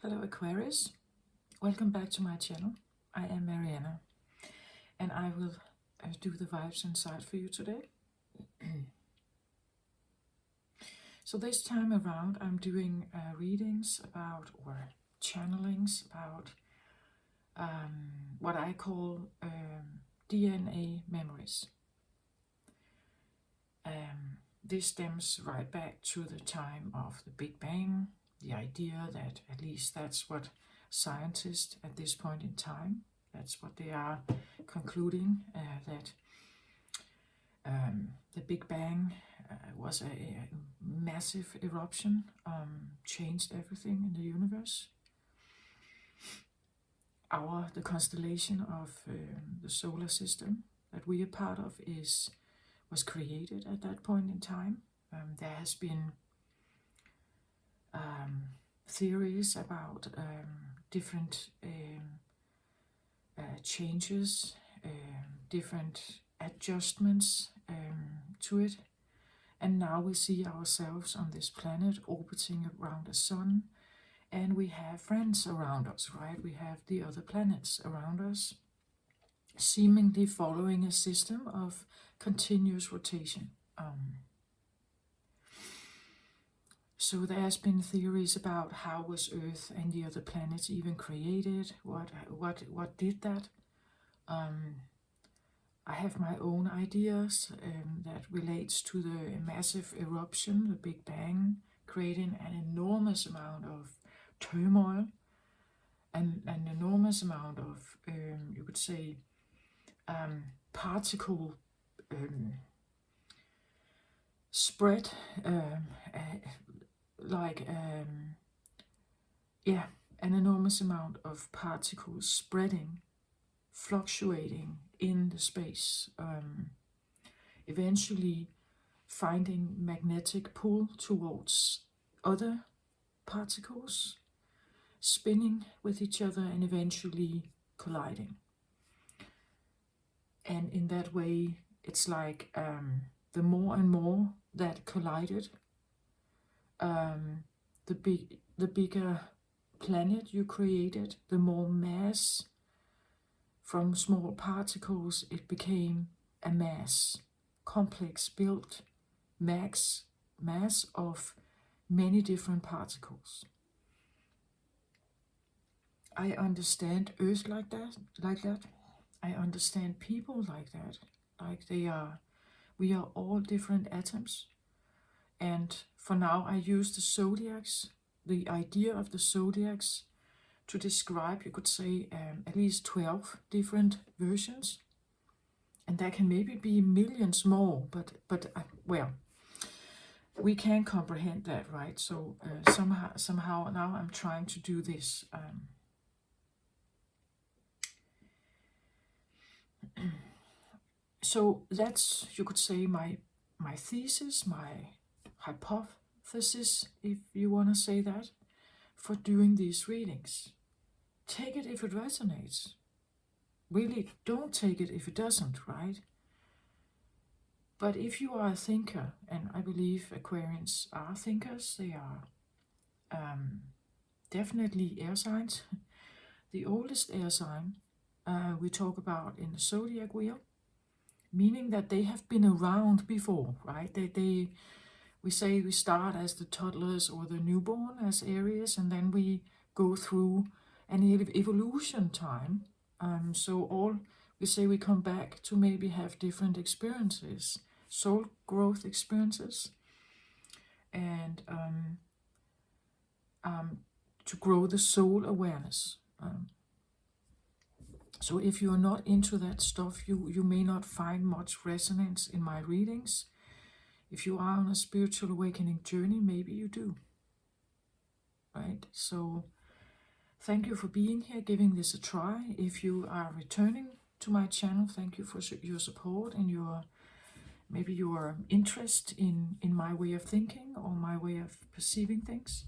Hello Aquarius, welcome back to my channel. I am Mariana and I will do the vibes inside for you today. So this time around I'm doing readings about, or channelings about what I call DNA memories. This stems right back to the time of the Big Bang, the idea that at least that's what scientists at this point in time, that's what they are concluding, that the Big Bang was a massive eruption, changed everything in the universe. The constellation of the solar system that we are part of was created at that point in time. There has been theories about different changes, different adjustments to it. And now we see ourselves on this planet orbiting around the sun, and we have friends around us, right? We have the other planets around us, seemingly following a system of continuous rotation. So there's been theories about how was Earth and the other planets even created, what did that. I have my own ideas that relates to the massive eruption, the Big Bang, creating an enormous amount of turmoil and an enormous amount of, you could say, particle spread, an enormous amount of particles spreading, fluctuating in the space, eventually finding magnetic pull towards other particles, spinning with each other and eventually colliding. And in that way, it's like the more and more that collided, the bigger planet you created, the more mass from small particles, it became a mass, complex built mass of many different particles. I understand Earth like that. I understand people like that. Like we are all different atoms. And for now, I use the zodiacs, the idea of the zodiacs, to describe, you could say, at least 12 different versions. And there can maybe be millions more, but well, we can comprehend that, right? So somehow now I'm trying to do this. So that's, you could say, my thesis, my hypothesis, if you want to say that, for doing these readings. Take it if it resonates. Really, don't take it if it doesn't, right? But if you are a thinker, and I believe Aquarians are thinkers, they are definitely air signs. The oldest air sign we talk about in the zodiac wheel, meaning that they have been around before, right? We say we start as the toddlers or the newborn as Aries, and then we go through an evolution time. So we say we come back to maybe have different experiences, soul growth experiences, and to grow the soul awareness. So if you're not into that stuff, you may not find much resonance in my readings. If you are on a spiritual awakening journey, maybe you do, right? So thank you for being here, giving this a try. If you are returning to my channel, thank you for your support and maybe your interest in my way of thinking or my way of perceiving things.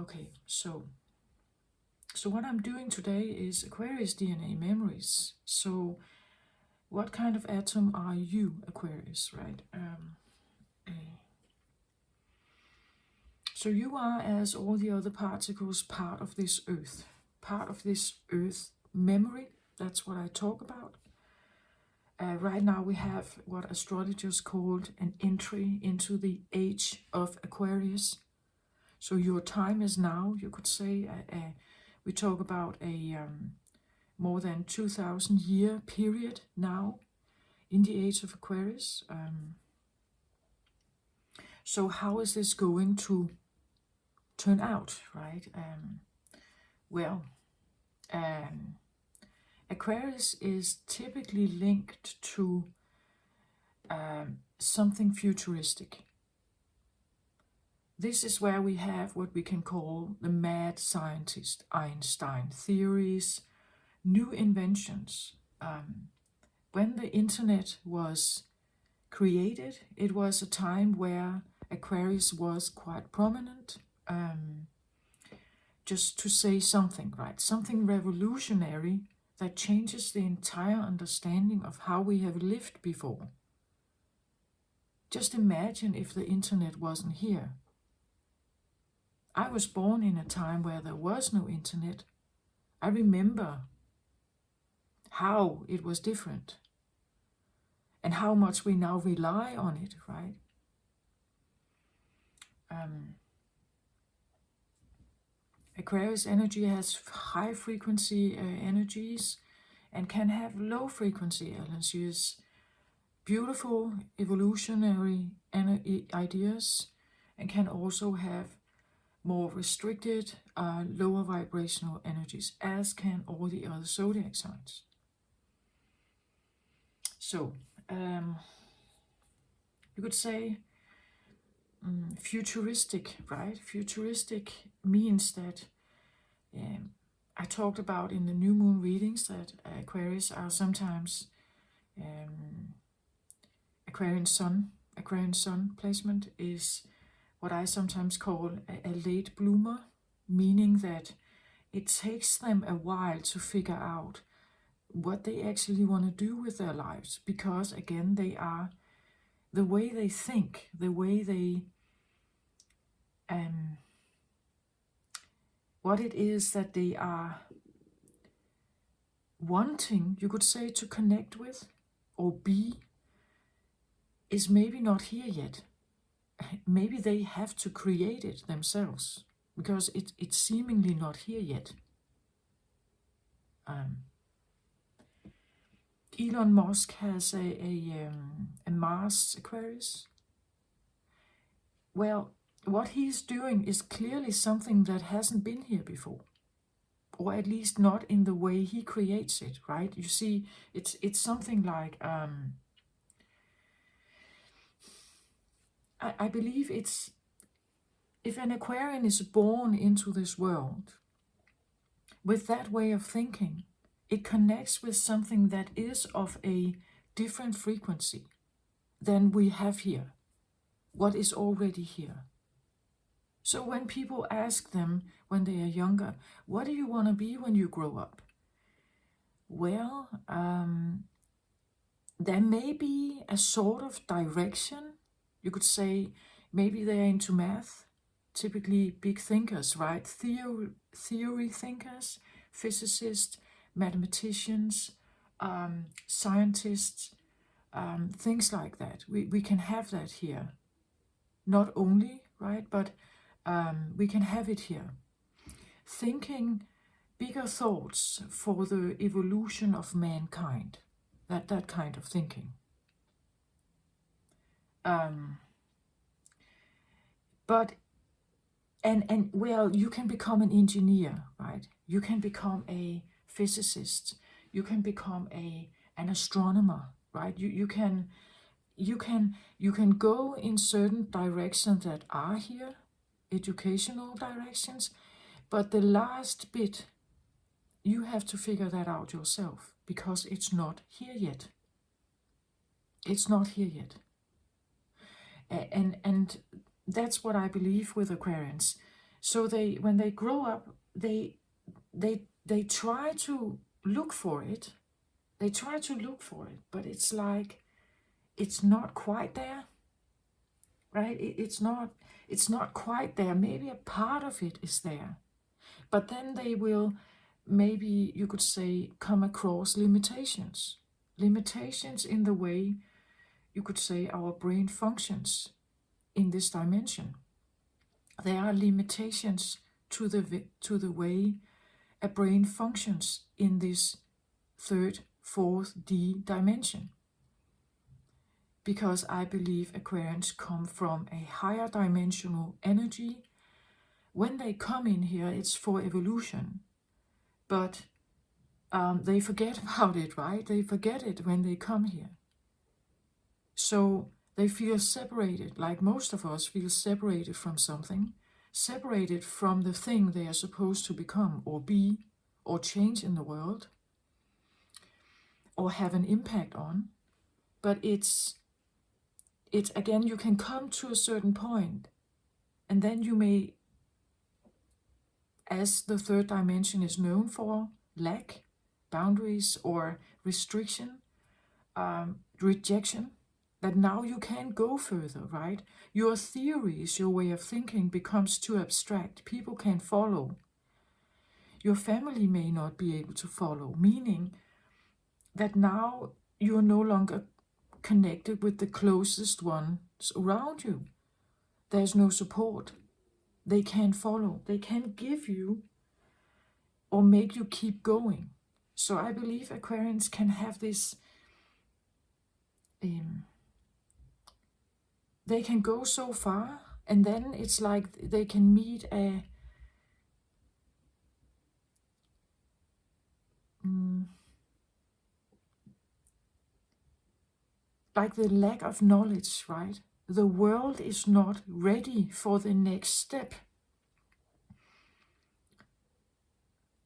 Okay, so what I'm doing today is Aquarius DNA memories. So what kind of atom are you, Aquarius, right? So you are, as all the other particles, part of this earth memory. That's what I talk about. Right now we have what astrologers called an entry into the age of Aquarius. So your time is now, you could say. We talk about a more than 2,000 year period now in the age of Aquarius. So how is this going to turn out, right? Aquarius is typically linked to something futuristic. This is where we have what we can call the mad scientist, Einstein, theories, new inventions. When the internet was created, it was a time where Aquarius was quite prominent. Just to say something, right? Something revolutionary that changes the entire understanding of how we have lived before. Just imagine if the internet wasn't here. I was born in a time where there was no internet. I remember how it was different and how much we now rely on it, right? Aquarius energy has high frequency energies and can have low frequency energies, beautiful evolutionary ideas, and can also have more restricted, lower vibrational energies, as can all the other zodiac signs. So, you could say futuristic, right? Futuristic means that I talked about in the new moon readings that Aquarius are sometimes Aquarian sun placement is what I sometimes call a late bloomer, meaning that it takes them a while to figure out what they actually want to do with their lives, because again, they are the way they think, the way they what it is that they are wanting, you could say, to connect with or be, is maybe not here yet. Maybe they have to create it themselves, because it's seemingly not here yet. Elon Musk has a Mars Aquarius. Well, what he's doing is clearly something that hasn't been here before, or at least not in the way he creates it, right? You see, it's something like I believe it's, if an Aquarian is born into this world with that way of thinking, it connects with something that is of a different frequency than we have here, what is already here. So when people ask them when they are younger, what do you want to be when you grow up? Well, there may be a sort of direction. You could say maybe they're into math, typically big thinkers, right? Theory thinkers, physicists, mathematicians, scientists, things like that. We can have that here. Not only, right, but we can have it here. Thinking bigger thoughts for the evolution of mankind. That kind of thinking. But well, you can become an engineer, right? You can become a physicist. You can become an astronomer, right? You can go in certain directions that are here, educational directions, but the last bit, you have to figure that out yourself, because it's not here yet. It's not here yet. And that's what I believe with Aquarians. So when they grow up, they try to look for it. They try to look for it, but it's like it's not quite there. right? It's not quite there. Maybe a part of it is there, but then they will, maybe you could say, come across limitations. Limitations in the way, you could say, our brain functions in this dimension. There are limitations to the way a brain functions in this third, fourth D dimension. Because I believe Aquarians come from a higher dimensional energy. When they come in here, it's for evolution. But they forget about it, right? They forget it when they come here. So they feel separated, like most of us feel separated from something, separated from the thing they are supposed to become or be or change in the world or have an impact on. But it's again, you can come to a certain point, and then you may, as the third dimension is known for, lack boundaries or restriction, rejection, that now you can't go further, right? Your theories, your way of thinking becomes too abstract. People can't follow. Your family may not be able to follow, meaning that now you're no longer connected with the closest ones around you. There's no support. They can't follow. They can't give you or make you keep going. So I believe Aquarians can have this, they can go so far, and then it's like they can meet a like the lack of knowledge, right? The world is not ready for the next step.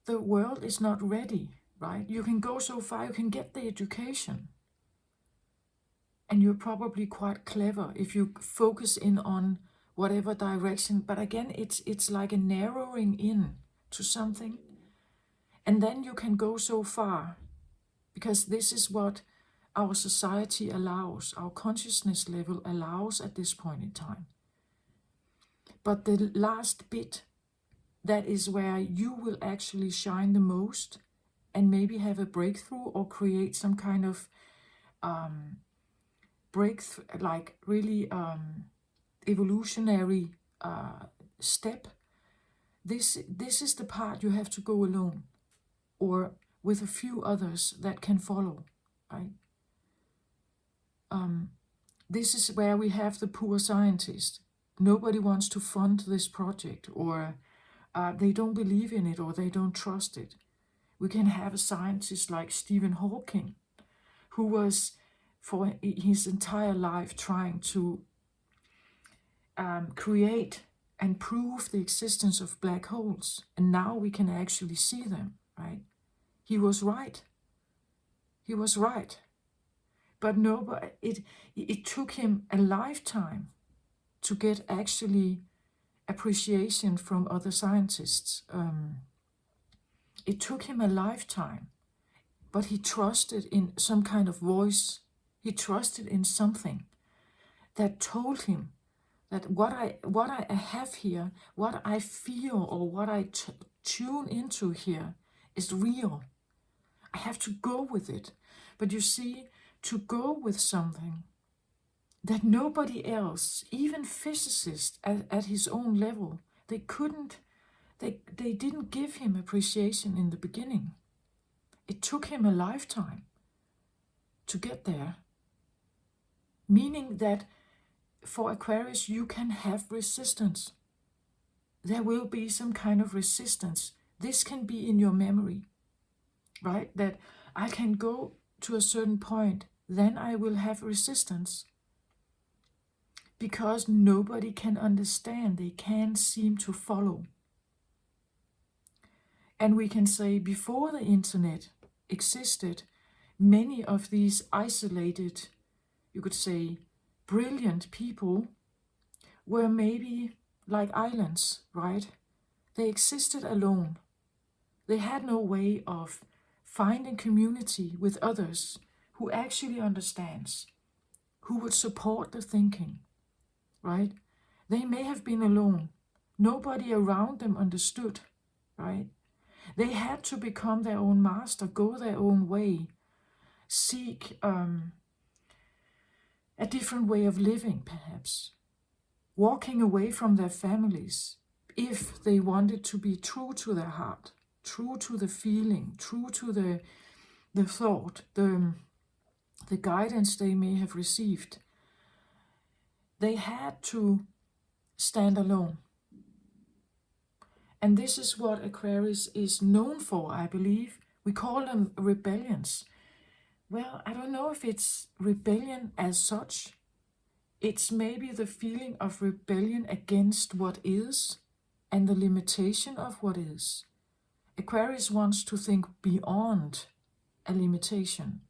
The world is not ready, right? You can go so far, you can get the education, and you're probably quite clever if you focus in on whatever direction. But again, it's like a narrowing in to something. And then you can go so far, because this is what our society allows, our consciousness level allows at this point in time. But the last bit, that is where you will actually shine the most and maybe have a breakthrough or create some kind of breakthrough, like really evolutionary step. This is the part you have to go alone or with a few others that can follow, right? This is where we have the poor scientist. Nobody wants to fund this project, or they don't believe in it, or they don't trust it. We can have a scientist like Stephen Hawking, who was for his entire life trying to create and prove the existence of black holes, and now we can actually see them, right? He was right. He was right. But it took him a lifetime to get actually appreciation from other scientists. It took him a lifetime, but he trusted in some kind of voice. He trusted in something that told him that what I have here, what I feel, or what I tune into here is real. I have to go with it. But you see, to go with something that nobody else, even physicists at his own level, they didn't give him appreciation in the beginning. It took him a lifetime to get there. Meaning that for Aquarius, you can have resistance. There will be some kind of resistance. This can be in your memory, right? That I can go to a certain point, then I will have resistance. Because nobody can understand, they can't seem to follow. And we can say before the internet existed, many of these isolated, you could say, brilliant people were maybe like islands, right? They existed alone. They had no way of finding community with others who actually understands, who would support the thinking. right? They may have been alone. Nobody around them understood, right? They had to become their own master, go their own way, seek a different way of living, perhaps, walking away from their families if they wanted to be true to their heart, true to the feeling, true to the thought, the guidance they may have received. They had to stand alone. And this is what Aquarius is known for, I believe. We call them rebellions. Well, I don't know if it's rebellion as such. It's maybe the feeling of rebellion against what is and the limitation of what is. Aquarius wants to think beyond a limitation.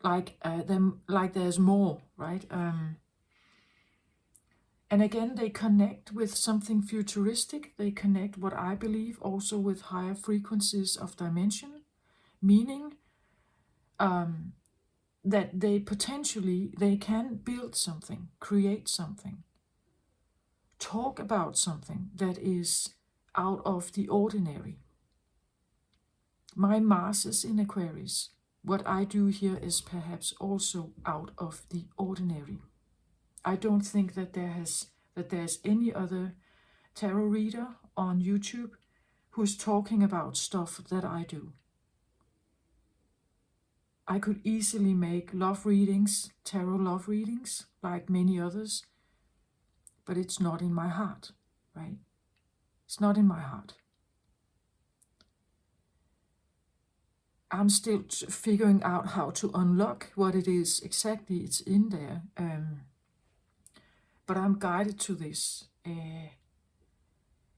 Like there's more, right? And again, they connect with something futuristic. They connect, what I believe, also with higher frequencies of dimension, meaning that they can build something, create something, talk about something that is out of the ordinary. My Mars is in Aquarius. What I do here is perhaps also out of the ordinary. I don't think that there's any other tarot reader on YouTube who's talking about stuff that I do. I could easily make love readings, tarot love readings, like many others, but it's not in my heart, right? It's not in my heart. I'm still figuring out how to unlock what it is exactly it's in there. But I'm guided to this.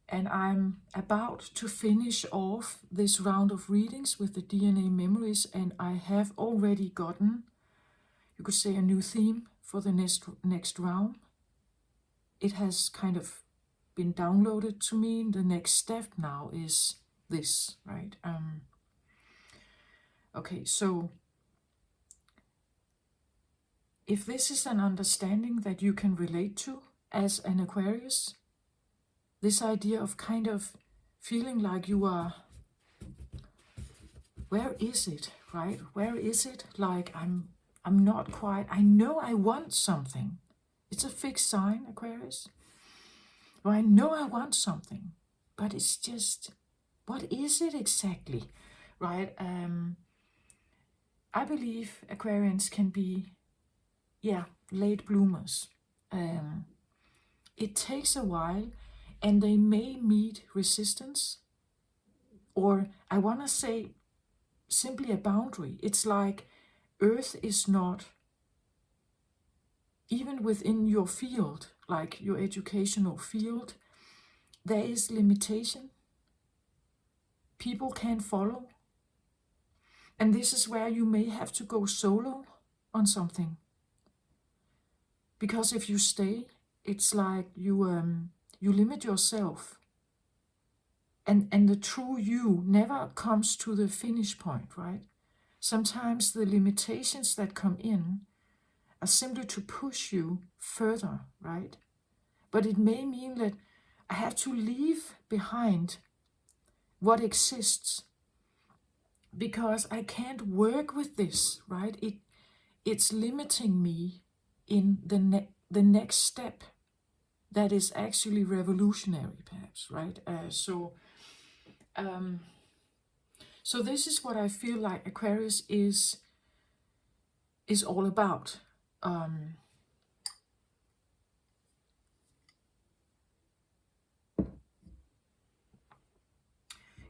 And I'm about to finish off this round of readings with the DNA memories, and I have already gotten, you could say, a new theme for the next round. It has kind of been downloaded to me. The next step now is this, right? Okay, so if this is an understanding that you can relate to as an Aquarius, this idea of kind of feeling like you are, where is it, right? Where is it? Like I'm not quite, I know I want something. It's a fixed sign, Aquarius. Well, I know I want something, but it's just, what is it exactly, right? I believe Aquarians can be, late bloomers. It takes a while, and they may meet resistance, or I want to say simply a boundary. It's like Earth is not, even within your field, like your educational field, there is limitation. People can't follow. And this is where you may have to go solo on something. Because if you stay, it's like you limit yourself. And the true you never comes to the finish point, right? Sometimes the limitations that come in are simply to push you further, right? But it may mean that I have to leave behind what exists because I can't work with this, right? It's limiting me in the next step that is actually revolutionary, perhaps, right? So this is what I feel like Aquarius is all about.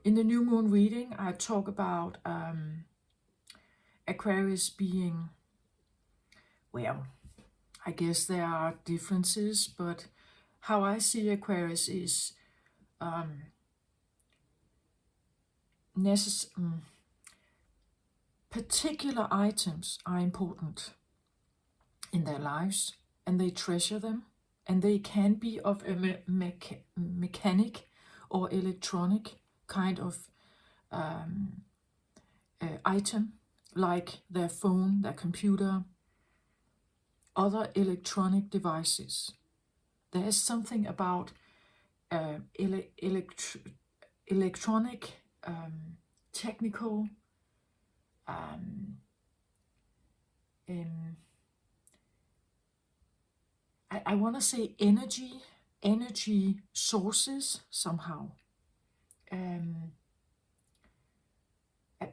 In the new moon reading, I talk about Aquarius being, well, I guess there are differences, but how I see Aquarius is particular items are important in their lives, and they treasure them, and they can be of a mechanic or electronic kind of item, like their phone, their computer, other electronic devices. There is something about electronic, technical, um, um, I want to say energy sources somehow,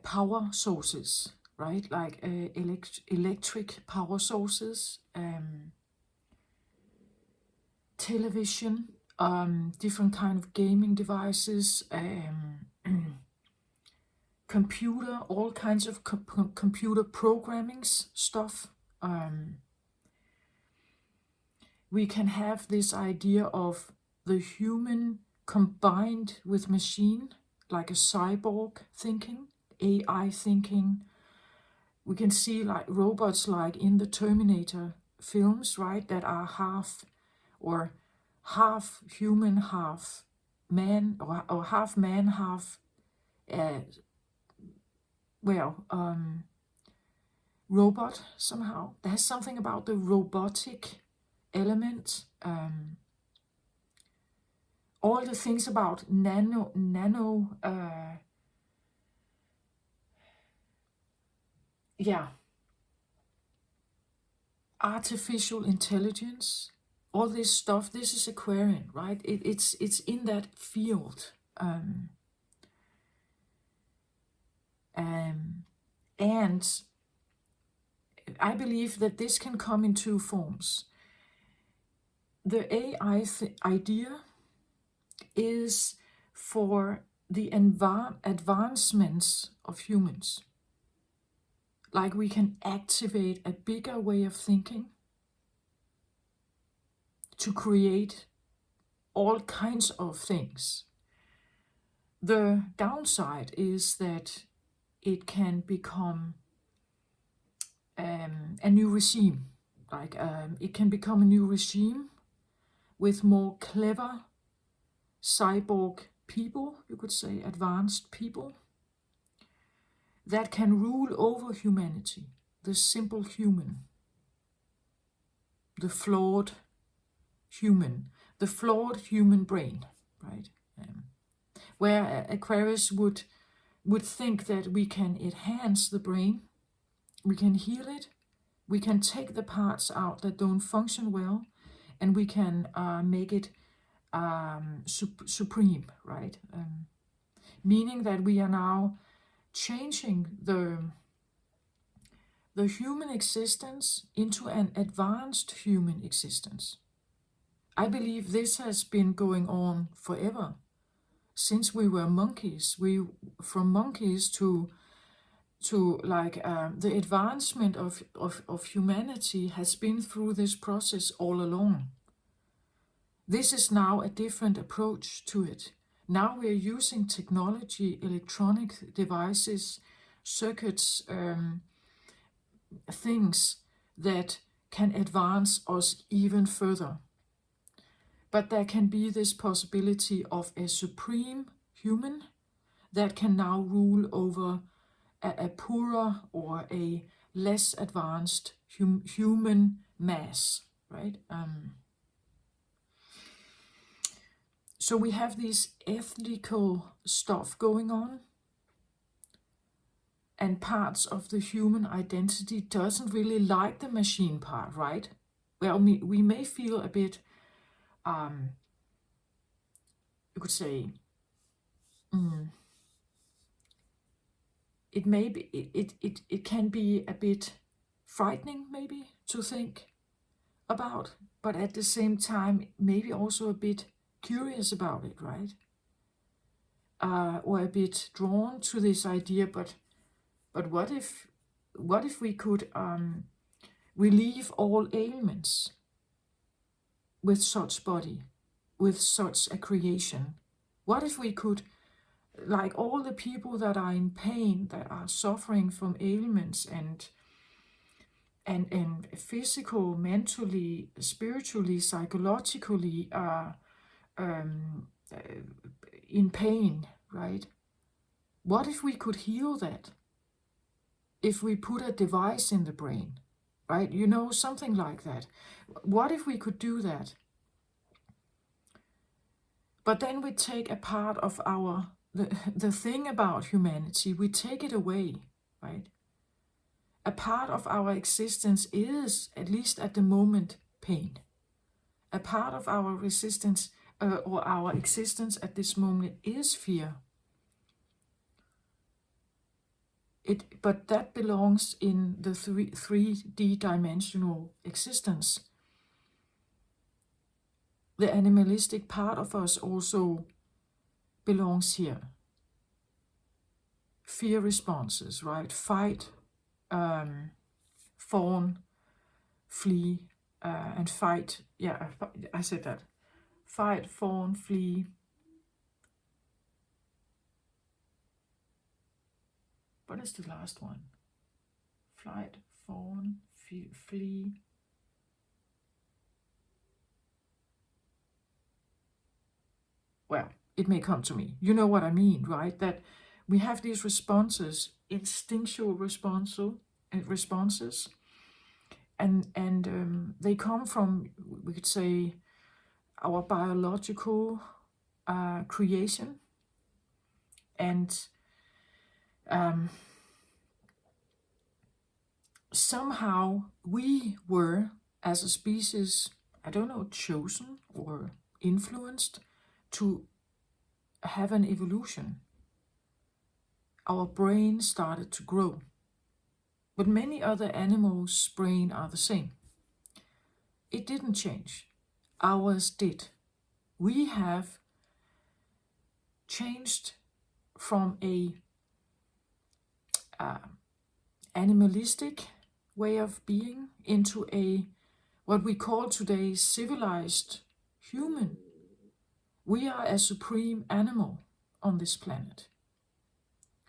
power sources, right? Like electric power sources, television, different kind of gaming devices, computer, all kinds of computer programming stuff. We can have this idea of the human combined with machine, like a cyborg thinking, AI thinking. We can see like robots like in the Terminator films, right, that are half human, half man, or half man, half uh, robot somehow. There's something about the robotic element. All the things about nano, artificial intelligence, all this stuff. This is Aquarian, right? It's in that field, and I believe that this can come in two forms. The AI idea is for the advancements of humans. Like we can activate a bigger way of thinking to create all kinds of things. The downside is that it can become a new regime. Like it can become a new regime with more clever cyborg people, you could say, advanced people, that can rule over humanity, the simple human, the flawed human brain, right? Where Aquarius would think that we can enhance the brain, we can heal it, we can take the parts out that don't function well, and we can make it supreme, right? Meaning that we are now changing the human existence into an advanced human existence. I believe this has been going on forever, since we were monkeys. From monkeys to like the advancement of humanity has been through this process all along. This is now a different approach to it. Now we are using technology, electronic devices, circuits, things that can advance us even further. But there can be this possibility of a supreme human that can now rule over a poorer or a less advanced human mass, right? So we have this ethical stuff going on, and parts of the human identity doesn't really like the machine part, right? Well, we may feel a bit, you could say, it can be a bit frightening maybe to think about, but at the same time maybe also a bit curious about it, right? Or a bit drawn to this idea, but what if we could relieve all ailments with such body, with such a creation? What if we could, like all the people that are in pain, that are suffering from ailments and physical, mentally, spiritually, psychologically, in pain, right? What if we could heal that? If we put a device in the brain right? You know, something like that. What if we could do that? But then we take a part of the thing about humanity, we take it away, right? A part of our existence is, at least at the moment, pain. A part of our resistance or our existence at this moment is fear. But that belongs in the 3D dimensional existence. The animalistic part of us also belongs here. Fear responses, right? Fight, fawn, flee, and fight. Yeah, I said that. Fight, fawn, flee. What is the last one? Flight, fawn, flee. Well, it may come to me. You know what I mean, right? That we have these responses, instinctual responses, and they come from, we could say, our biological creation, and somehow we were, as a species, I don't know, chosen or influenced to have an evolution. Our brain started to grow. But many other animals' brain are the same. It didn't change. Ours did. We have changed from a animalistic way of being into a what we call today civilized human. We are a supreme animal on this planet.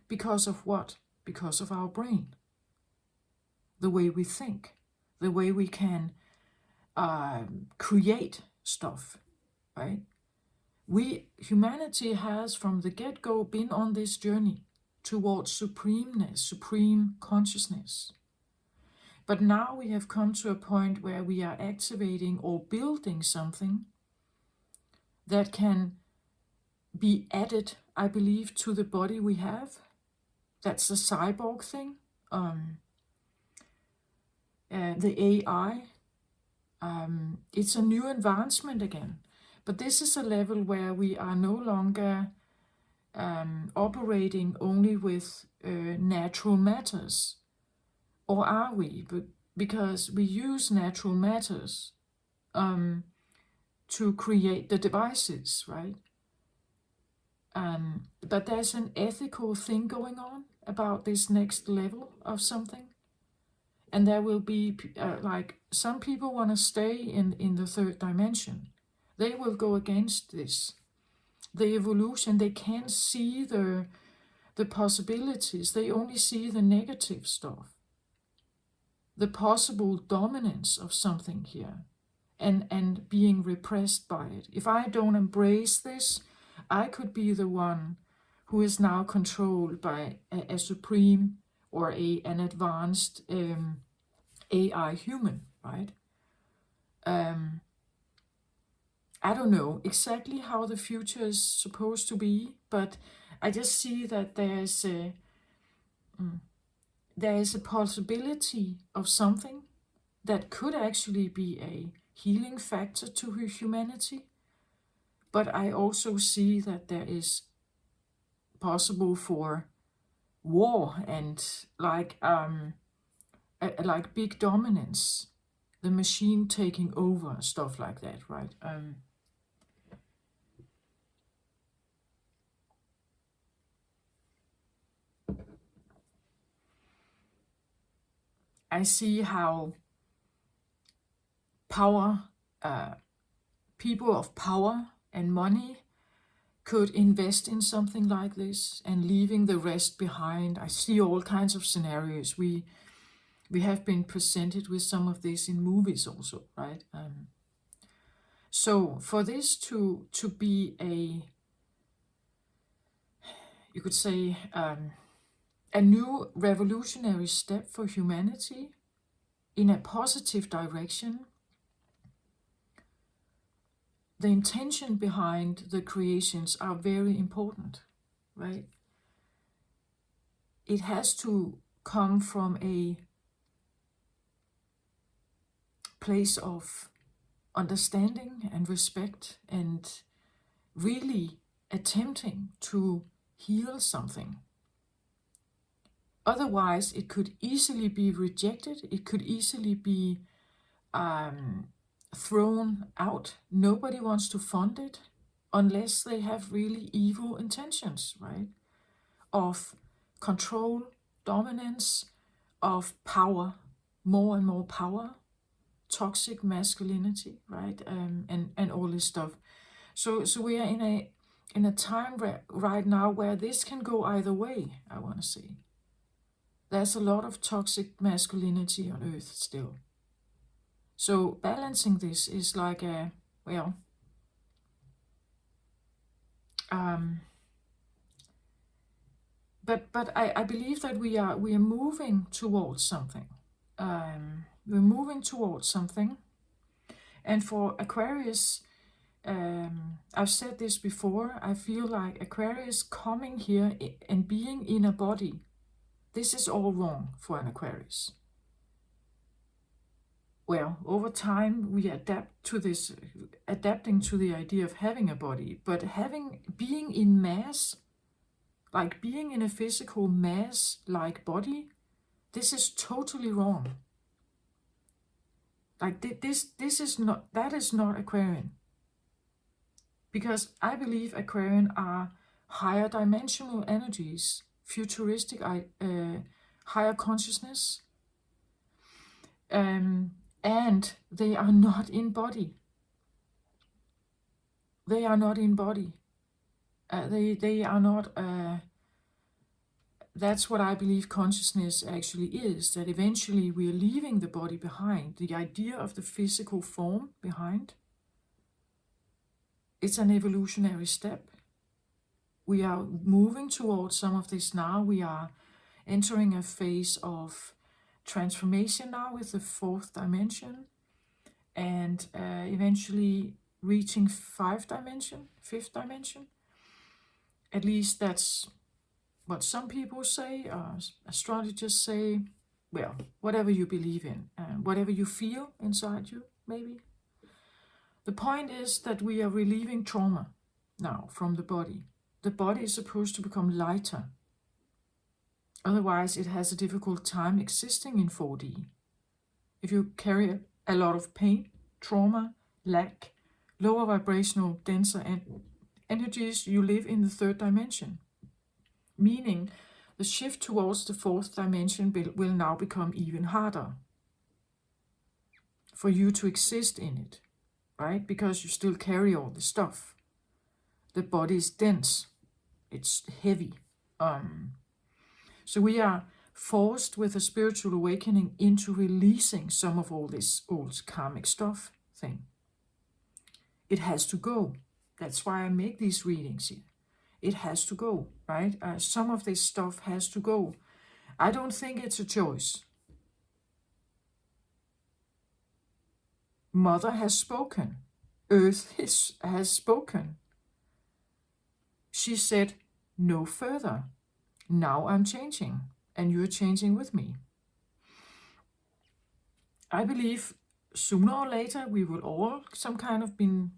Because of what? Because of our brain. The way we think, the way we can create stuff, right? Humanity has from the get-go been on this journey towards supremeness, supreme consciousness. But now we have come to a point where we are activating or building something that can be added, I believe, to the body we have. That's the cyborg thing. The AI. It's a new advancement again. But this is a level where we are no longer operating only with natural matters. Or are we? But because we use natural matters to create the devices, right? But there's an ethical thing going on about this next level of something. And there will be, like, some people want to stay in the third dimension. They will go against this. The evolution, they can't see the possibilities. They only see the negative stuff. The possible dominance of something here. And being repressed by it. If I don't embrace this, I could be the one who is now controlled by a supreme or an advanced AI human, right? I don't know exactly how the future is supposed to be, but I just see that there is a possibility of something that could actually be a healing factor to humanity. But I also see that there is possible for war and like big dominance, the machine taking over, stuff like that, right? I see how power, people of power and money could invest in something like this and leaving the rest behind. I see all kinds of scenarios. We have been presented with some of this in movies also, right? So for this to be you could say, a new revolutionary step for humanity, in a positive direction, the intention behind the creations are very important, right? It has to come from a place of understanding and respect and really attempting to heal something. Otherwise, it could easily be rejected. It could easily be thrown out. Nobody wants to fund it unless they have really evil intentions, right? Of control, dominance, of power, more and more power, toxic masculinity, right? And all this stuff. So we are in a time right now where this can go either way, I want to say. There's a lot of toxic masculinity on Earth still. So balancing this is like a, well, but I believe that we are moving towards something. We're moving towards something. And for Aquarius, I've said this before, I feel like Aquarius coming here and being in a body, this is all wrong for an Aquarius. Well, over time we adapt to this, adapting to the idea of having a body, but being in mass, like being in a physical mass-like body, this is totally wrong. Like this is not, that is not Aquarian. Because I believe Aquarian are higher dimensional energies, futuristic, higher consciousness, and they are not in body. They are not in body. They are not. That's what I believe consciousness actually is. That eventually we are leaving the body behind. The idea of the physical form behind. It's an evolutionary step. We are moving towards some of this now. We are entering a phase of transformation now with the fourth dimension, and eventually reaching fifth dimension. At least that's what some people say, astrologers say, well, whatever you believe in, whatever you feel inside you, maybe. The point is that we are relieving trauma now from the body. The body is supposed to become lighter. Otherwise, it has a difficult time existing in 4D. If you carry a lot of pain, trauma, lack, lower vibrational, denser energies, you live in the third dimension. Meaning, the shift towards the fourth dimension will now become even harder for you to exist in it, right? Because you still carry all the stuff. The body is dense. It's heavy. So we are forced with a spiritual awakening into releasing some of all this old karmic stuff thing. It has to go. That's why I make these readings here. It has to go, right? Some of this stuff has to go. I don't think it's a choice. Mother has spoken. Earth has spoken. She said, no further. Now I'm changing, and you're changing with me. I believe sooner or later we will all some kind of been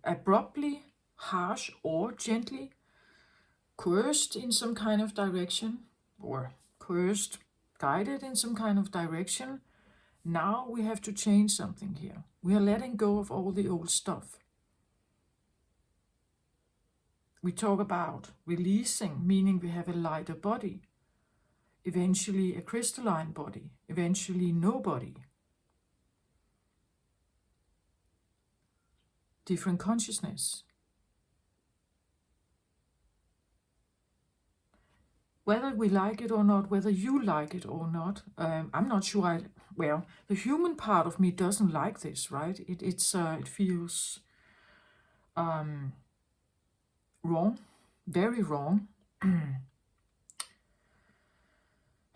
abruptly, harsh or gently coerced in some kind of direction, or coerced, guided in some kind of direction. Now we have to change something here. We are letting go of all the old stuff. We talk about releasing, meaning we have a lighter body, eventually a crystalline body, eventually no body. Different consciousness. Whether we like it or not, whether you like it or not, I'm not sure. Well, the human part of me doesn't like this, right? It feels wrong, very wrong.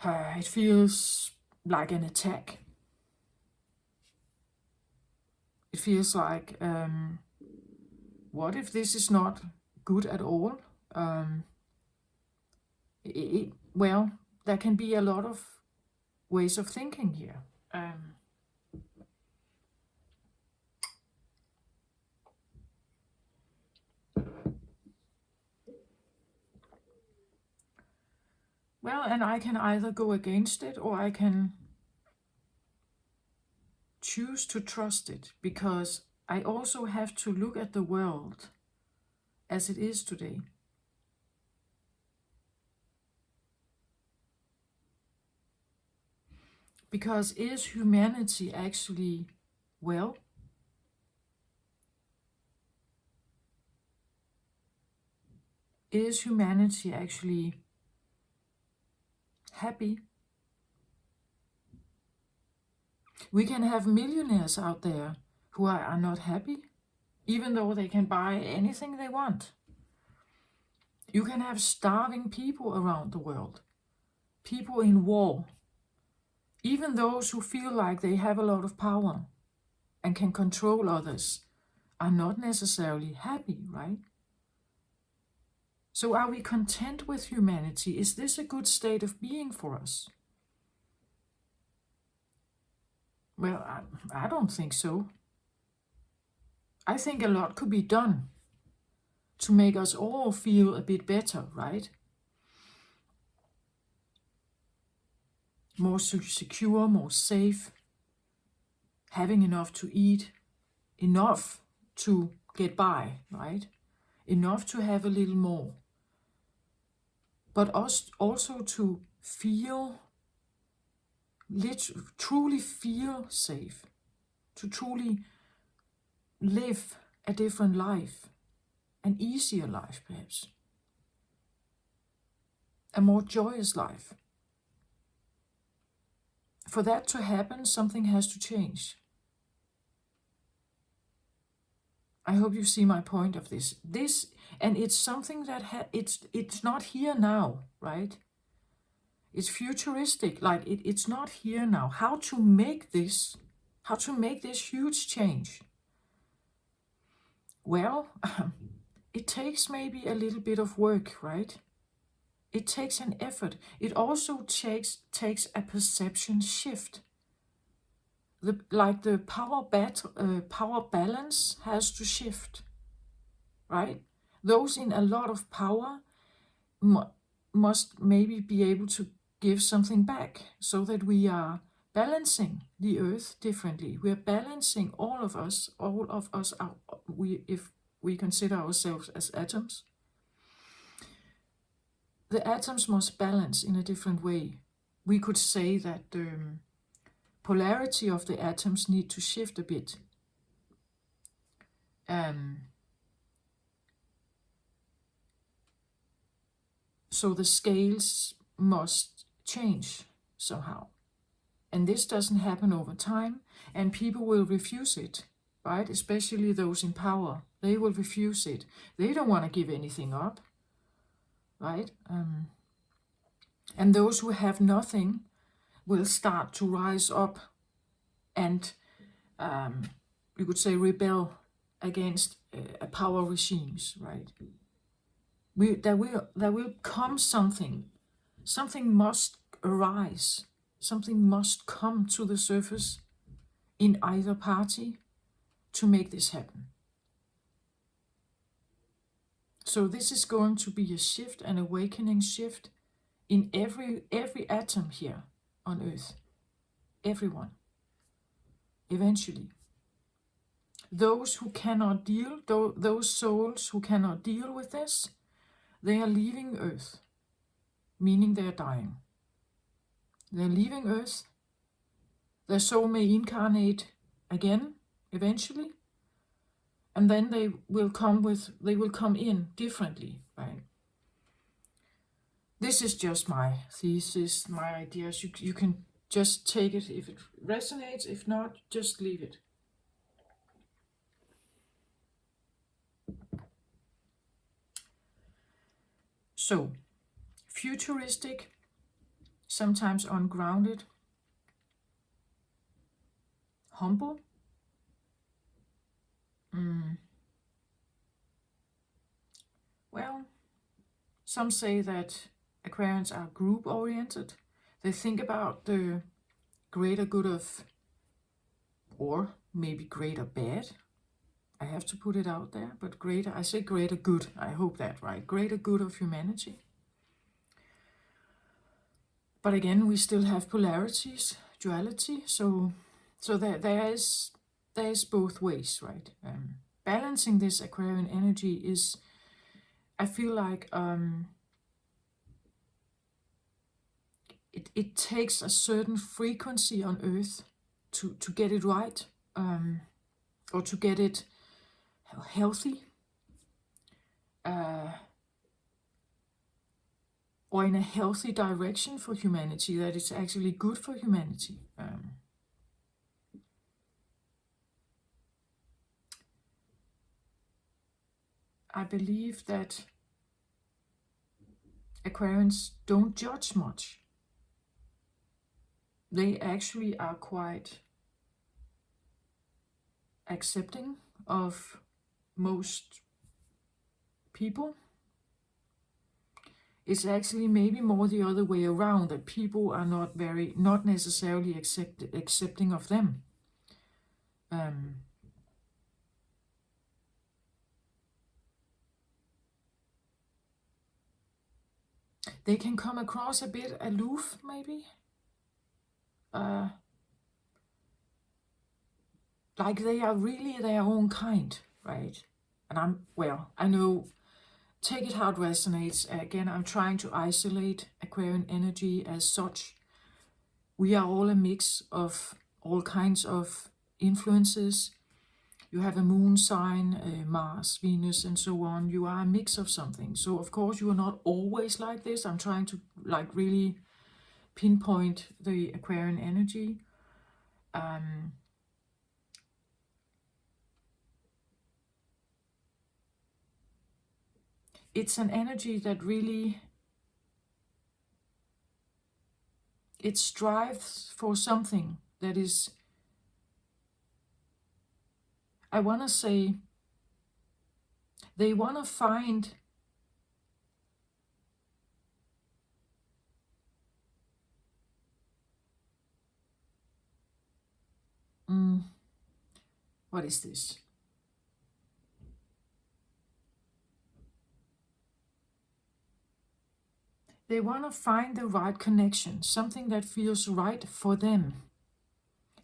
It feels like an attack. It feels like, what if this is not good at all? Well, there can be a lot of ways of thinking here. Well, and I can either go against it or I can choose to trust it, because I also have to look at the world as it is today. Because is humanity actually well? Is humanity actually happy? We can have millionaires out there who are not happy, even though they can buy anything they want. You can have starving people around the world, people in war, even those who feel like they have a lot of power and can control others are not necessarily happy, right? So are we content with humanity? Is this a good state of being for us? Well, I don't think so. I think a lot could be done to make us all feel a bit better, right? More secure, more safe, having enough to eat, enough to get by, right? Enough to have a little more. But us also to feel, truly feel safe, to truly live a different life, an easier life perhaps, a more joyous life. For that to happen, something has to change. I hope you see my point of this. And it's something that it's not here now, right? It's futuristic, like it's not here now. How to make this huge change? Well, it takes maybe a little bit of work, right? It takes an effort. It also takes a perception shift. The power balance has to shift, right? Those in a lot of power must maybe be able to give something back, so that we are balancing the earth differently. We are balancing all of us if we consider ourselves as atoms. The atoms must balance in a different way. We could say that the polarity of the atoms need to shift a bit. So the scales must change somehow. And this doesn't happen over time, and people will refuse it, right? Especially those in power. They will refuse it. They don't want to give anything up, right? And those who have nothing will start to rise up and, you could say, rebel against power regimes, right? There will come something. Something must arise. Something must come to the surface in either party to make this happen. So this is going to be a shift, an awakening shift in every atom here on Earth. Everyone. Eventually. Those who cannot deal, those souls who cannot deal with this, they are leaving Earth, meaning they are dying. They're leaving Earth. Their soul may incarnate again, eventually, and then they will come in differently, right? This is just my thesis, my ideas. You can just take it if it resonates. If not, just leave it. So, futuristic, sometimes ungrounded, humble. Well, some say that Aquarians are group-oriented. They think about the greater good of, or maybe greater bad. I have to put it out there, but greater, I say greater good. I hope that, right? Greater good of humanity. But again, we still have polarities, duality. So there is both ways, right? Balancing this Aquarian energy is, I feel like it takes a certain frequency on Earth to get it right, or to get it healthy, or in a healthy direction for humanity, that it's actually good for humanity. I believe that Aquarians don't judge much. They actually are quite accepting of most people. It's actually maybe more the other way around, that people are not necessarily accepting of them. They can come across a bit aloof, maybe. Like they are really their own kind, right? And I know, take it how it resonates. Again, I'm trying to isolate Aquarian energy as such. We are all a mix of all kinds of influences. You have a moon sign, Mars, Venus, and so on. You are a mix of something. So of course you are not always like this. I'm trying to really pinpoint the Aquarian energy. It's an energy that really, it strives for something that is, I want to say, they want to find what is this? They want to find the right connection, something that feels right for them.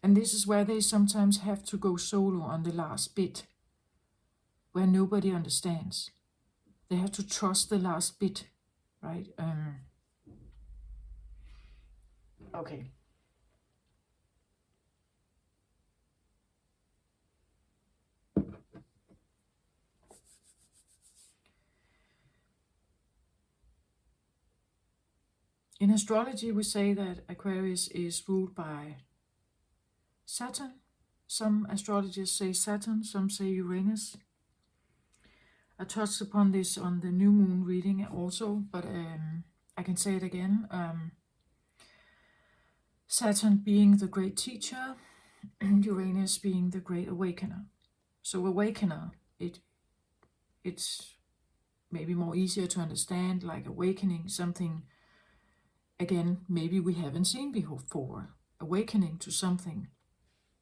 And this is where they sometimes have to go solo on the last bit, where nobody understands. They have to trust the last bit, right? Okay. In astrology, we say that Aquarius is ruled by Saturn. Some astrologers say Saturn, some say Uranus. I touched upon this on the new moon reading also, but I can say it again. Saturn being the great teacher, Uranus being the great awakener. So awakener, it's maybe more easier to understand, like awakening something, again, maybe we haven't seen before. Awakening to something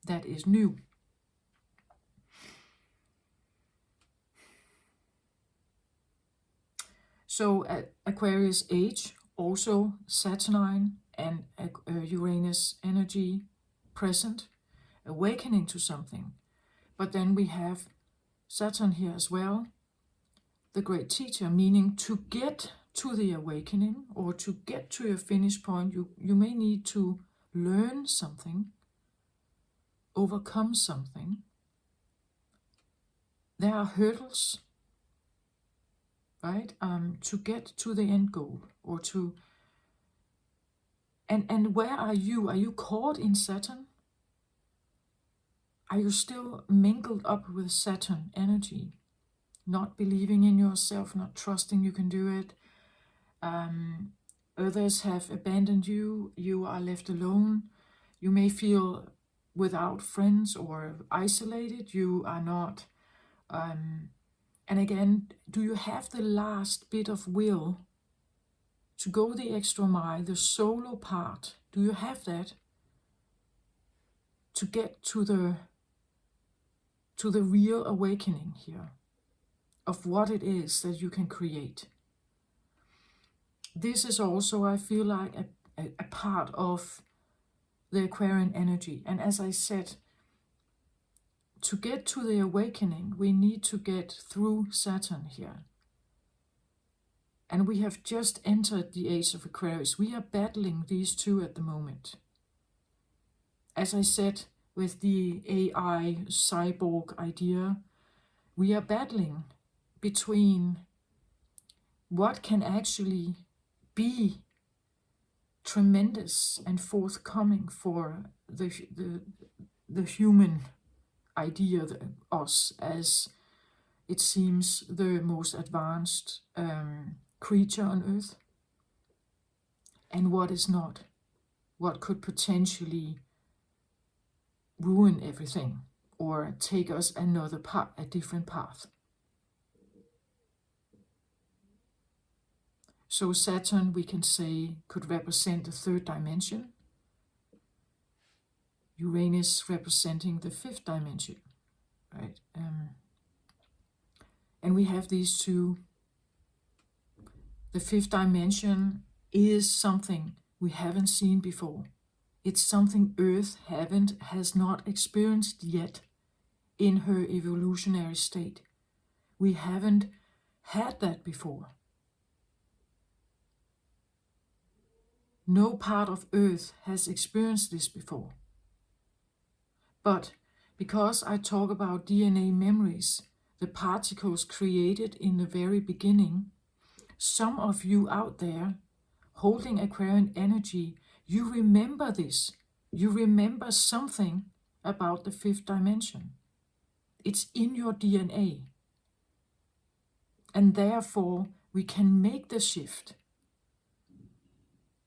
that is new. So Aquarius age, also Saturnine and Uranus energy present, awakening to something. But then we have Saturn here as well, the great teacher, meaning to get to the awakening or to get to your finish point, you may need to learn something, overcome something. There are hurdles, right, to get to the end goal, or to, and where are you? Are you caught in Saturn? Are you still mingled up with Saturn energy, not believing in yourself, not trusting you can do it? Others have abandoned you, you are left alone. You may feel without friends or isolated. You are not, and again, do you have the last bit of will to go the extra mile, the solo part? Do you have that to get to the real awakening here of what it is that you can create? This is also, I feel like, a part of the Aquarian energy. And as I said, to get to the awakening, we need to get through Saturn here. And we have just entered the age of Aquarius. We are battling these two at the moment. As I said, with the AI cyborg idea, we are battling between what can actually be tremendous and forthcoming for the human idea, us, as it seems the most advanced creature on Earth, and what is not, what could potentially ruin everything or take us another path, a different path. So Saturn, we can say, could represent the third dimension. Uranus representing the fifth dimension, right? And we have these two. The fifth dimension is something we haven't seen before. It's something Earth has not experienced yet in her evolutionary state. We haven't had that before. No part of Earth has experienced this before. But because I talk about DNA memories, the particles created in the very beginning, some of you out there holding Aquarian energy, you remember this. You remember something about the fifth dimension. It's in your DNA. And therefore, we can make the shift.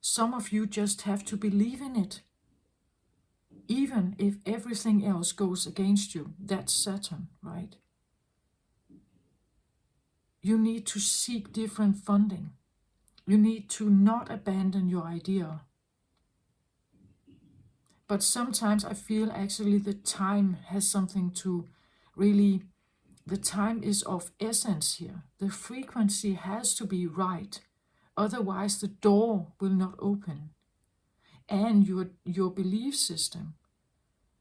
Some of you just have to believe in it. Even if everything else goes against you, that's Saturn, right? You need to seek different funding. You need to not abandon your idea. But sometimes I feel actually the time has something to really, the time is of essence here. The frequency has to be right. Otherwise the door will not open. And your belief system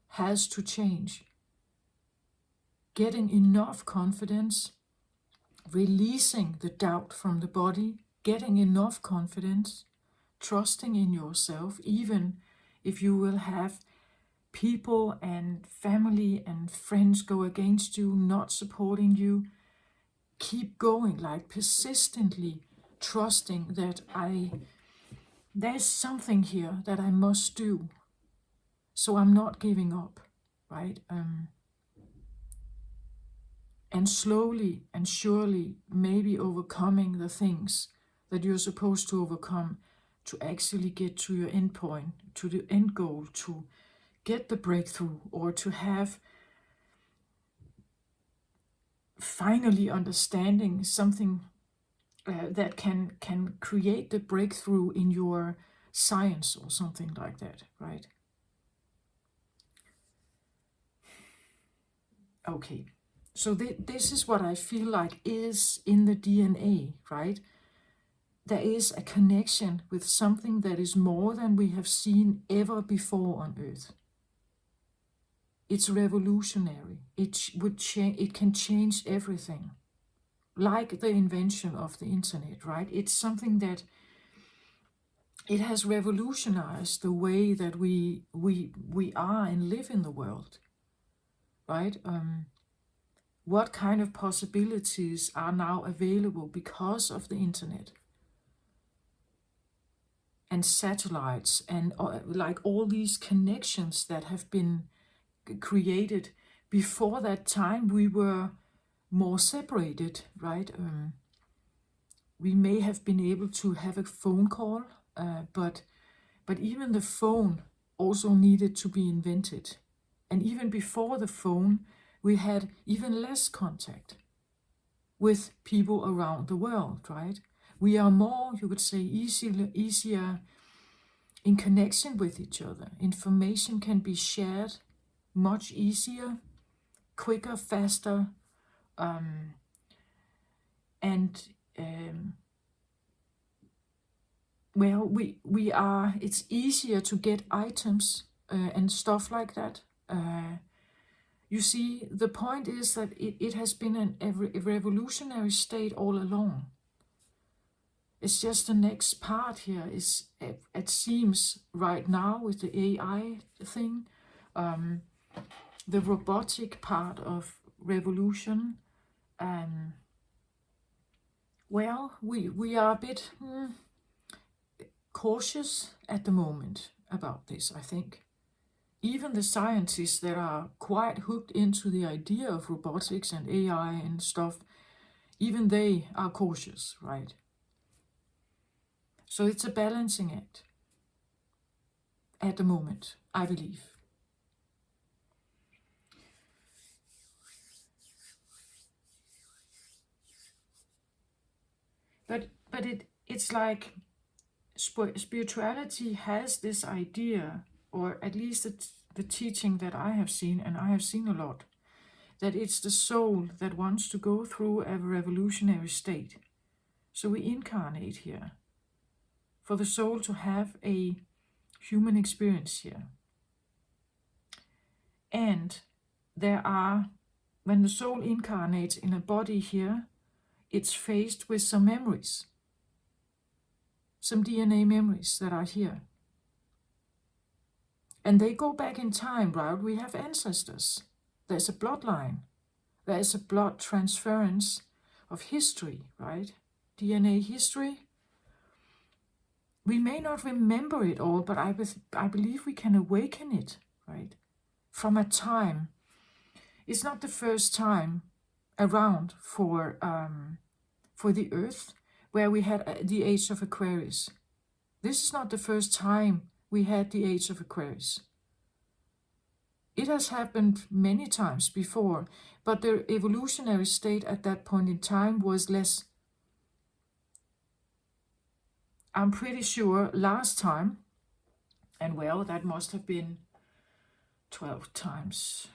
has to change. Getting enough confidence, releasing the doubt from the body, getting enough confidence, trusting in yourself, even if you will have people and family and friends go against you, not supporting you. Keep going, like persistently trusting that there's something here that I must do. So I'm not giving up, right? And slowly and surely maybe overcoming the things that you're supposed to overcome to actually get to your end point, to the end goal, to get the breakthrough, or to have finally understanding something that can create the breakthrough in your science or something like that, right? Okay, so this is what I feel like is in the DNA, right? There is a connection with something that is more than we have seen ever before on Earth. It's revolutionary. It can change everything. Like the invention of the internet, right? It's something that it has revolutionized the way that we are and live in the world, right? What kind of possibilities are now available because of the internet and satellites and like all these connections that have been created. Before that time we were more separated, right? We may have been able to have a phone call, but even the phone also needed to be invented. And even before the phone, we had even less contact with people around the world, right? We are more, you could say, easier in connection with each other. Information can be shared much easier, quicker, faster, and well, it's easier to get items and stuff like that. You see, the point is that it has been a revolutionary state all along. It's just the next part here is, it seems right now with the AI thing, the robotic part of revolution. Well, we are a bit cautious at the moment about this, I think. Even the scientists that are quite hooked into the idea of robotics and AI and stuff, even they are cautious, right? So it's a balancing act at the moment, I believe. But it's like spirituality has this idea, or at least the teaching that I have seen, and I have seen a lot, that it's the soul that wants to go through a revolutionary state. So we incarnate here for the soul to have a human experience here. And when the soul incarnates in a body here, it's faced with some memories, some DNA memories that are here. And they go back in time, right? We have ancestors. There's a bloodline. There's a blood transference of history, right? DNA history. We may not remember it all, but I believe we can awaken it, right? From a time. It's not the first time around for the Earth where we had the age of Aquarius. This is not the first time we had the age of Aquarius. It has happened many times before, but the evolutionary state at that point in time was less. I'm pretty sure last time, and well, that must have been 12 times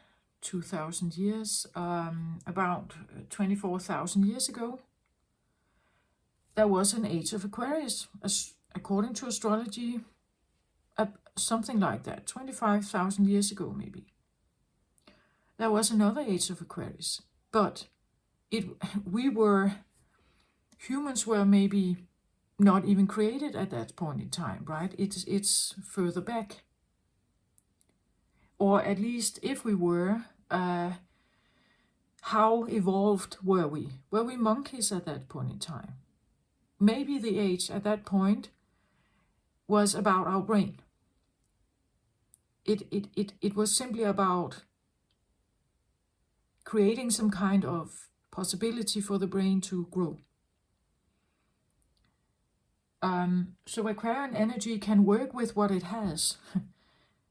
2,000 years, about 24,000 years ago, there was an age of Aquarius, according to astrology, something like that, 25,000 years ago maybe. There was another age of Aquarius, but humans were maybe not even created at that point in time, right? It's further back. Or at least if we were, how evolved were we? Were we monkeys at that point in time? Maybe the age at that point was about our brain. It was simply about creating some kind of possibility for the brain to grow. So Aquarian energy can work with what it has.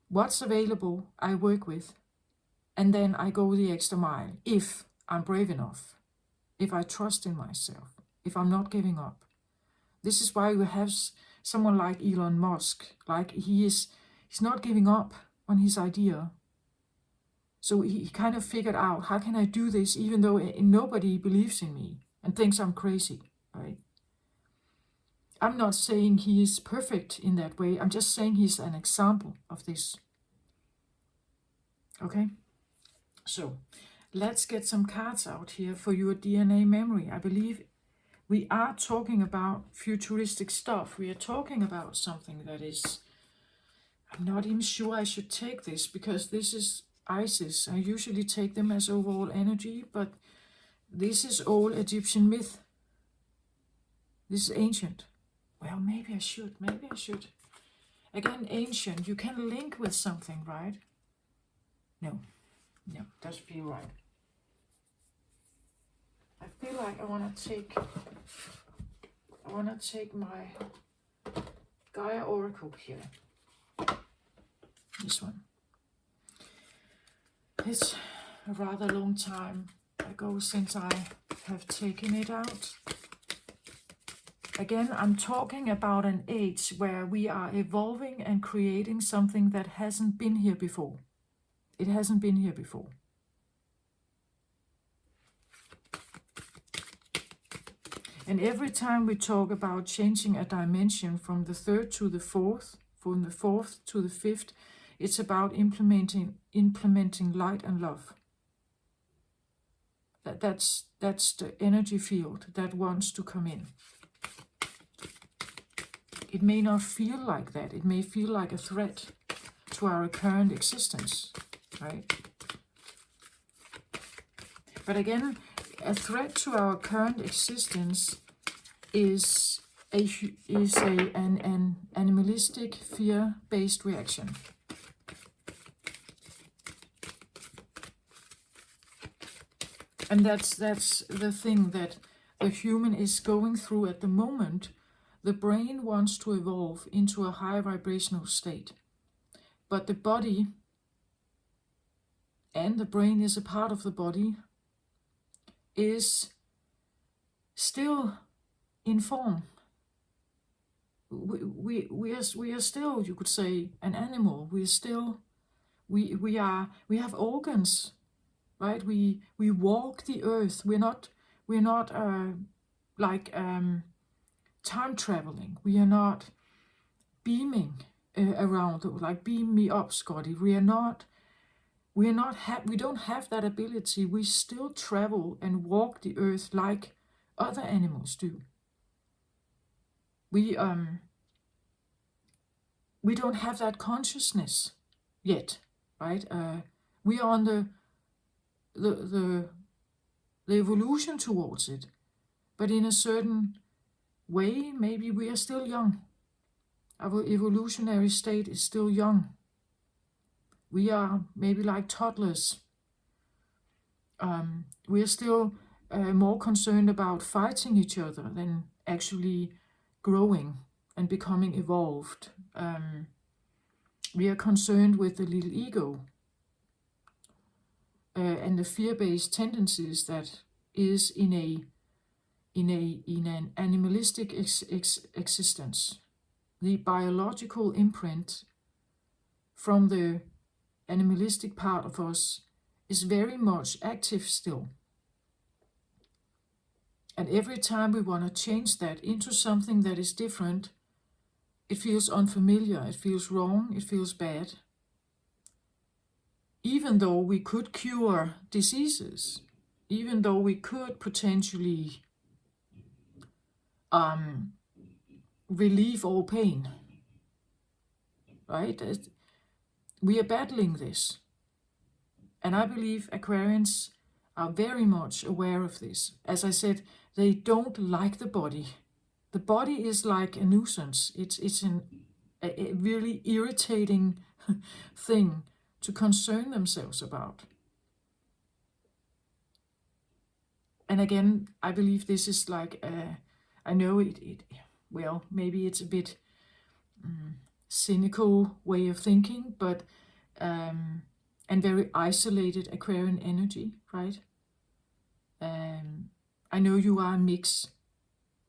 What's available, I work with. And then I go the extra mile, if I'm brave enough, if I trust in myself, if I'm not giving up. This is why we have someone like Elon Musk, like he's not giving up on his idea. So he kind of figured out, how can I do this even though nobody believes in me and thinks I'm crazy, right? I'm not saying he is perfect in that way. I'm just saying he's an example of this. Okay? So let's get some cards out here for your DNA memory. I believe we are talking about futuristic stuff. We are talking about something that is, I'm not even sure I should take this because this is Isis. I usually take them as overall energy, but this is old Egyptian myth. This is ancient. Well, maybe I should. Again, ancient. You can link with something, right? No, doesn't feel right. I feel like I want to take my Gaia Oracle here. This one. It's a rather long time ago since I have taken it out. Again, I'm talking about an age where we are evolving and creating something that hasn't been here before. It hasn't been here before. And every time we talk about changing a dimension from the third to the fourth, from the fourth to the fifth, it's about implementing light and love. That's the energy field that wants to come in. It may not feel like that. It may feel like a threat to our current existence, right? But again, a threat to our current existence is an animalistic, fear-based reaction. And that's the thing that the human is going through at the moment. The brain wants to evolve into a higher vibrational state. But the body, and the brain is a part of the body, is still in form. We are still, you could say, an animal. We have organs, right? We walk the earth. We're not like time traveling. We are not beaming around, like beam me up, Scotty. We don't have that ability. We still travel and walk the earth like other animals do. We don't have that consciousness yet, right? We are on the evolution towards it, but in a certain way, maybe we are still young. Our evolutionary state is still young. We are maybe like toddlers. We are still more concerned about fighting each other than actually growing and becoming evolved. We are concerned with the little ego and the fear-based tendencies that is in an animalistic existence. The biological imprint from the animalistic part of us is very much active still. And every time we want to change that into something that is different, it feels unfamiliar, it feels wrong, it feels bad. Even though we could cure diseases, even though we could potentially relieve all pain, right? We are battling this. And I believe Aquarians are very much aware of this. As I said, they don't like the body. The body is like a nuisance. It's a really irritating thing to concern themselves about. And again, I believe this is like, I know well, maybe it's a bit cynical way of thinking, but, and very isolated Aquarian energy, right? I know you are a mix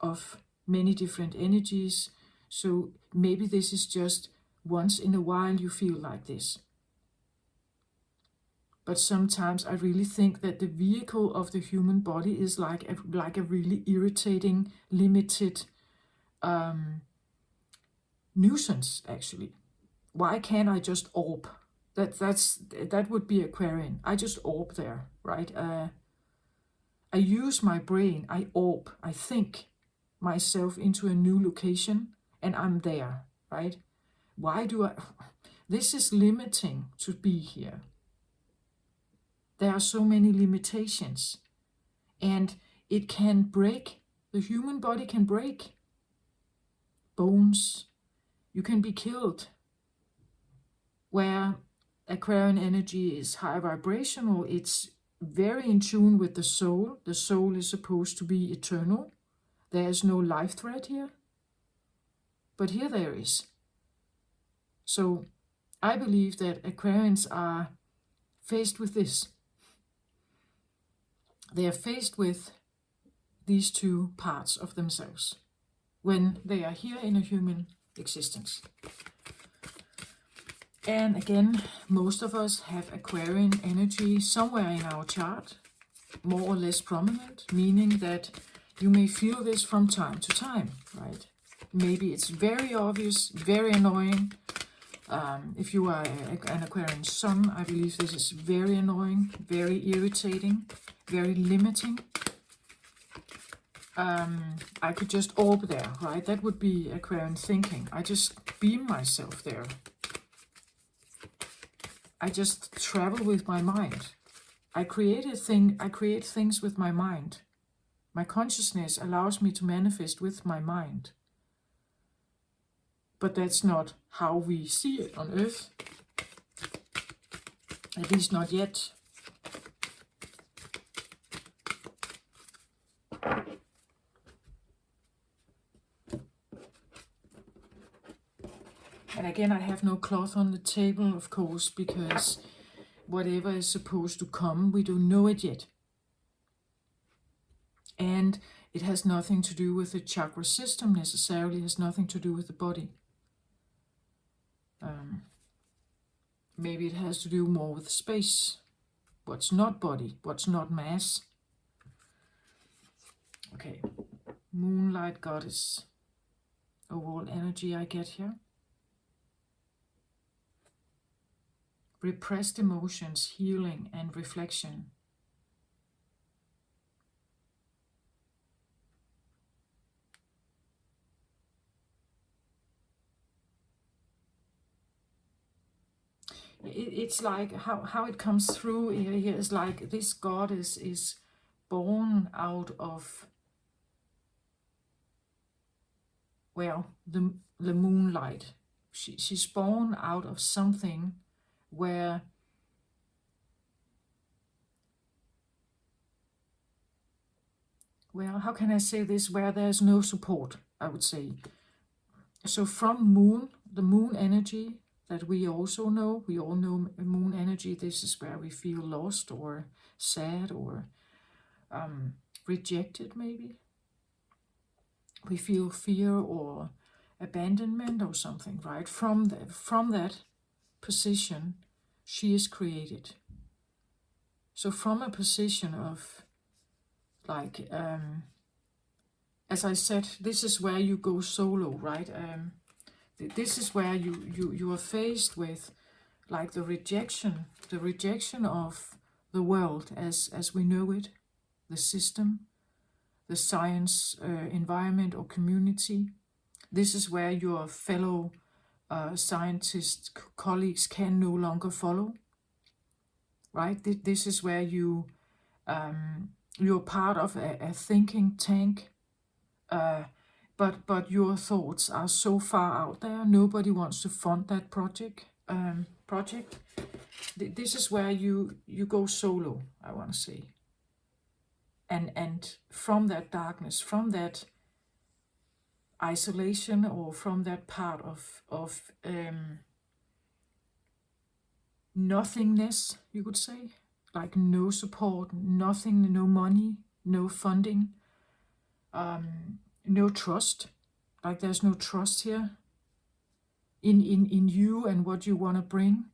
of many different energies, so maybe this is just once in a while you feel like this. But sometimes I really think that the vehicle of the human body is like a really irritating, limited nuisance, actually. Why can't I just orb? That would be Aquarian. I just orb there, right? I use my brain, I orb, I think myself into a new location, and I'm there, right? Why do I? This is limiting to be here. There are so many limitations, and it can break. The human body can break. Bones, you can be killed. Where Aquarian energy is high vibrational, it's very in tune with the soul. The soul is supposed to be eternal. There is no life threat here, but here there is. So I believe that Aquarians are faced with this. They are faced with these two parts of themselves when they are here in a human existence. And again, most of us have Aquarian energy somewhere in our chart, more or less prominent, meaning that you may feel this from time to time, right? Maybe it's very obvious, very annoying. If you are an Aquarian sun, I believe this is very annoying, very irritating, very limiting. I could just orb there, right? That would be Aquarian thinking. I just beam myself there. I just travel with my mind. I create things with my mind. My consciousness allows me to manifest with my mind. But that's not how we see it on Earth. At least not yet. And again, I have no cloth on the table, of course, because whatever is supposed to come, we don't know it yet. And it has nothing to do with the chakra system necessarily, it has nothing to do with the body. Maybe it has to do more with space. What's not body, what's not mass. Okay, Moonlight Goddess. Overall energy I get here. Repressed emotions, healing and reflection. It's like how it comes through here is like this goddess is born out of, well, the moonlight. She's born out of something where well, how can I say this, where there's no support, I would say. So from moon, the moon energy that we also know, we all know moon energy, this is where we feel lost or sad or rejected maybe. We feel fear or abandonment or something, right? From that position, she is created. So from a position of like, as I said, this is where you go solo, right? This is where you are faced with like the rejection of the world as we know it, the system, the science environment or community. This is where your fellow scientist colleagues can no longer follow, right? This is where you're part of a thinking tank, but your thoughts are so far out there, nobody wants to fund that project. This is where you go solo, I want to say. And from that darkness, from that isolation, or from that part of nothingness, you could say, like no support, nothing, no money, no funding, no trust, like there's no trust here in you and what you want to bring.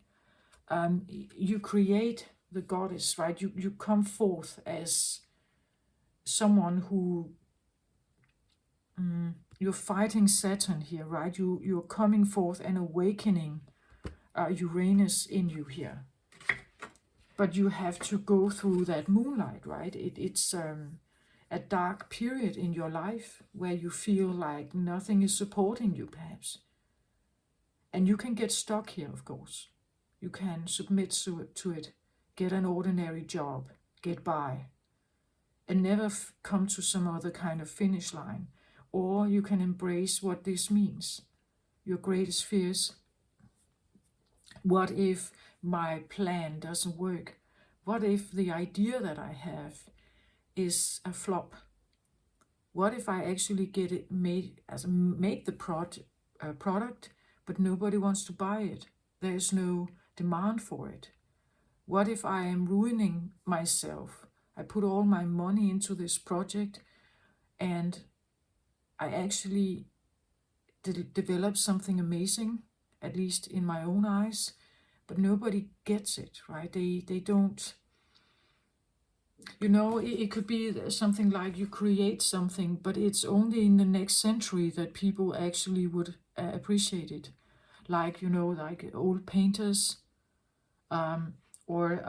You create the goddess, right? You come forth as someone who you're fighting Saturn here, right? You're coming forth and awakening Uranus in you here. But you have to go through that moonlight, right? It's a dark period in your life where you feel like nothing is supporting you, perhaps. And you can get stuck here, of course. You can submit to it, get an ordinary job, get by, and never come to some other kind of finish line. Or you can embrace what this means, your greatest fears. What if my plan doesn't work? What if the idea that I have is a flop? What if I actually get it make the product, but nobody wants to buy it? There's no demand for it. What if I am ruining myself? I put all my money into this project and I actually develop something amazing, at least in my own eyes, but nobody gets it, right? They don't, you know, it could be something like you create something, but it's only in the next century that people actually would appreciate it. Like, you know, like old painters or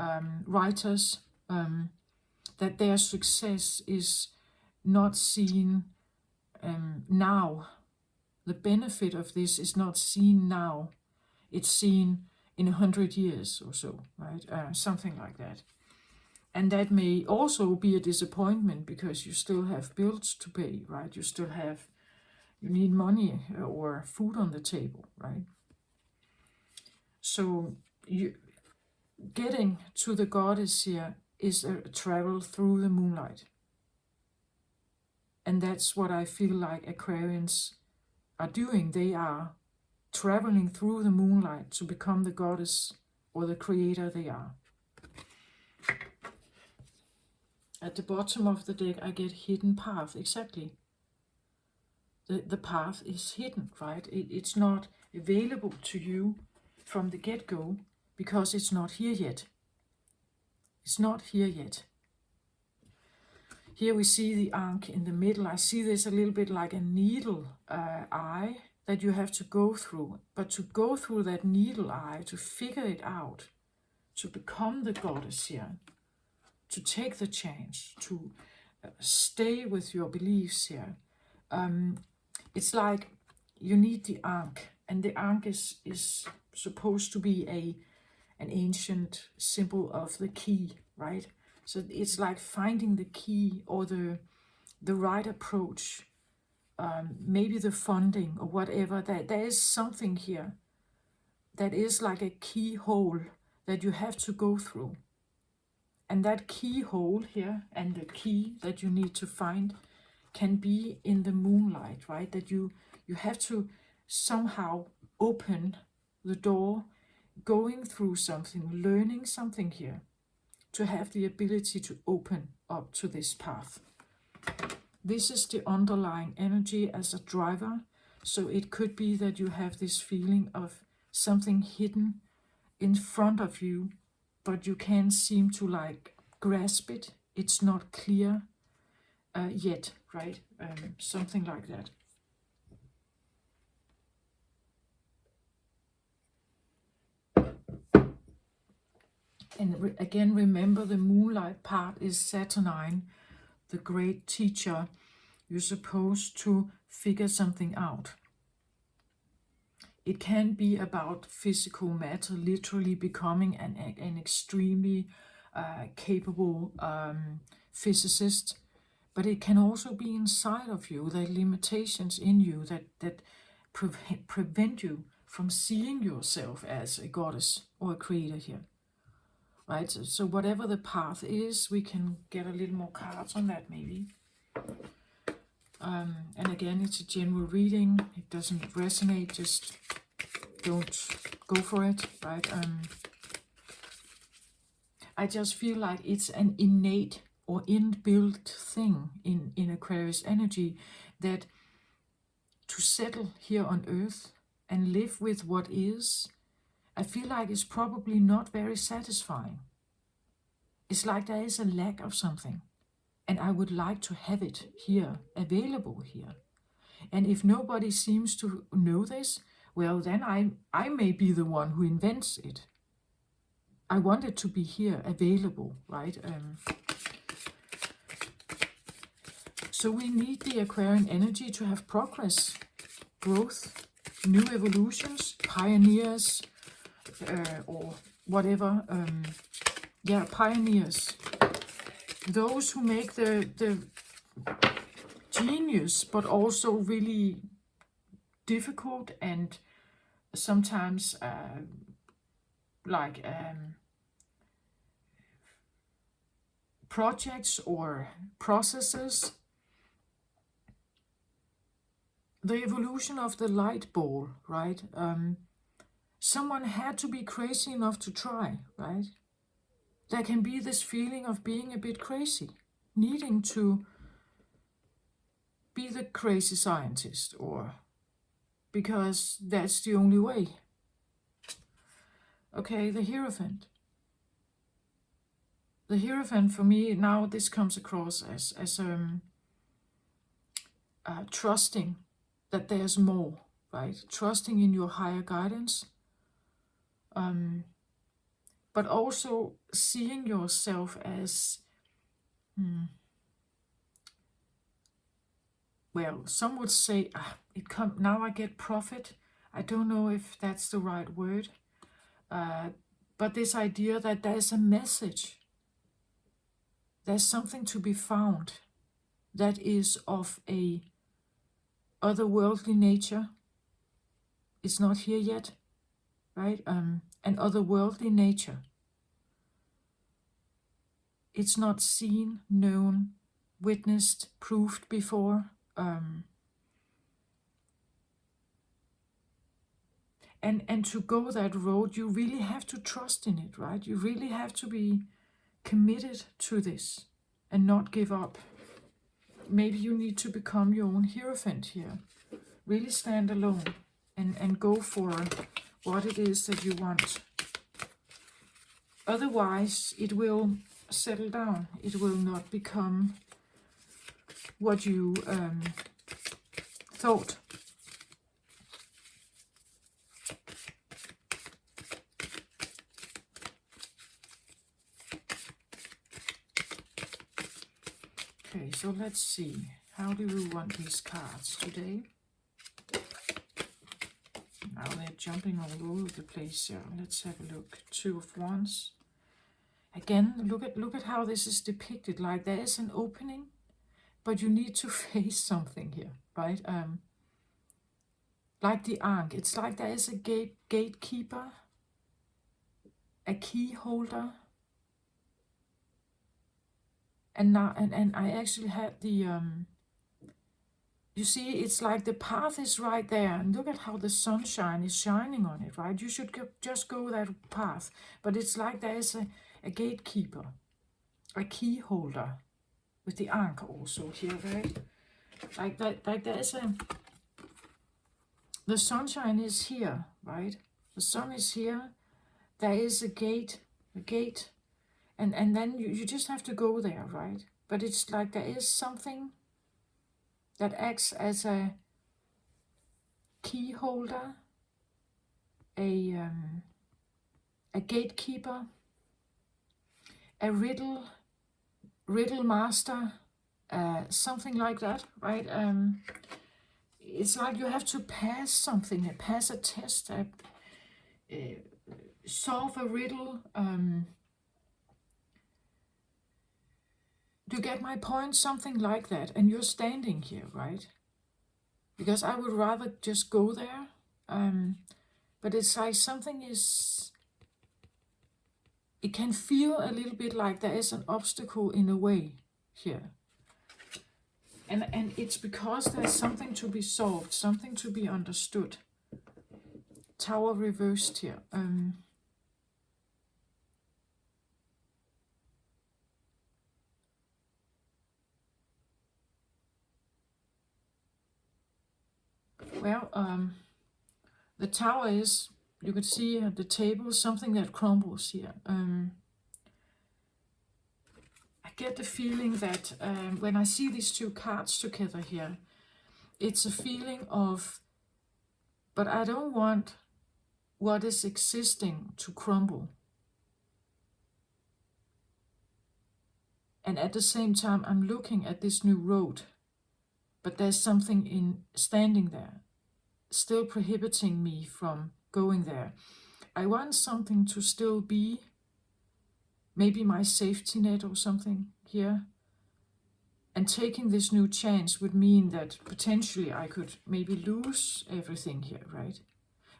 writers, that their success is not seen now. The benefit of this is not seen now. It's seen in 100 years or so, right? Something like that. And that may also be a disappointment because you still have bills to pay, right? You need money or food on the table, right? So getting to the goddess here is a travel through the moonlight. And that's what I feel like Aquarians are doing. They are traveling through the moonlight to become the goddess or the creator they are. At the bottom of the deck, I get hidden path. Exactly. The path is hidden, right? It's not available to you from the get-go because it's not here yet. It's not here yet. Here we see the ankh in the middle. I see this a little bit like a needle eye that you have to go through. But to go through that needle eye, to figure it out, to become the goddess here, to take the chance, to stay with your beliefs here. It's like you need the ankh, and the ankh is supposed to be an ancient symbol of the key, right? So it's like finding the key or the right approach, maybe the funding or whatever. There is something here that is like a keyhole that you have to go through. And that keyhole here and the key that you need to find can be in the moonlight, right? That you have to somehow open the door, going through something, learning something here, to have the ability to open up to this path. This is the underlying energy as a driver. So it could be that you have this feeling of something hidden in front of you, but you can't seem to like grasp it. It's not clear yet, right? Something like that. And again, remember the moonlight part is Saturnine, the great teacher. You're supposed to figure something out. It can be about physical matter, literally becoming an extremely capable physicist, but it can also be inside of you, the limitations in you that prevent you from seeing yourself as a goddess or a creator here. Right, so whatever the path is, we can get a little more cards on that maybe. And again, it's a general reading. It doesn't resonate, just don't go for it, right? I just feel like it's an innate or inbuilt thing in Aquarius energy that to settle here on Earth and live with what is, I feel like it's probably not very satisfying. It's like there is a lack of something, and I would like to have it here, available here. And if nobody seems to know this, well, then I may be the one who invents it. I want it to be here, available, right? So we need the Aquarian energy to have progress, growth, new evolutions, pioneers, or whatever. Yeah, pioneers. Those who make the genius, but also really difficult and sometimes projects or processes. The evolution of the light ball, right? Someone had to be crazy enough to try, right? there can be this feeling of being a bit crazy, needing to be the crazy scientist, or because that's the only way. Okay, the Hierophant. The Hierophant, for me, now this comes across as trusting that there's more, right? Trusting in your higher guidance, but also seeing yourself as, well, some would say, now I get prophet. I don't know if that's the right word, but this idea that there's a message, there's something to be found that is of a otherworldly nature. It's not here yet, right? An otherworldly nature. It's not seen, known, witnessed, proved before. And to go that road, you really have to trust in it, right? You really have to be committed to this and not give up. Maybe you need to become your own Hierophant here. Really stand alone and go for what it is that you want. Otherwise, it will settle down. It will not become what you thought. Okay, so let's see. How do we want these cards today? Now they're jumping all over the place here. Let's have a look. Two of Wands. Again, look at how this is depicted. Like there is an opening, but you need to face something here, right? Like the Ankh. It's like there is a gatekeeper, a key holder. And now, and I actually had the, you see, it's like the path is right there. And look at how the sunshine is shining on it, right? You should just go that path. But it's like there is a gatekeeper, a key holder, with the Ankh also here, right? Like that, like there is the sunshine is here, right? The sun is here. There is a gate. And then you just have to go there, right? But it's like there is something that acts as a key holder, a gatekeeper, a riddle master, something like that, right? It's like you have to pass something, pass a test, solve a riddle. Do you get my point? Something like that. And you're standing here, right? Because I would rather just go there. But it's like something is... It can feel a little bit like there is an obstacle in a way here. And it's because there's something to be solved, something to be understood. Tower reversed here. Well, the tower is, you could see at the table, something that crumbles here. I get the feeling that when I see these two cards together here, it's a feeling of, but I don't want what is existing to crumble. And at the same time, I'm looking at this new road, but there's something in standing there, still prohibiting me from going there. I want something to still be, maybe my safety net or something here. And taking this new chance would mean that potentially I could maybe lose everything here, right?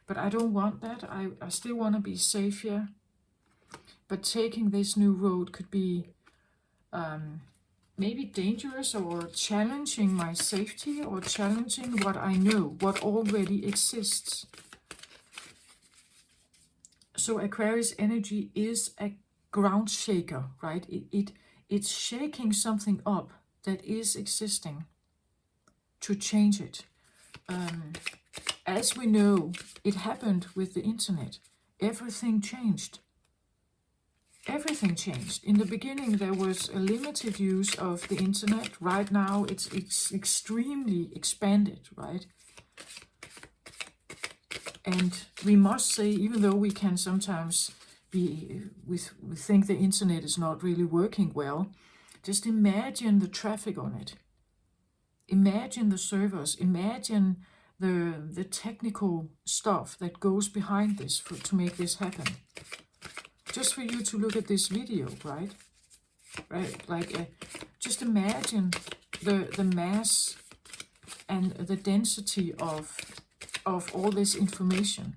But I don't want that. I still want to be safe here. But taking this new road could be maybe dangerous or challenging my safety or challenging what I know, what already exists. So Aquarius energy is ground shaker, right? It's shaking something up that is existing to change it. As we know, it happened with the internet. Everything changed. Everything changed. In the beginning, there was a limited use of the internet. Right now, it's extremely expanded, right? And we must say, even though we can sometimes we think the internet is not really working well, just imagine the traffic on it. Imagine the servers. Imagine the technical stuff that goes behind this to make this happen. Just for you to look at this video, right? Right, like just imagine the mass and the density of all this information.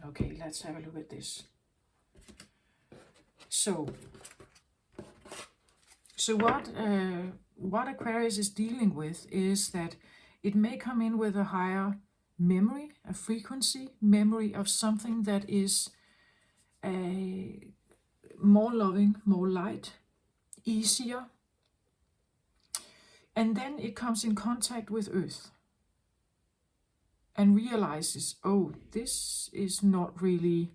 Okay, let's have a look at this. So what Aquarius is dealing with is that it may come in with a higher memory, a frequency memory of something that is more loving, more light, easier. And then it comes in contact with Earth and realizes, oh, this is not really,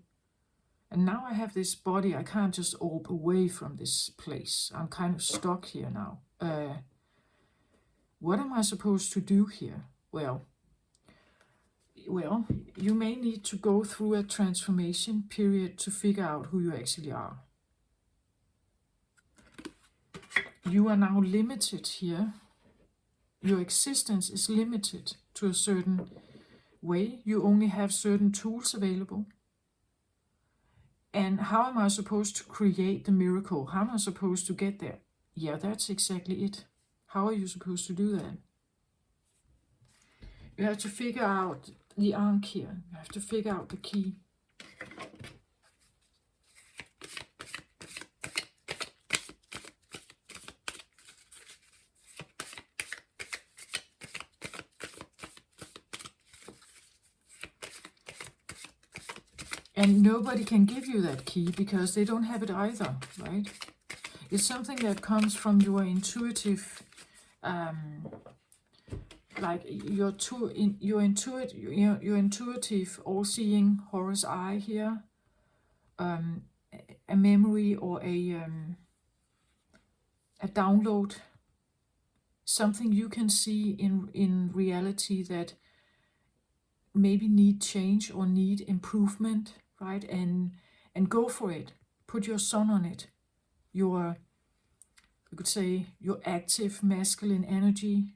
and now I have this body, I can't just orb away from this place. I'm kind of stuck here now. What am I supposed to do here? Well, you may need to go through a transformation period to figure out who you actually are. You are now limited here. Your existence is limited to a certain way. You only have certain tools available. And how am I supposed to create the miracle? How am I supposed to get there? Yeah, that's exactly it. How are you supposed to do that? You have to figure out the Ankh here. You have to figure out the key. And nobody can give you that key because they don't have it either, right? It's something that comes from your intuitive, like your intuitive, all-seeing Horus eye here, a memory or a download, something you can see in reality that maybe need change or need improvement, right? And go for it. Put your sun on it. You could say your active masculine energy.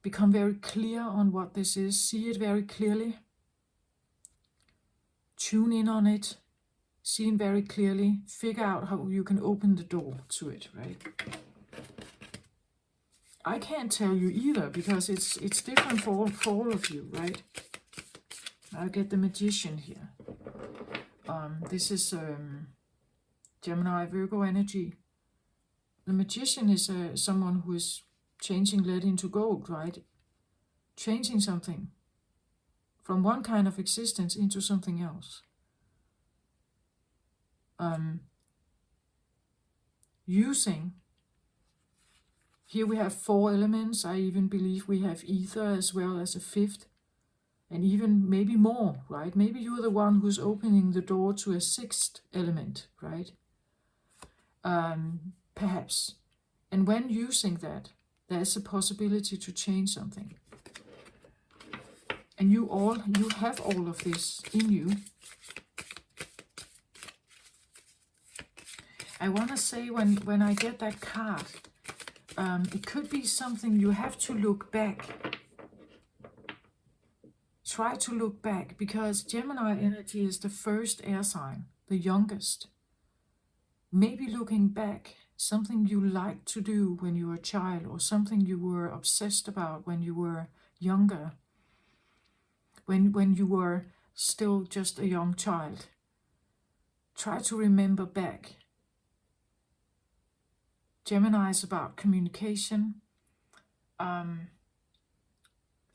Become very clear on what this is. See it very clearly. Tune in on it. See it very clearly. Figure out how you can open the door to it, right? I can't tell you either because it's different for all of you, right? I'll get the Magician here. This is Gemini Virgo energy. The Magician is someone who is changing lead into gold, right? Changing something from one kind of existence into something else. Using, here we have 4 elements. I even believe we have ether as well as a 5th. And even maybe more, right? Maybe you're the one who's opening the door to a 6th element, right? Perhaps. And when using that, there's a possibility to change something. And you have all of this in you. I want to say when I get that card, it could be something you have to look back. Try to look back, because Gemini energy is the first air sign, the youngest. Maybe looking back, something you liked to do when you were a child, or something you were obsessed about when you were younger, when you were still just a young child. Try to remember back. Gemini is about communication,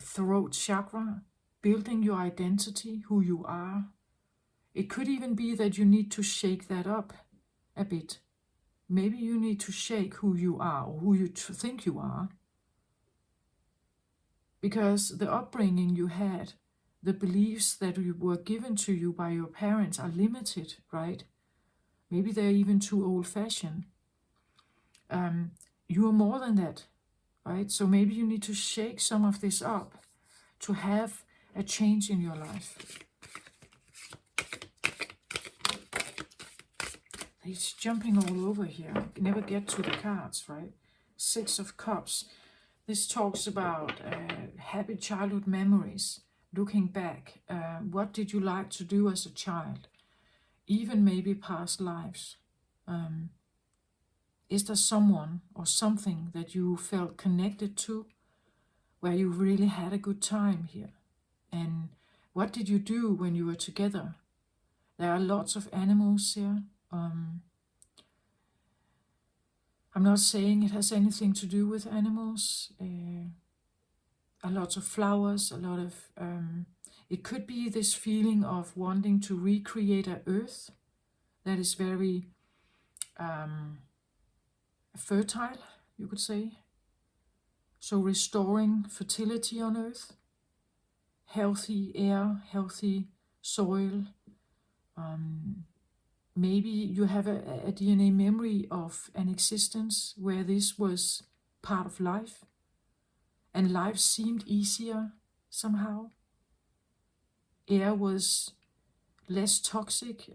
throat chakra, building your identity, who you are. It could even be that you need to shake that up a bit. Maybe you need to shake who you are or who you think you are. Because the upbringing you had, the beliefs that were given to you by your parents are limited, right? Maybe they're even too old-fashioned. You are more than that, right? So maybe you need to shake some of this up to have a change in your life. It's jumping all over here. I never get to the cards, right? 6 of Cups. This talks about happy childhood memories, looking back. What did you like to do as a child? Even maybe past lives. Is there someone or something that you felt connected to where you really had a good time here? And what did you do when you were together? There are lots of animals here. I'm not saying it has anything to do with animals. A lot of flowers, a lot of... it could be this feeling of wanting to recreate an earth that is very fertile, you could say. So restoring fertility on earth, healthy air, healthy soil. Maybe you have a DNA memory of an existence where this was part of life and life seemed easier somehow. Air was less toxic.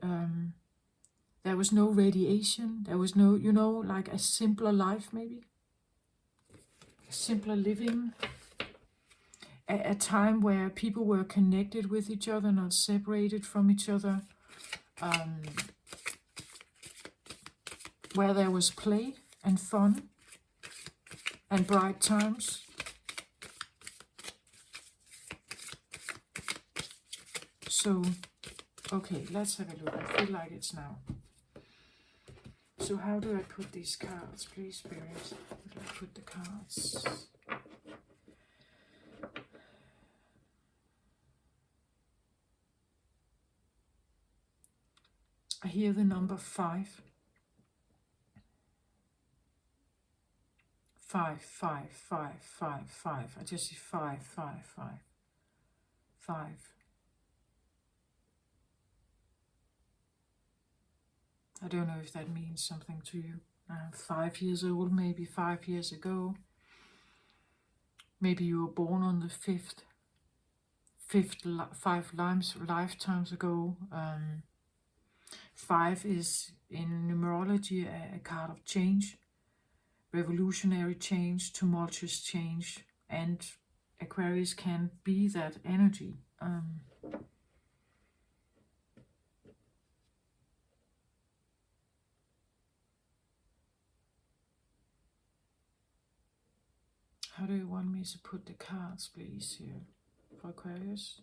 There was no radiation. There was no, like a simpler life maybe. A simpler living. A time where people were connected with each other, not separated from each other. Where there was play and fun and bright times. So, okay, let's have a look. I feel like it's now. So how do I put these cards? Please, Spirit, how do I put the cards? I hear the number 5. 5, 5, 5, 5, 5. I just see 5, 5, 5, 5. I don't know if that means something to you. 5 years old, maybe 5 years ago. Maybe you were born on the 5 lifetimes ago. 5 is in numerology a card of change. Revolutionary change, tumultuous change, and Aquarius can be that energy. How do you want me to put the cards, please, here for Aquarius?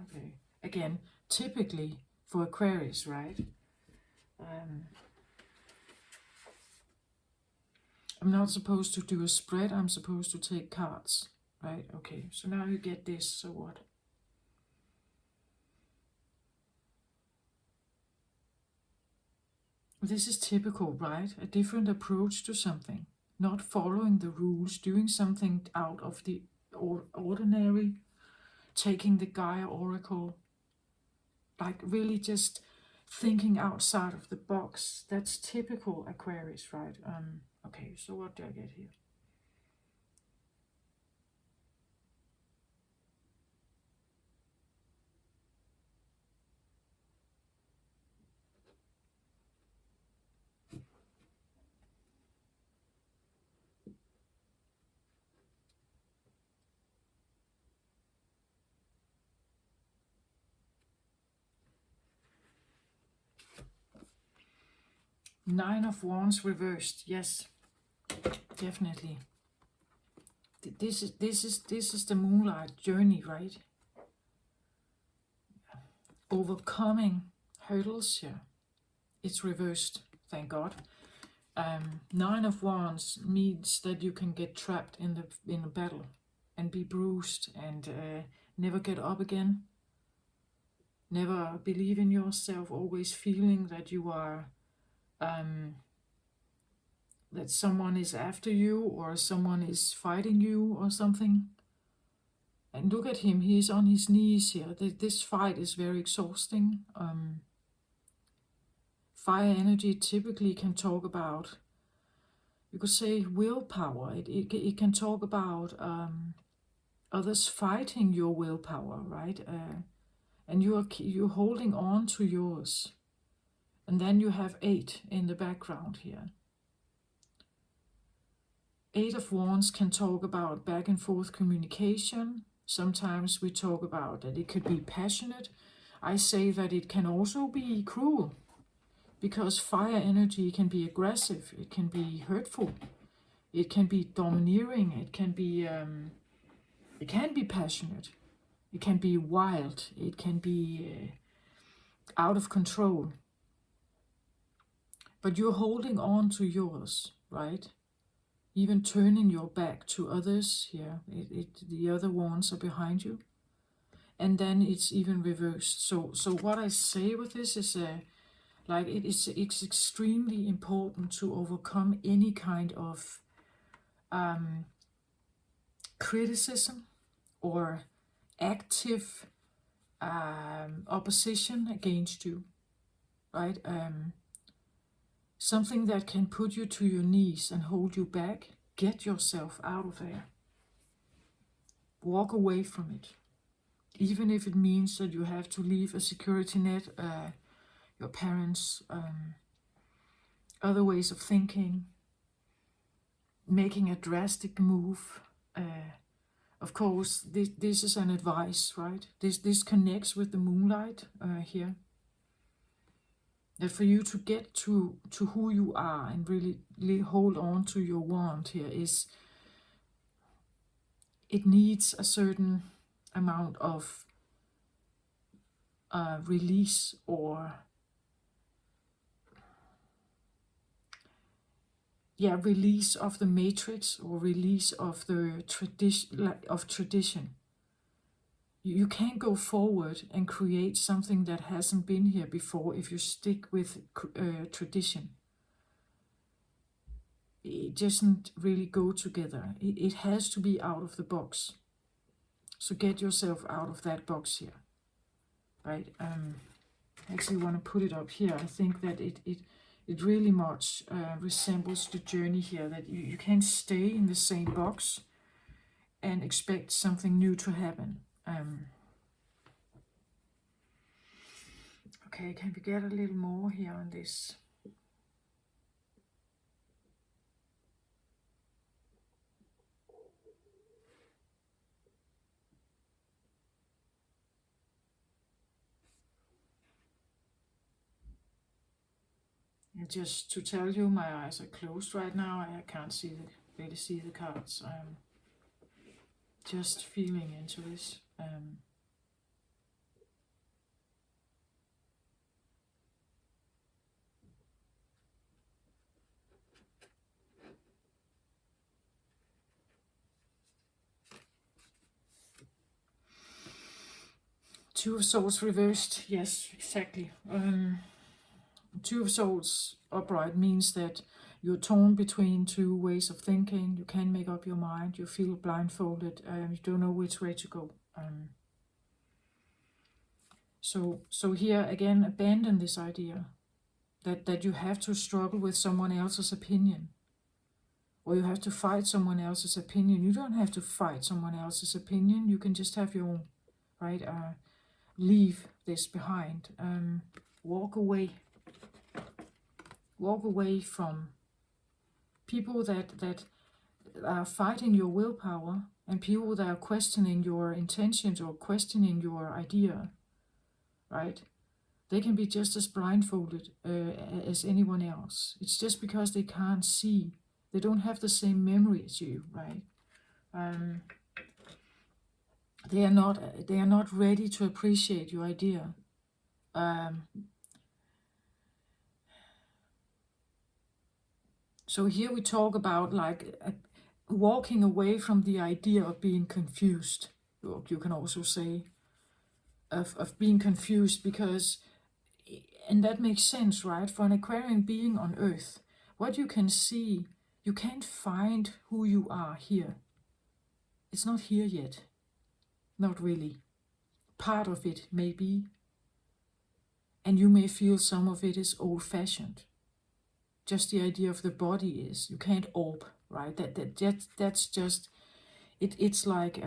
Okay, again, typically for Aquarius, right? I'm not supposed to do a spread, I'm supposed to take cards, right? Okay, so now you get this, so what? This is typical, right? A different approach to something. Not following the rules, doing something out of the ordinary, taking the Gaia Oracle, like really just thinking outside of the box. That's typical Aquarius, right? Okay, so what do I get here? Nine of Wands reversed. Yes, definitely. This is the moonlight journey, right? overcoming hurdles here. It's reversed, thank God. Nine of Wands means that you can get trapped in a battle and be bruised and never get up again. Never believe in yourself, always feeling that you are, that someone is after you or someone is fighting you or something. And look at him, he's on his knees here. This fight is very exhausting. Fire energy typically can talk about, you could say, willpower. It can talk about others fighting your willpower, right? And you're holding on to yours. And then you have 8 in the background here. 8 of Wands can talk about back and forth communication. Sometimes we talk about that it could be passionate. I say that it can also be cruel, because fire energy can be aggressive, it can be hurtful, it can be domineering, it can be passionate, it can be wild, it can be out of control. But you're holding on to yours, right? Even turning your back to others here. The other ones are behind you. And then it's even reversed. So what I say with this is like it's extremely important to overcome any kind of criticism or active opposition against you, right? Something that can put you to your knees and hold you back. Get yourself out of there. Walk away from it. Even if it means that you have to leave a security net, your parents, other ways of thinking, making a drastic move. Of course, this is an advice, right? This connects with the moonlight here. That for you to get to who you are and really hold on to your wand here is, it needs a certain amount of release or release of the matrix or release of the tradition. You can't go forward and create something that hasn't been here before if you stick with tradition. It doesn't really go together. It has to be out of the box. So get yourself out of that box here, right? I actually want to put it up here. I think that it really much resembles the journey here, that you can't stay in the same box and expect something new to happen. Okay, can we get a little more here on this? And just to tell you, my eyes are closed right now. I can't really see the cards. I'm just feeling into this. Two of Swords reversed. Yes, exactly. Two of Swords upright means that you're torn between two ways of thinking. You can't make up your mind. You feel blindfolded. You don't know which way to go. So here again, abandon this idea that you have to struggle with someone else's opinion, or you have to fight someone else's opinion. You don't have to fight someone else's opinion. You can just have your own, right? Leave this behind. Walk away. Walk away from people that are fighting your willpower, and people that are questioning your intentions or questioning your idea, right? They can be just as blindfolded as anyone else. It's just because they can't see. They don't have the same memory as you, right? They are not ready to appreciate your idea. So here we talk about like walking away from the idea of being confused. You can also say of being confused, because, and that makes sense, right? For an Aquarian being on Earth, what you can see, you can't find who you are here. It's not here yet. Not really. Part of it may be, and you may feel some of it is old-fashioned. Just the idea of the body is, you can't orb, right? That's just, it's like,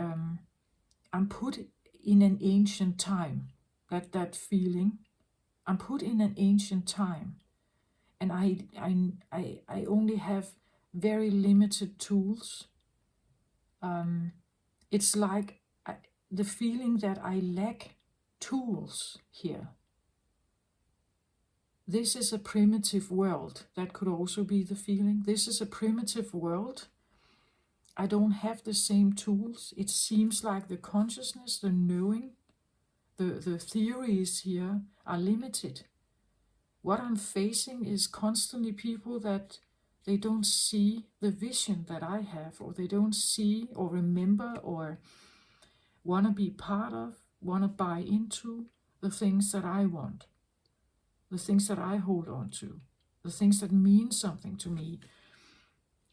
I'm put in an ancient time. That feeling, I'm put in an ancient time, and I only have very limited tools. It's like the feeling that I lack tools here. This is a primitive world. That could also be the feeling. This is a primitive world. I don't have the same tools. It seems like the consciousness, the knowing, the theories here are limited. What I'm facing is constantly people that they don't see the vision that I have, or they don't see or remember or want to be part of, want to buy into the things that I want, the things that I hold on to, the things that mean something to me.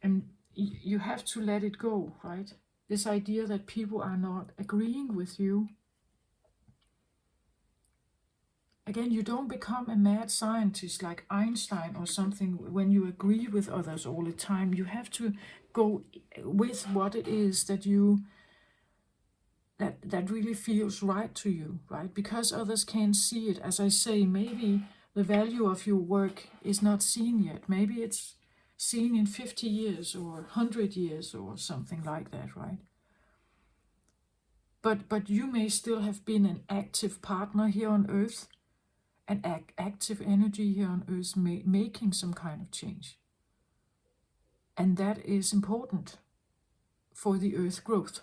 And you have to let it go, right? This idea that people are not agreeing with you. Again, you don't become a mad scientist like Einstein or something when you agree with others all the time. You have to go with what it is that that really feels right to you, right? Because others can't see it. As I say, maybe the value of your work is not seen yet. Maybe it's seen in 50 years or 100 years or something like that, right? But you may still have been an active partner here on Earth, an active energy here on Earth, making some kind of change. And that is important for the Earth growth.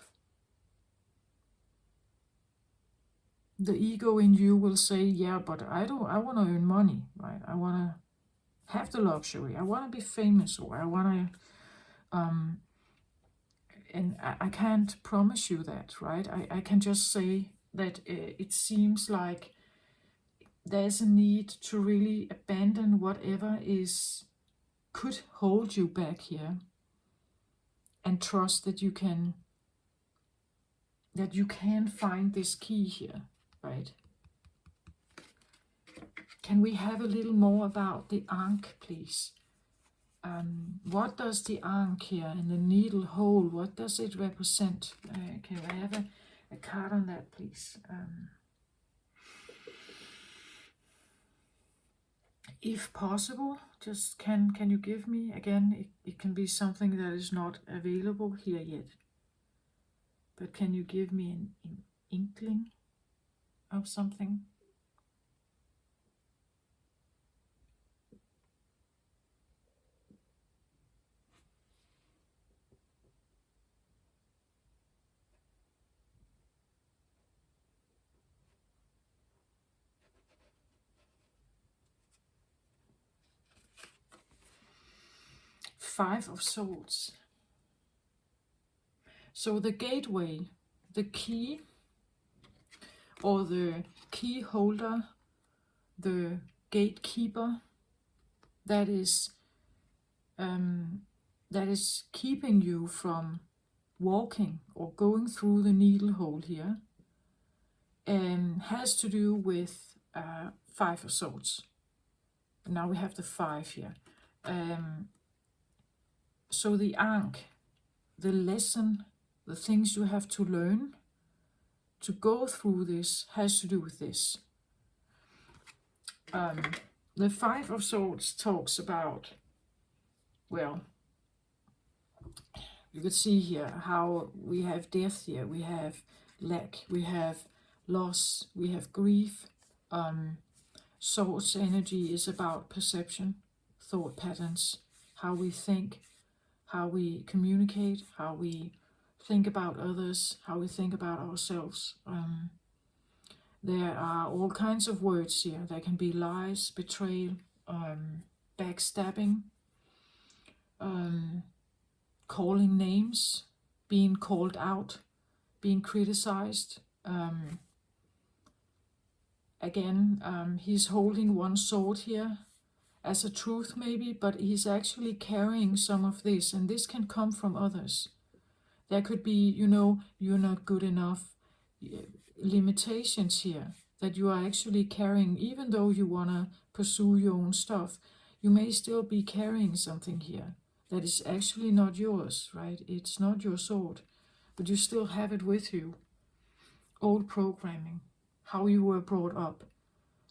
The ego in you will say, yeah, but I want to earn money, right? I want to have the luxury. I want to be famous, or I want to, and I can't promise you that, right? I can just say that it seems like there's a need to really abandon whatever could hold you back here, and trust that you can find this key here, right? Can we have a little more about the Ankh, please? What does the Ankh here in the needle hole, what does it represent? Can I have a card on that, please? If possible, just can you give me, again, it can be something that is not available here yet, but can you give me an inkling of something? Five of Swords. So the gateway, the key, or the key holder, the gatekeeper, that is keeping you from walking or going through the needle hole here, has to do with Five of Swords. Now we have the 5 here. So the Ankh, the lesson, the things you have to learn to go through this, has to do with this. The 5 of Swords talks about, well, you could see here how we have death here, we have lack, we have loss, we have grief. Swords energy is about perception, thought patterns, how we think, how we communicate, how we think about others, how we think about ourselves. There are all kinds of words here. There can be lies, betrayal, backstabbing, calling names, being called out, being criticized. Again, he's holding one sword here as a truth maybe, but he's actually carrying some of this, and this can come from others. There could be, you're not good enough, limitations here that you are actually carrying. Even though you want to pursue your own stuff, you may still be carrying something here that is actually not yours, right? It's not your sword, but you still have it with you. Old programming, how you were brought up,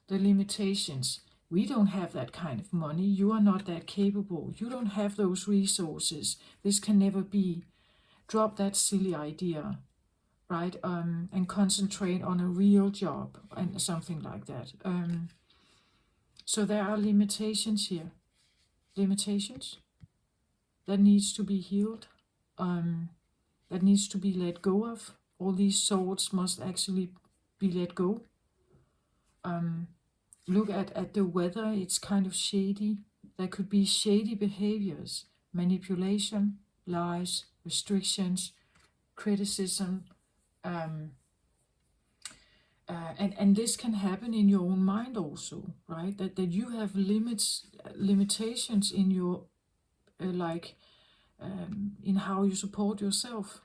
the limitations. We don't have that kind of money. You are not that capable. You don't have those resources. This can never be. Drop that silly idea, right? And concentrate on a real job and something like that. So there are limitations here. Limitations that needs to be healed. That needs to be let go of. All these swords must actually be let go. Look at the weather. It's kind of shady. There could be shady behaviors, manipulation, lies, restrictions, criticism, and this can happen in your own mind also, right? That you have limitations in your in how you support yourself.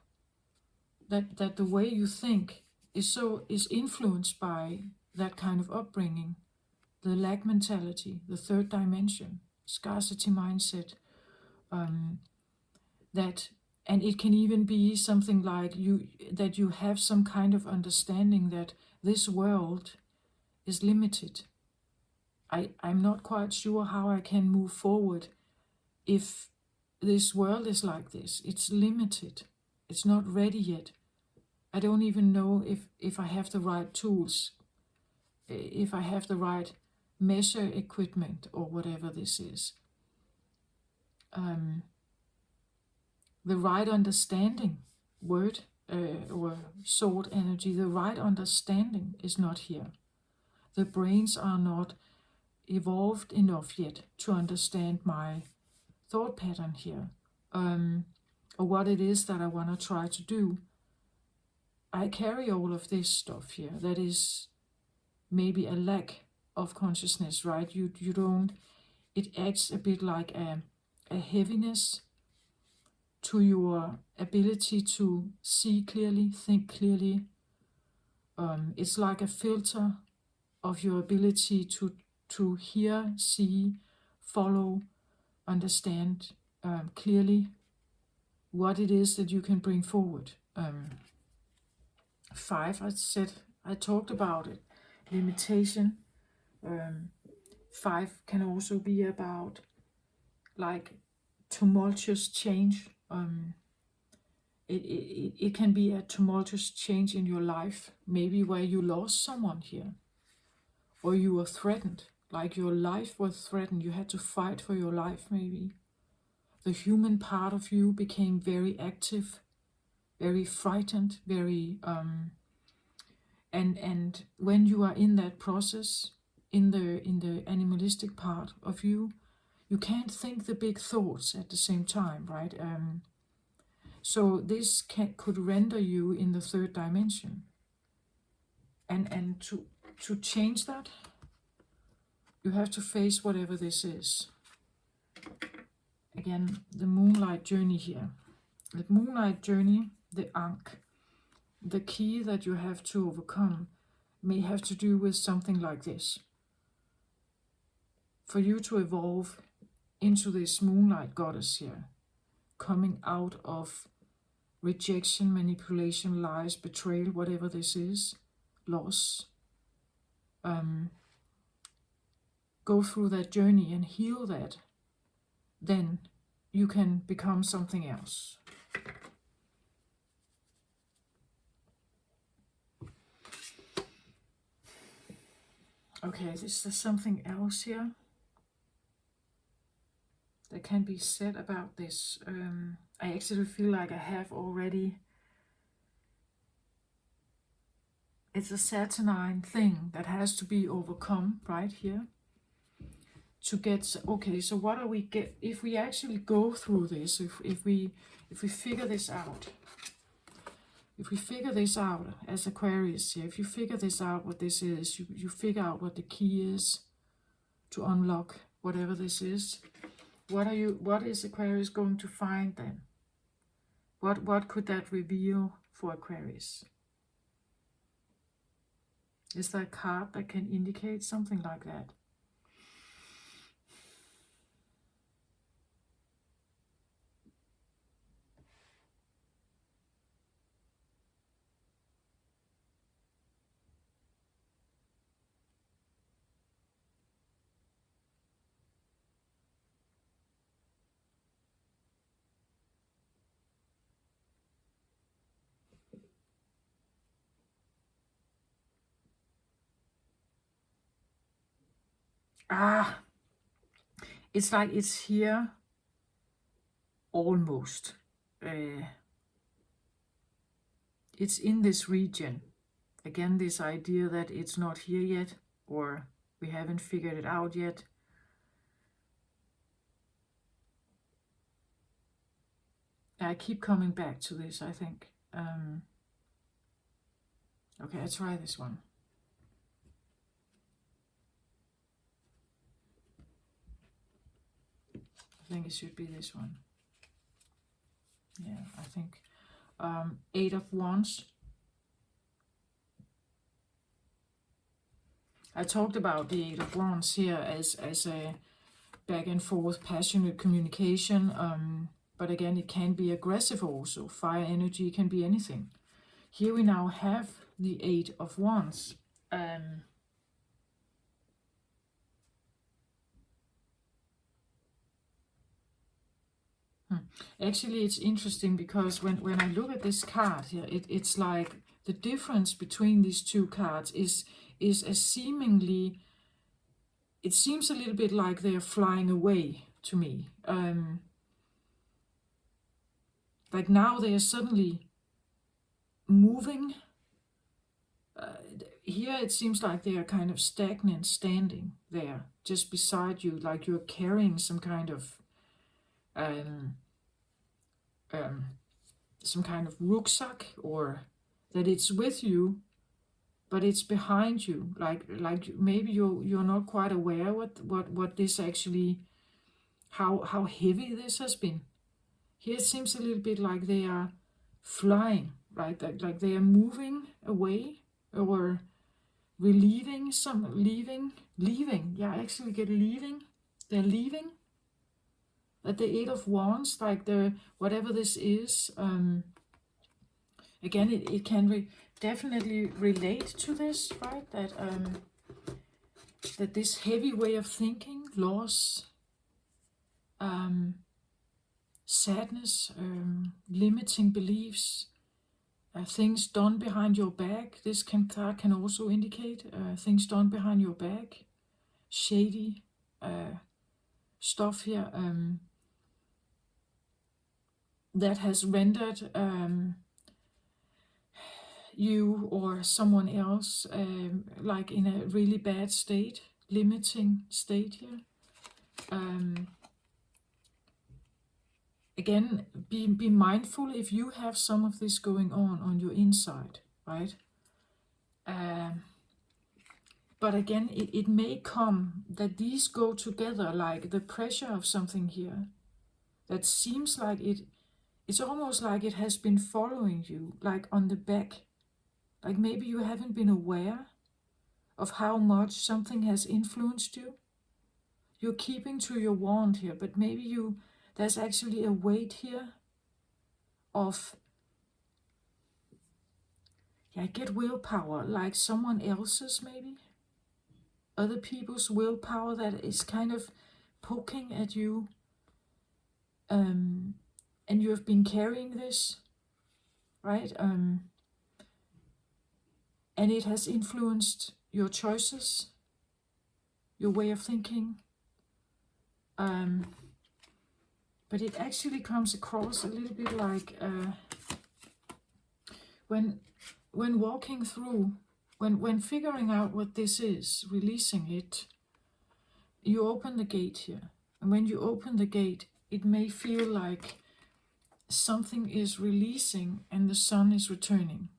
That the way you think is influenced by that kind of upbringing, the lack mentality, the third dimension, scarcity mindset. And it can even be something like that you have some kind of understanding that this world is limited. I'm not quite sure how I can move forward if this world is like this. It's limited. It's not ready yet. I don't even know if I have the right tools, if I have the right measure equipment or whatever this is. The right understanding, word or sword energy, the right understanding is not here. The brains are not evolved enough yet to understand my thought pattern here, or what it is that I want to try to do. I carry all of this stuff here. That is maybe a lack of consciousness, right? You don't. It acts a bit like a heaviness to your ability to see clearly, think clearly. It's like a filter of your ability to hear, see, follow, understand clearly what it is that you can bring forward. 5, I talked about it. Limitation. 5 can also be about like tumultuous change. It can be a tumultuous change in your life, maybe where you lost someone here, or you were threatened, like your life was threatened. You had to fight for your life, maybe. The human part of you became very active, very frightened, very and when you are in that process, in the animalistic part of you, you can't think the big thoughts at the same time, right? So this could render you in the third dimension, and to change that, you have to face whatever this is. Again, the moonlight journey here. The moonlight journey, the Ankh, the key that you have to overcome may have to do with something like this. For you to evolve into this moonlight goddess here, coming out of rejection, manipulation, lies, betrayal, whatever this is, loss, go through that journey and heal that, then you can become something else. Okay, is there something else here that can be said about this? I actually feel like I have already It's a Saturnine thing that has to be overcome right here to get. Okay, so what are we get if we actually go through this? If we figure this out, if we figure this out as Aquarius here, if you figure this out what this is, you figure out what the key is to unlock whatever this is. What is Aquarius going to find then? What could that reveal for Aquarius? Is there a card that can indicate something like that? Ah, it's like it's here almost. It's in this region. Again, this idea that it's not here yet, or we haven't figured it out yet. I keep coming back to this, I think. Okay, I'll try this one. I think it should be this one. Yeah, I think. 8 of Wands. I talked about the 8 of Wands here as a back and forth passionate communication, but again, it can be aggressive also. Fire energy can be anything. Here we now have the 8 of Wands. Actually, it's interesting because when I look at this card here, it's like the difference between these two cards is a seemingly, it seems a little bit like they're flying away to me. Like now they are suddenly moving. Here it seems like they are kind of stagnant, standing there just beside you, like you're carrying some kind of rucksack, or that it's with you but it's behind you, like maybe you're not quite aware what this actually, how heavy this has been. Here it seems a little bit like they are flying, right? Like they are moving away, or relieving some, leaving. Yeah, I actually get leaving. They're leaving. At the 8 of Wands, like the whatever this is, again, it can definitely relate to this, right? That this heavy way of thinking, loss, sadness, limiting beliefs, things done behind your back. This card can also indicate things done behind your back, shady stuff here that has rendered you or someone else like in a really bad state, limiting state here. Again, be mindful if you have some of this going on your inside, right? But again, it may come that these go together, like the pressure of something here that seems like it's almost like it has been following you, like on the back. Like maybe you haven't been aware of how much something has influenced you. You're keeping to your wand here, but maybe there's actually a weight here of, I get willpower, like someone else's, maybe other people's willpower that is kind of poking at you, and you have been carrying this, right? And it has influenced your choices, your way of thinking. But it actually comes across a little bit like when walking through when figuring out what this is, releasing it, you open the gate here. And when you open the gate, it may feel like something is releasing and the sun is returning.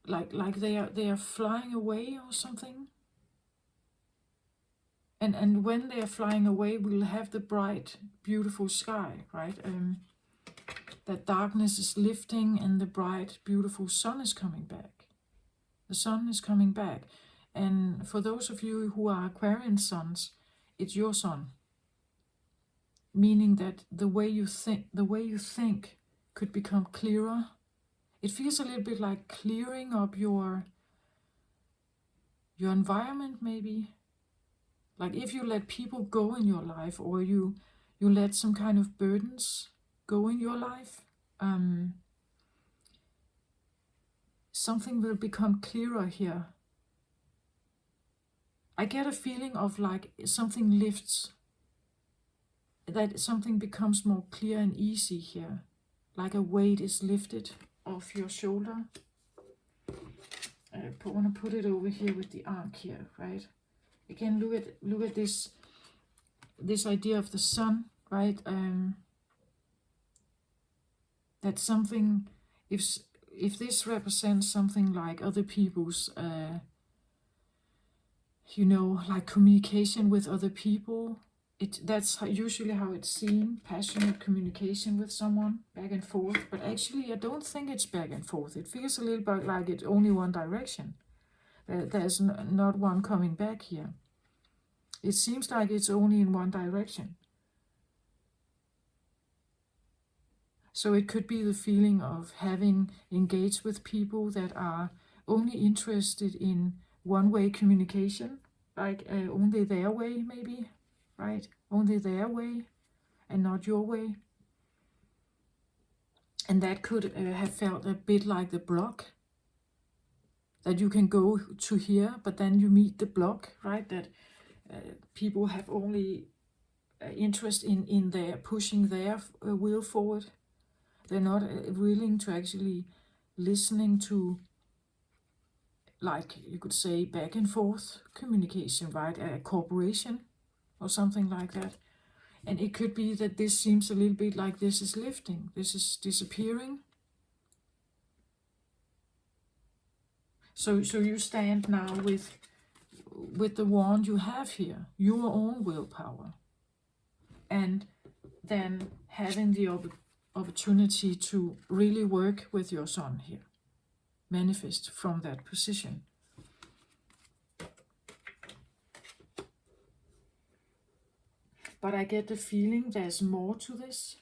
Like they are flying away or something. And when they are flying away, we'll have the bright, beautiful sky, right? That darkness is lifting and the bright, beautiful sun is coming back. The sun is coming back. And for those of you who are Aquarian suns, it's your sun. Meaning that the way you think could become clearer. It feels a little bit like clearing up your environment, maybe. Like if you let people go in your life, or you let some kind of burdens go in your life, something will become clearer here. I get a feeling of like something lifts, that something becomes more clear and easy here. Like a weight is lifted off your shoulder. I want to put it over here with the arc here, right? Again, look at this idea of the sun, right? That something, if this represents something like other people's, like communication with other people, that's usually how it's seen, passionate communication with someone, back and forth. But actually, I don't think it's back and forth. It feels a little bit like it's only one direction. There's not one coming back here. It seems like it's only in one direction. So it could be the feeling of having engaged with people that are only interested in one-way communication, like only their way, maybe, right? Only their way and not your way. And that could have felt a bit like the block, that you can go to here, but then you meet the block, right? That people have only interest in their pushing their will forward. They're not willing to actually listening to, like you could say, back and forth communication, right? A cooperation or something like that. And it could be that this seems a little bit like this is lifting, this is disappearing. So you stand now with the wand you have here, your own willpower, and then having the opportunity to really work with your sun here, manifest from that position. But I get the feeling there's more to this.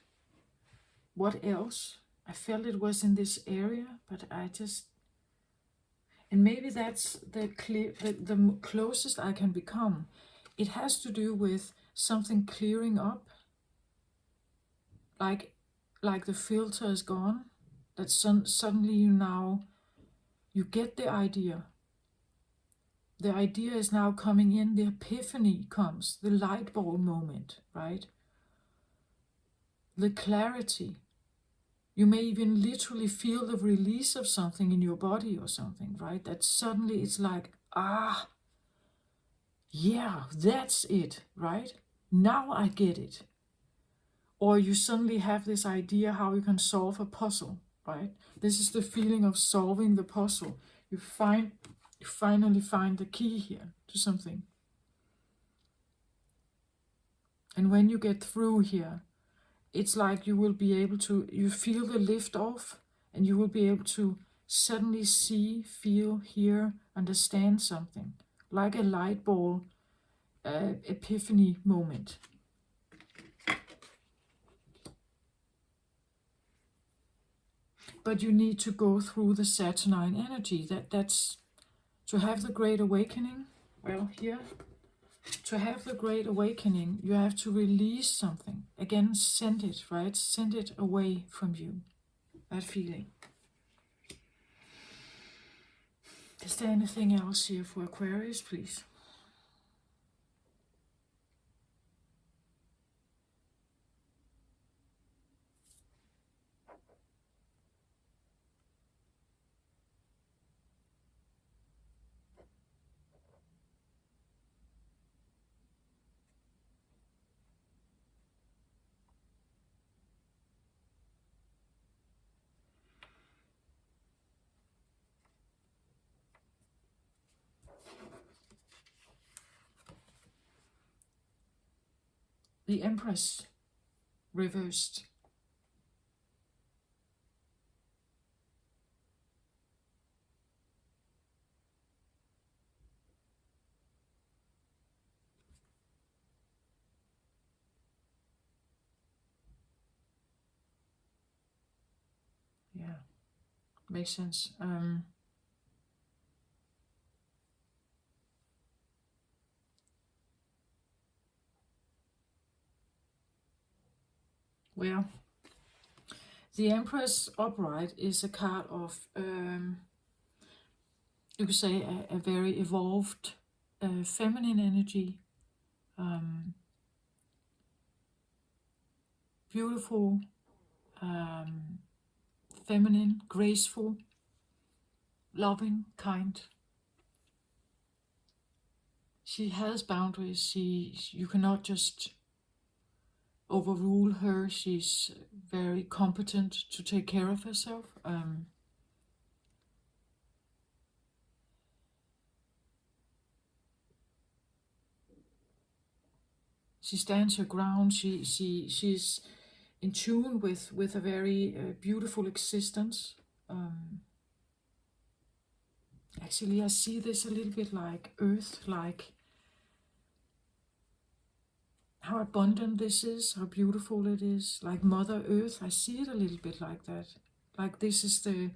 What else? I felt it was in this area, but and maybe that's the closest I can become. It has to do with something clearing up, like the filter is gone, that suddenly you get the idea. The idea is now coming in, the epiphany comes, the light bulb moment, right? The clarity. You may even literally feel the release of something in your body or something, right? That suddenly it's like, yeah, that's it, right? Now I get it. Or you suddenly have this idea how you can solve a puzzle, right? This is the feeling of solving the puzzle. You finally find the key here to something. And when you get through here, it's like you will be able to, you feel the lift off, and you will be able to suddenly see, feel, hear, understand something. Like a light bulb epiphany moment. But you need to go through the Saturnine energy. That's to have the Great Awakening. Well, here, to have the Great Awakening, you have to release something. Again, send it, right? Send it away from you. That feeling. Is there anything else here for Aquarius, please? the Empress reversed. Yeah, makes sense. Well, the Empress upright is a card of, you could say, a very evolved feminine energy. Beautiful, feminine, graceful, loving, kind. She has boundaries. You cannot just overrule her. She's very competent to take care of herself. She stands her ground. She's in tune with a very beautiful existence. Actually, I see this a little bit like Earth, like how abundant this is, how beautiful it is, like Mother Earth. I see it a little bit like that. Like this is the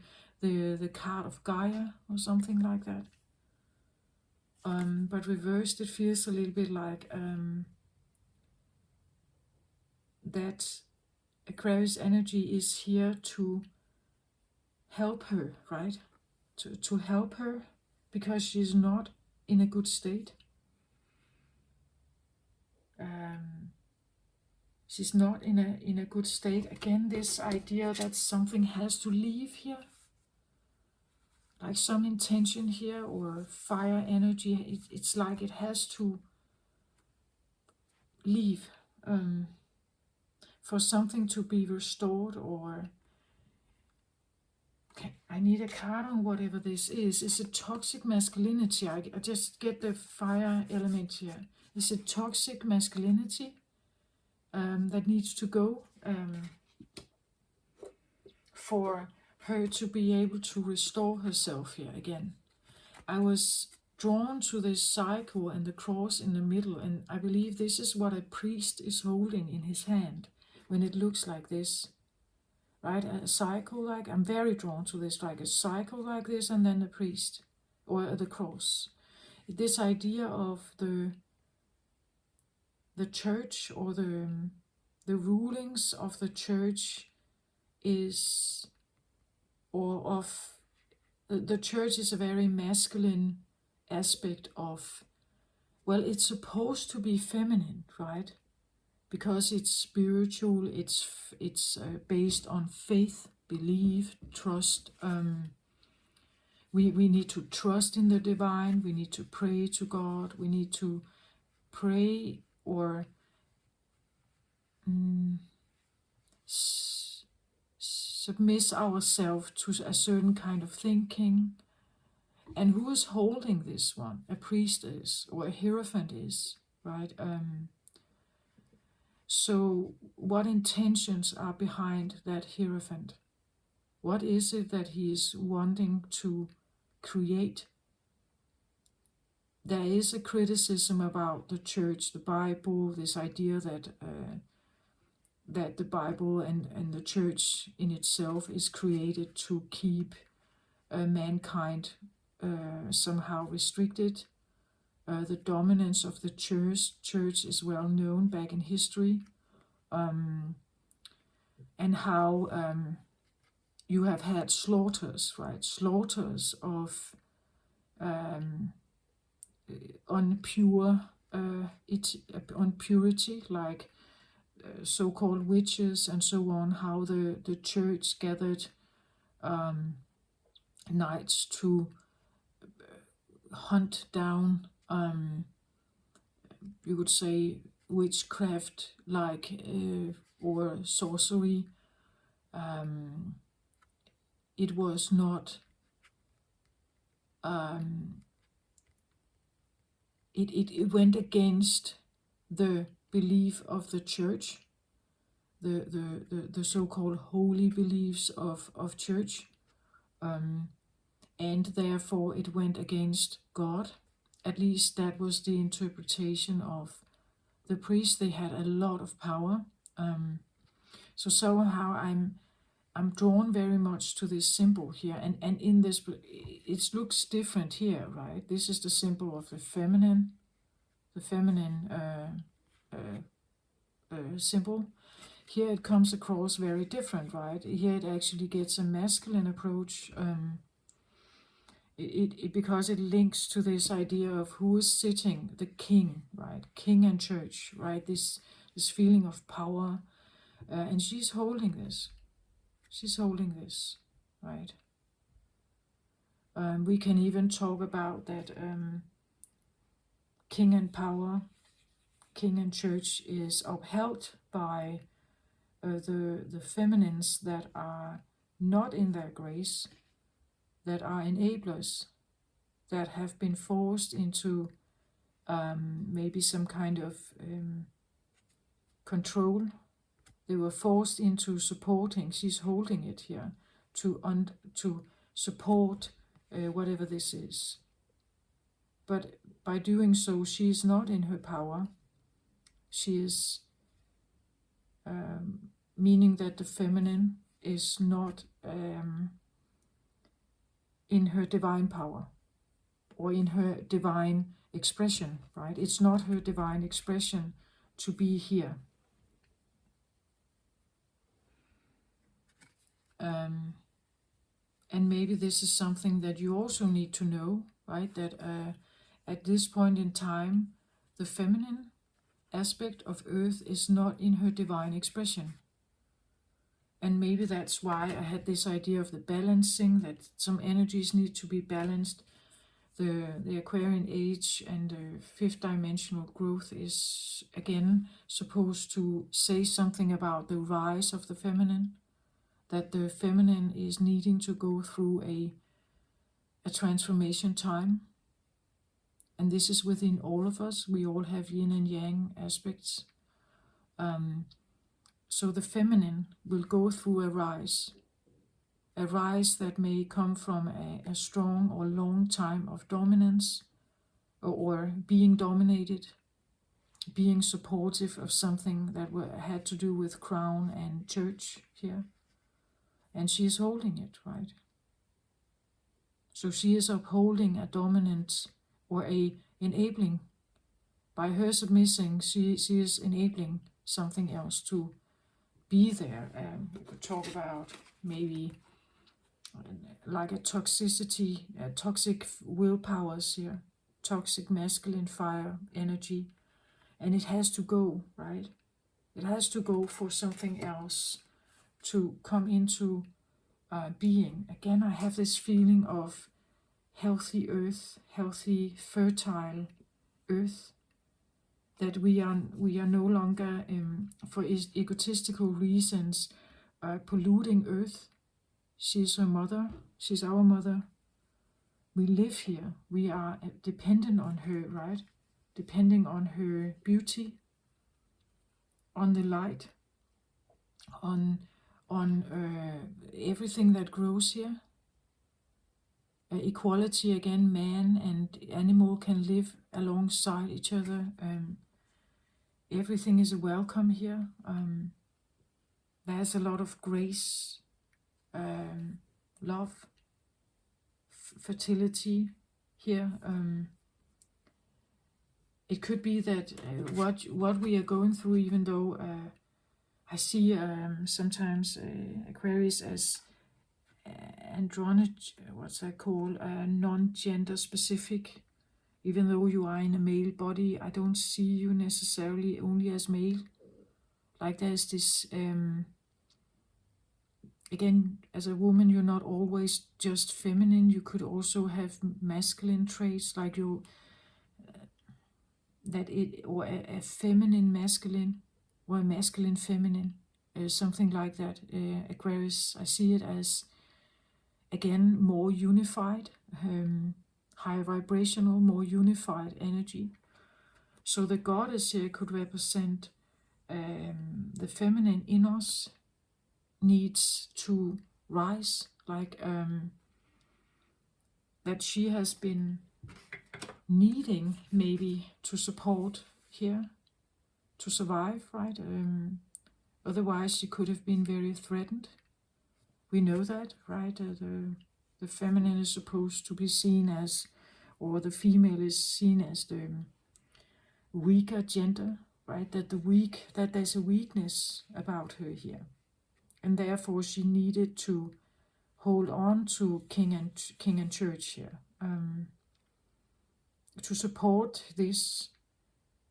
card of Gaia or something like that. But reversed, it feels a little bit like that Aquarius energy is here to help her, right? To help her because she's not in a good state. She's not in a good state. Again, this idea that something has to leave here, like some intention here or fire energy. It's like it has to leave for something to be restored. Or okay, I need a card on whatever this is. Is it toxic masculinity? I just get the fire element here. Is it toxic masculinity that needs to go for her to be able to restore herself here again? I was drawn to this cycle and the cross in the middle, and I believe this is what a priest is holding in his hand when it looks like this, right? A cycle, like, I'm very drawn to this, like a cycle like this, and then the priest or the cross. This idea of the church or the rulings of the church is, or of the church is a very masculine aspect of, well, it's supposed to be feminine, right? Because it's spiritual, it's based on faith, belief, trust. We need to trust in the divine. We need to pray to God. We need to pray or submit ourselves to a certain kind of thinking. And who is holding this one? A priest is, or a hierophant is, right? So what intentions are behind that hierophant? What is it that he is wanting to create? There is a criticism about the church, the Bible, this idea that that the Bible and the church in itself is created to keep mankind somehow restricted. The dominance of the church is well known back in history, and how you have had slaughters, right? Slaughters of unpure, on purity, like so-called witches and so on, how the church gathered knights to hunt down, you could say, witchcraft, like, or sorcery. It was not, it went against the belief of the church, the so-called holy beliefs of church, and therefore it went against God. At least that was the interpretation of the priests. They had a lot of power. So somehow I'm drawn very much to this symbol here, and in this, it looks different here, right? This is the symbol of the feminine symbol. Here it comes across very different, right? Here it actually gets a masculine approach, because it links to this idea of who is sitting, the king, right? King and church, right? This feeling of power, and she's holding this. She's holding this, right? We can even talk about that king and power, king and church is upheld by the feminines that are not in their grace, that are enablers, that have been forced into maybe some kind of control. They were forced into supporting. She's holding it here to support whatever this is. But by doing so, she is not in her power. She is meaning that the feminine is not in her divine power or in her divine expression, right? It's not her divine expression to be here. And maybe this is something that you also need to know, right? That at this point in time, the feminine aspect of Earth is not in her divine expression. And maybe that's why I had this idea of the balancing, that some energies need to be balanced. The Aquarian age and the fifth dimensional growth is again supposed to say something about the rise of the feminine, that the feminine is needing to go through a transformation time. And this is within all of us. We all have yin and yang aspects. So the feminine will go through a rise that may come from a strong or long time of dominance, or being dominated, being supportive of something that had to do with crown and church here. And she is holding it, right? So she is upholding a dominant or a enabling. By her submitting, she is enabling something else to be there. We could talk about maybe like a toxicity, toxic willpowers here, toxic masculine fire energy, and it has to go, right? It has to go for something else to come into being. Again, I have this feeling of healthy earth, healthy, fertile earth, that we are no longer, for egotistical reasons, polluting earth. She's her mother. She's our mother. We live here. We are dependent on her, right? Depending on her beauty, on the light, on everything that grows here. Equality again, man and animal can live alongside each other. Everything is a welcome here. There's a lot of grace, love, fertility here. It could be that what we are going through, even though I see sometimes Aquarius as androgyny, what's that called, non-gender specific. Even though you are in a male body, I don't see you necessarily only as male. Like there's this, again, as a woman, you're not always just feminine. You could also have masculine traits, like you, or a feminine masculine, or a masculine feminine, something like that. Aquarius, I see it as, again, more unified, higher vibrational, more unified energy. So the goddess here could represent the feminine in us needs to rise, like that she has been needing maybe to support here to survive, right? Otherwise she could have been very threatened. We know that, right? The feminine is supposed to be seen as, or the female is seen as the weaker gender, right? That there's a weakness about her here, and therefore she needed to hold on to king and church here, to support this,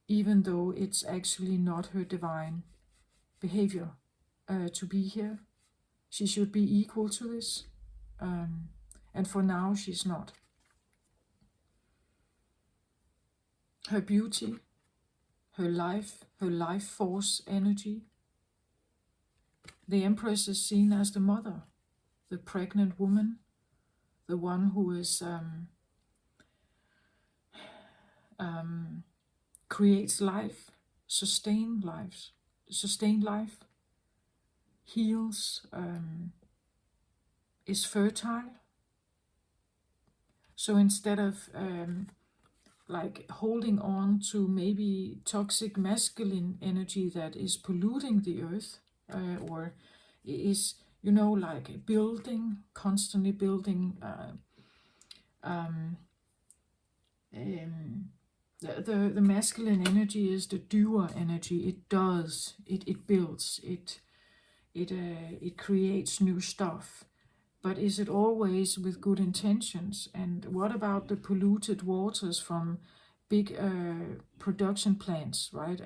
even though it's actually not her divine behavior to be here. She should be equal to this, and for now she's not. Her beauty, her life force energy. The Empress is seen as the mother, the pregnant woman, the one who is creates life, sustained life, heals, is fertile. So instead of like holding on to maybe toxic masculine energy that is polluting the earth, or is, you know, like constantly building the masculine energy is the doer energy. It does, it builds, it creates new stuff. But is it always with good intentions? And what about the polluted waters from big production plants, right?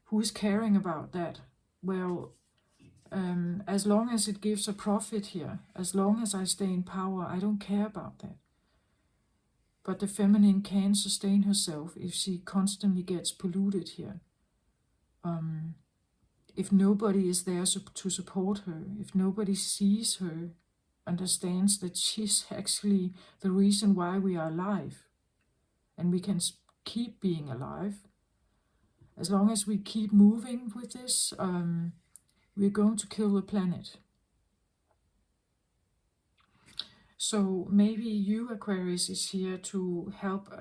Who is caring about that? Well, as long as it gives a profit here, as long as I stay in power, I don't care about that. But the feminine can sustain herself if she constantly gets polluted here. If nobody is there to support her, if nobody sees her, understands that she's actually the reason why we are alive, and we can keep being alive, as long as we keep moving with this, we're going to kill the planet. So maybe you, Aquarius, is here to help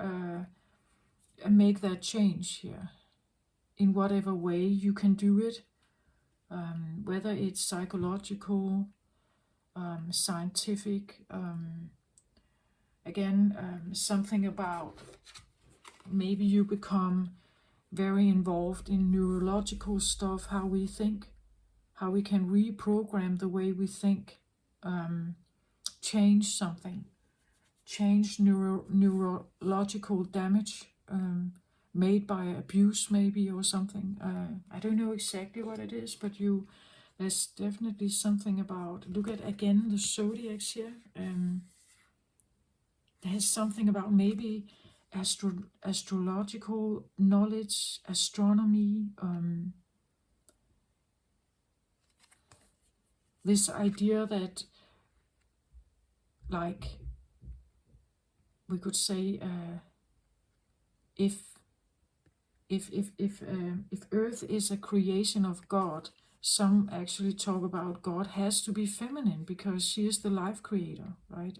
make that change here, in whatever way you can do it. Whether it's psychological, scientific, something about maybe you become very involved in neurological stuff, how we think, how we can reprogram the way we think, change something, change neurological damage made by abuse maybe, or something. I don't know exactly what it is, but there's definitely something about, look at again the zodiacs here. There's something about maybe astrological knowledge, astronomy, this idea that, like, we could say, if Earth is a creation of God, some actually talk about God has to be feminine because she is the life creator, right?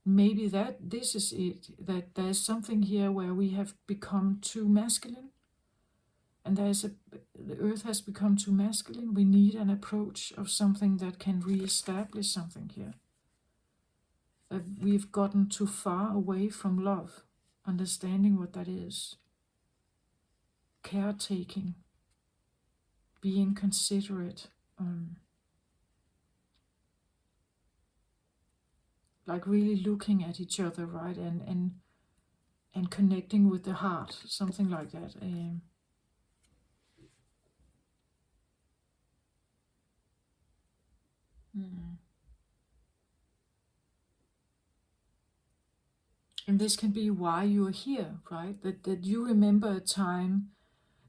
Maybe this is it, that there's something here where we have become too masculine, and the Earth has become too masculine. We need an approach of something that can re-establish something here. That we've gotten too far away from love, understanding what that is, caretaking, being considerate, like really looking at each other, right, and connecting with the heart, something like that. And this can be why you are here, right? That you remember a time,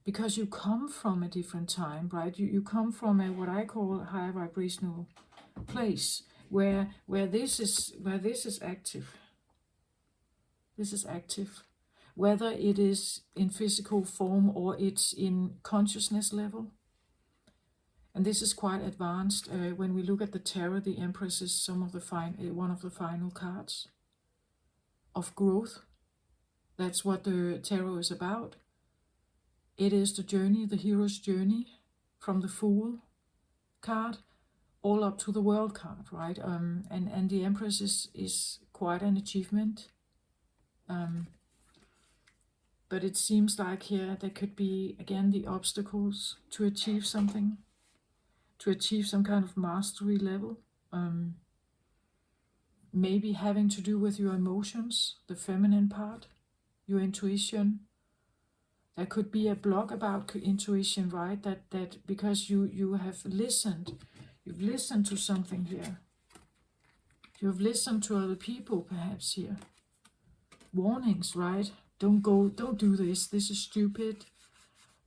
because you come from a different time, right? You come from a, what I call, a high vibrational place where this is active. This is active. Whether it is in physical form or it's in consciousness level. And this is quite advanced. When we look at the tarot, the Empress is one of the final cards of growth. That's what the tarot is about. It is the journey, the hero's journey, from the Fool card all up to the World card, right? And the Empress is quite an achievement. But it seems like here there could be, again, the obstacles to achieve something, to achieve some kind of mastery level. Maybe having to do with your emotions, the feminine part, your intuition. There could be a block about intuition, right? That because you have listened, you've listened to something here. You've listened to other people, perhaps here. Warnings, right? Don't do this. This is stupid.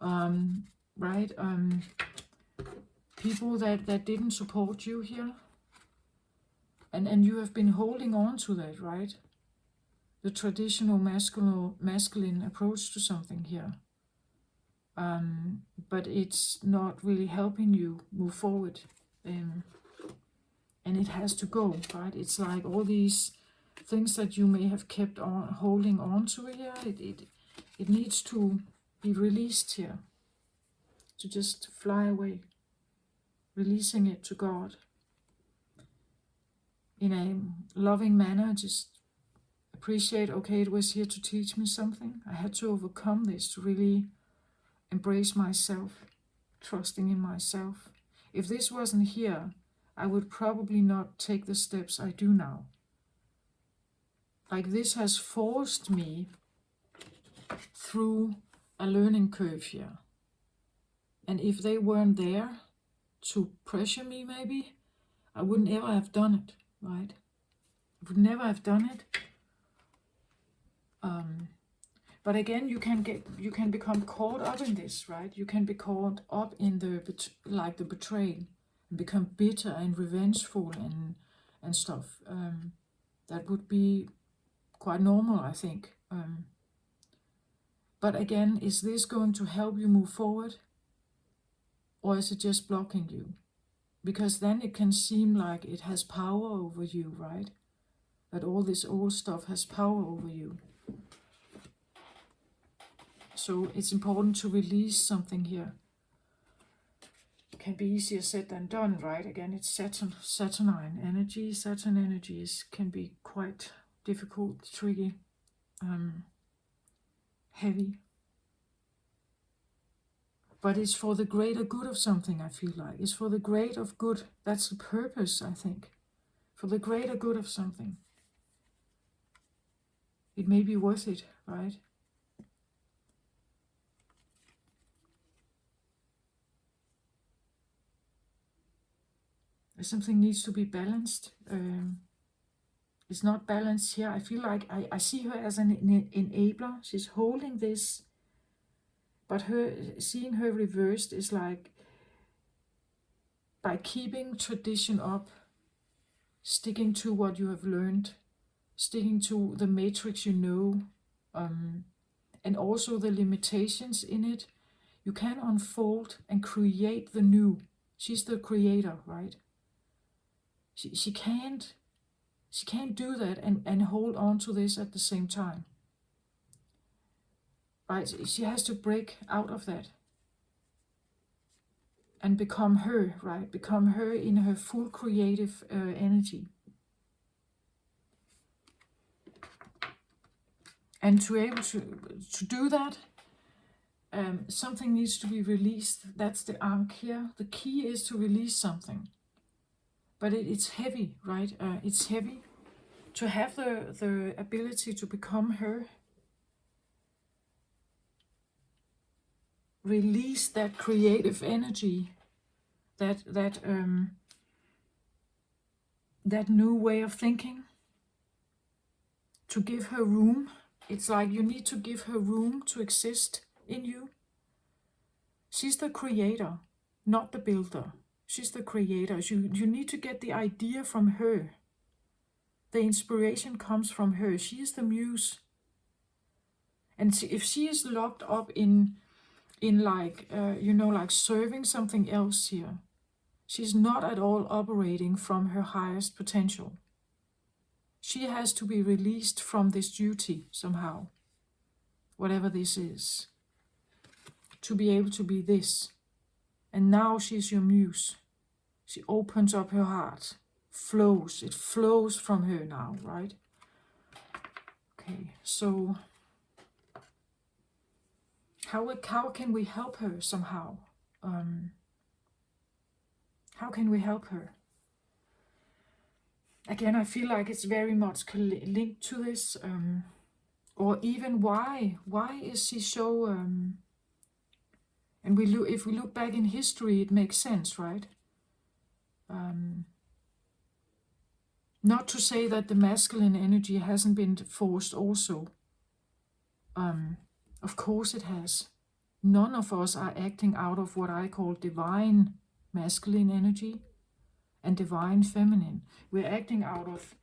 Right? People that didn't support you here. And you have been holding on to that, right? The traditional masculine approach to something here. But it's not really helping you move forward. And it has to go, right? It's like all these things that you may have kept on holding on to here, it needs to be released here. To just fly away. Releasing it to God. In a loving manner, just appreciate, okay, it was here to teach me something. I had to overcome this to really embrace myself, trusting in myself. If this wasn't here, I would probably not take the steps I do now. Like this has forced me through a learning curve here. And if they weren't there to pressure me, maybe, I wouldn't ever have done it, right? I would never have done it. But again, you can become caught up in this, right? You can be caught up in the betrayal, and become bitter and revengeful and stuff. That would be quite normal, I think. But again, is this going to help you move forward? Or is it just blocking you? Because then it can seem like it has power over you, right? That all this old stuff has power over you. So it's important to release something here. It can be easier said than done, right? Again, it's Saturnine energy. Saturn energies can be quite difficult, tricky, heavy. But it's for the greater good of something, I feel like. It's for the greater good. That's the purpose, I think. For the greater good of something. It may be worth it, right? Something needs to be balanced. It's not balanced here. I feel like I see her as an enabler. She's holding this. But seeing her reversed is like, by keeping tradition up, sticking to what you have learned, sticking to the matrix you know, and also the limitations in it, you can unfold and create the new. She's the creator, right? She can't do that and hold on to this at the same time. Right? She has to break out of that and become her, right? Become her in her full creative energy. And to be able to do that, something needs to be released. That's the arc here. The key is to release something. But it's heavy, right? It's heavy. To have the ability to become her, release that creative energy, that new way of thinking, to give her room. It's like you need to give her room to exist in you. She's the creator, not the builder. She's the creator. You need to get the idea from her. The inspiration comes from her. She is the muse. And if she is locked up in like, like serving something else here, she's not at all operating from her highest potential. She has to be released from this duty somehow, whatever this is, to be able to be this. And now she's your muse. She opens up her heart, it flows from her now, right? Okay, so how can we help her somehow? How can we help her? Again, I feel like it's very much linked to this, or even why is she so? And if we look back in history, it makes sense, right? Not to say that the masculine energy hasn't been forced also. Of course it has. None of us are acting out of what I call divine masculine energy and divine feminine. We're acting out of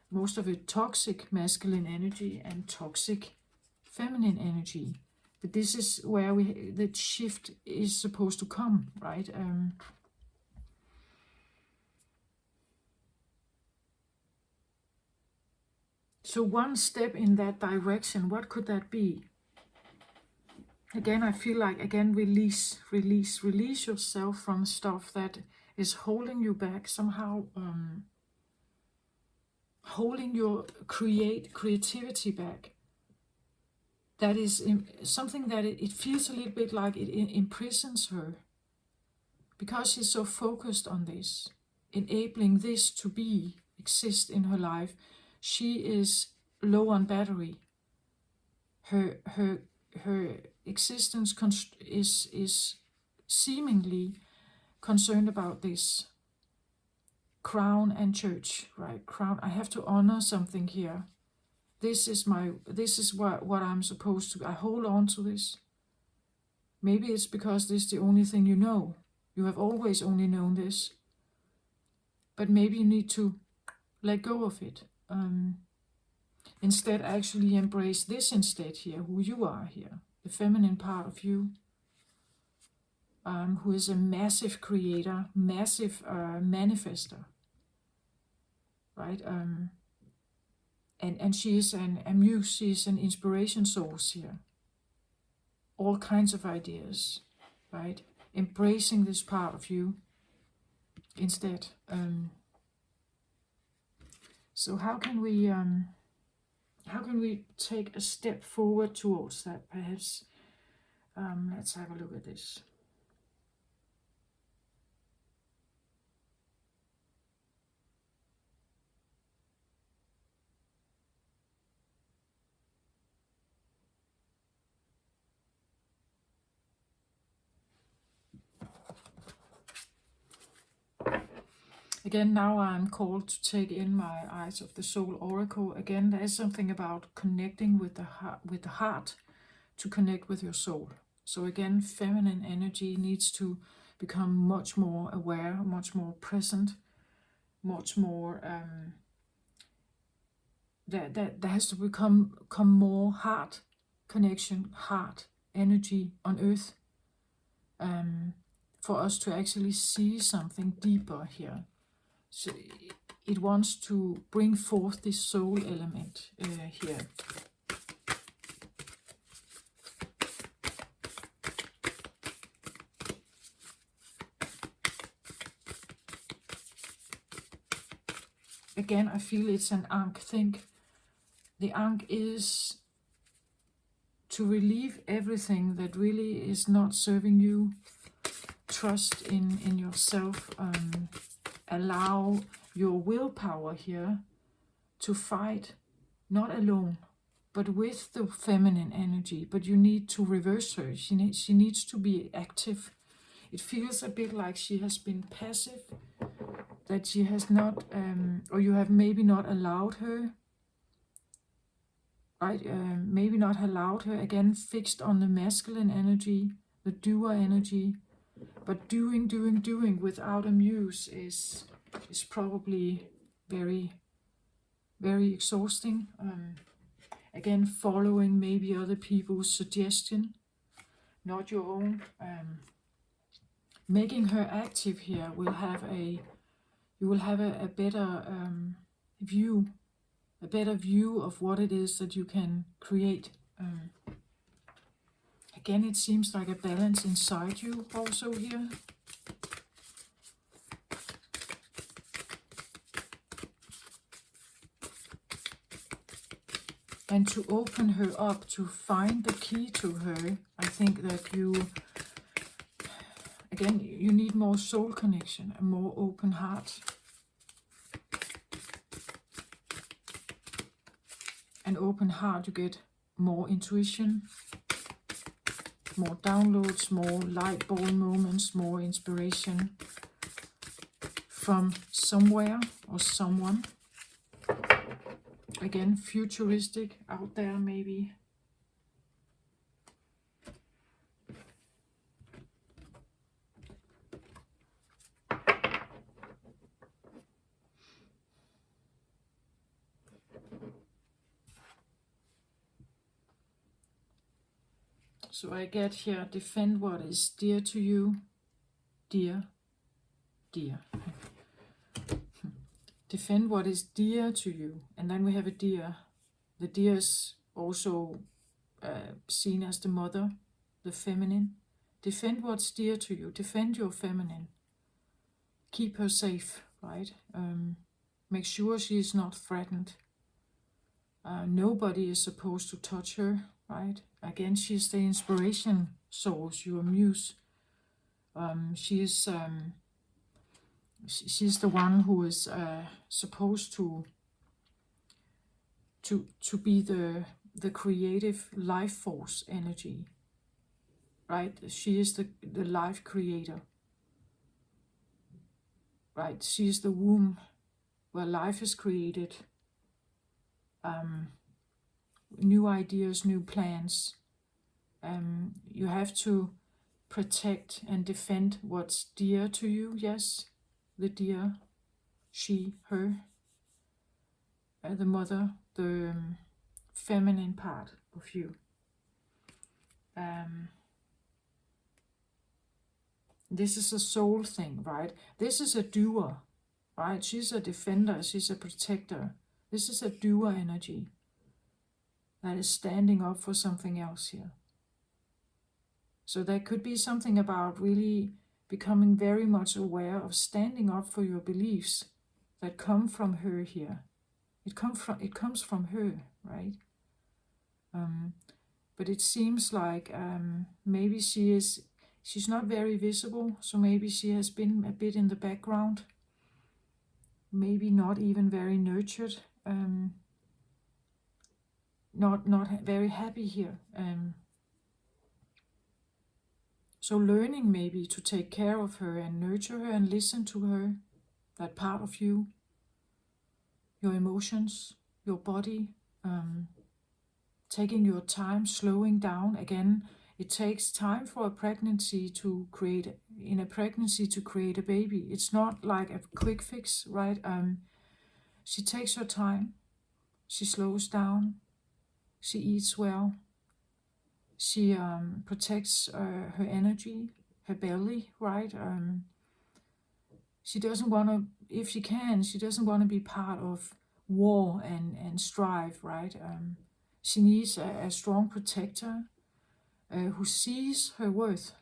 most of it toxic masculine energy and toxic feminine energy. But this is where the shift is supposed to come, right? So one step in that direction, what could that be? Again, I feel like, release yourself from stuff that is holding you back somehow, holding your creativity back. That is something that it feels a little bit like it imprisons her, because she's so focused on this, enabling this to exist in her life. She is low on battery. Her existence is seemingly concerned about this crown and church, right? Crown, I have to honor something here. This is what I'm supposed to. I hold on to this. Maybe it's because this is the only thing you know. You have always only known this. But maybe you need to let go of it. Instead, actually embrace this instead here, who you are here. The feminine part of you, who is a massive creator, massive manifester, right? And she is a muse, she is an inspiration source here. All kinds of ideas, right? Embracing this part of you instead. So how can we take a step forward towards that, perhaps? Let's have a look at this. Again, now I'm called to take in my Eyes of the Soul Oracle. Again, there is something about connecting with the heart to connect with your soul. So again, feminine energy needs to become much more aware, much more present, much more. That has to become more heart connection, heart energy on earth, for us to actually see something deeper here. So it wants to bring forth this soul element here. Again, I feel it's an Ankh. Think the Ankh is to relieve everything that really is not serving you. Trust in yourself. Allow your willpower here to fight, not alone, but with the feminine energy. But you need to reverse her. She needs to be active. It feels a bit like she has been passive, that she has not, or you have maybe not allowed her, right? Maybe not allowed her, again, fixed on the masculine energy, the doer energy. But doing without a muse is probably very, very exhausting. Again, following maybe other people's suggestion, not your own. Making her active here will have you will have a better view, a better view of what it is that you can create. Again, it seems like a balance inside you also here. And to open her up, to find the key to her, I think that you, again, you need more soul connection, a more open heart. An open heart, you get more intuition, more downloads, more light bulb moments, more inspiration from somewhere or someone. Again, futuristic, out there maybe. So I get here, defend what is dear to you, dear, dear. Defend what is dear to you. And then we have a deer. The deer is also seen as the mother, the feminine. Defend what's dear to you. Defend your feminine. Keep her safe, right? Make sure she is not threatened. Nobody is supposed to touch her, right? Again, she's the inspiration source, your muse. She's the one who is supposed to be the creative life force energy, right? She is the life creator, right? She is the womb where life is created, new ideas, new plans. You have to protect and defend what's dear to you, yes. The deer, she, her, the mother, the feminine part of you. This is a soul thing, right? This is a doer, right? She's a defender, she's a protector. This is a doer energy that is standing up for something else here. So there could be something about really becoming very much aware of standing up for your beliefs that come from her here. It comes from her, right? But it seems like maybe she's not very visible, so maybe she has been a bit in the background, maybe not even very nurtured, not very happy here. So learning maybe to take care of her and nurture her and listen to her, that part of you, your emotions, your body, taking your time, slowing down. Again, it takes time for a pregnancy to create a baby. It's not like a quick fix, right? She takes her time, she slows down, she eats well, she protects her energy, her belly, right? She doesn't want to, if she can, she doesn't want to be part of war and strife, right? She needs a strong protector who sees her worth,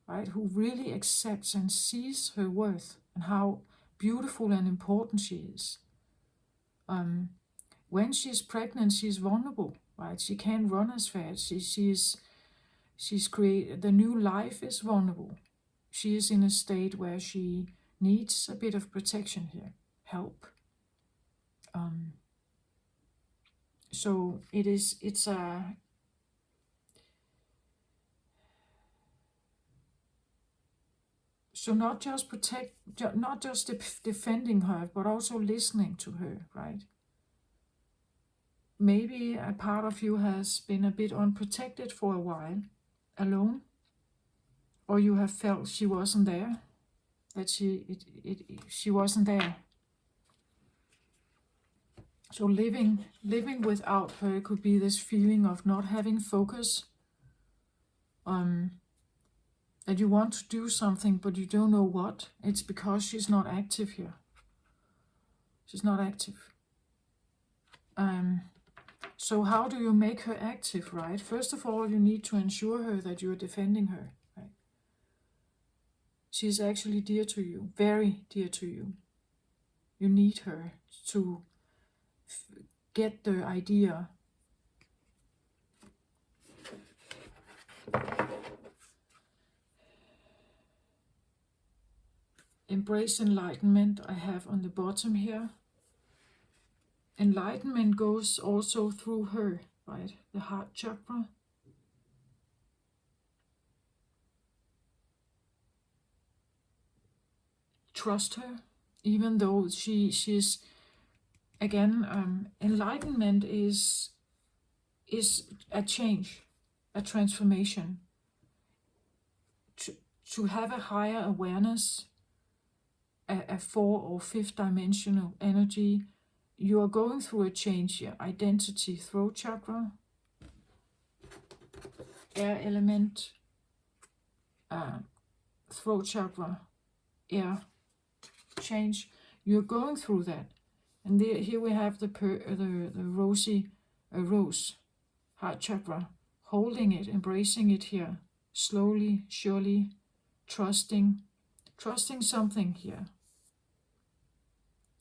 right? Who really accepts and sees her worth and how beautiful and important she is. When she's pregnant, she's vulnerable, right? She can't run as fast. She's created, the new life is vulnerable. She is in a state where she needs a bit of protection here, help. So it's a so not just defending her, but also listening to her, right? Maybe a part of you has been a bit unprotected for a while, alone, or you have felt she wasn't there, that she wasn't there. So living without her could be this feeling of not having focus, that you want to do something but you don't know what. It's because she's not active here. She's not active. So how do you make her active, right? First of all, you need to ensure her that you are defending her, right? She's actually dear to you, very dear to you. You need her to get the idea. Embrace enlightenment I have on the bottom here. Enlightenment goes also through her, right? The heart chakra. Trust her, even though she's again, enlightenment is a change, a transformation. To have a higher awareness, a 4th or 5th dimensional energy, you are going through a change here. Identity, throat chakra, air element, throat chakra, air change. You're going through that. And here we have the rosy rose, heart chakra, holding it, embracing it here, slowly, surely, trusting something here,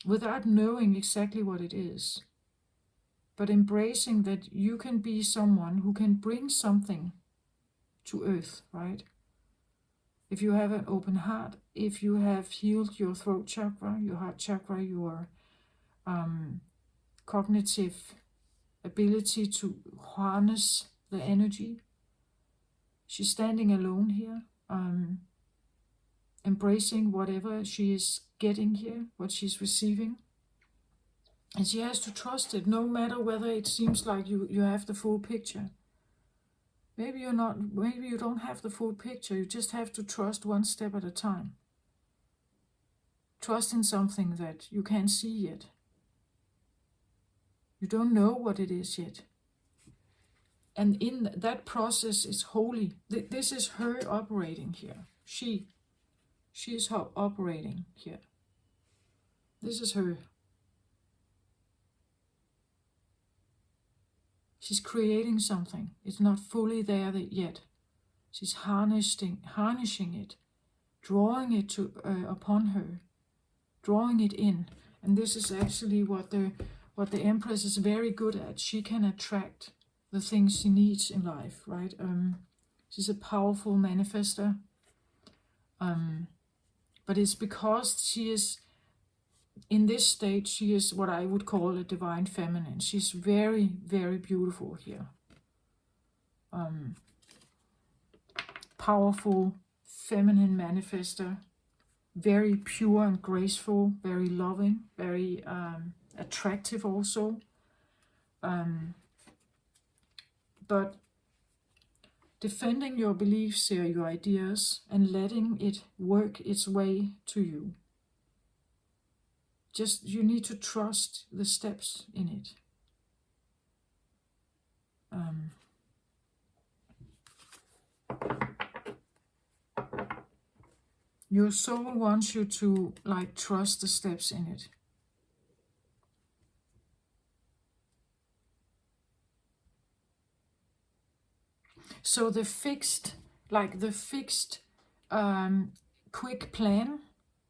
without knowing exactly what it is, but embracing that you can be someone who can bring something to earth, right? If you have an open heart, if you have healed your throat chakra, your heart chakra, your cognitive ability to harness the energy. She's standing alone here, embracing whatever she is getting here, what she's receiving. And she has to trust it, no matter whether it seems like you have the full picture. Maybe you don't have the full picture, you just have to trust one step at a time. Trust in something that you can't see yet. You don't know what it is yet. And in that process is holy. This is her operating here. She is operating here. This is her. She's creating something. It's not fully there yet. She's harnessing it, drawing it upon her, drawing it in. And this is actually what the Empress is very good at. She can attract the things she needs in life, right? She's a powerful manifester. But it's because she is, in this state, she is what I would call a divine feminine. She's very, very beautiful here. Powerful, feminine manifester. Very pure and graceful, very loving, very attractive also. But defending your beliefs here, your ideas, and letting it work its way to you. Just, you need to trust the steps in it. Your soul wants you to trust the steps in it. So the fixed quick plan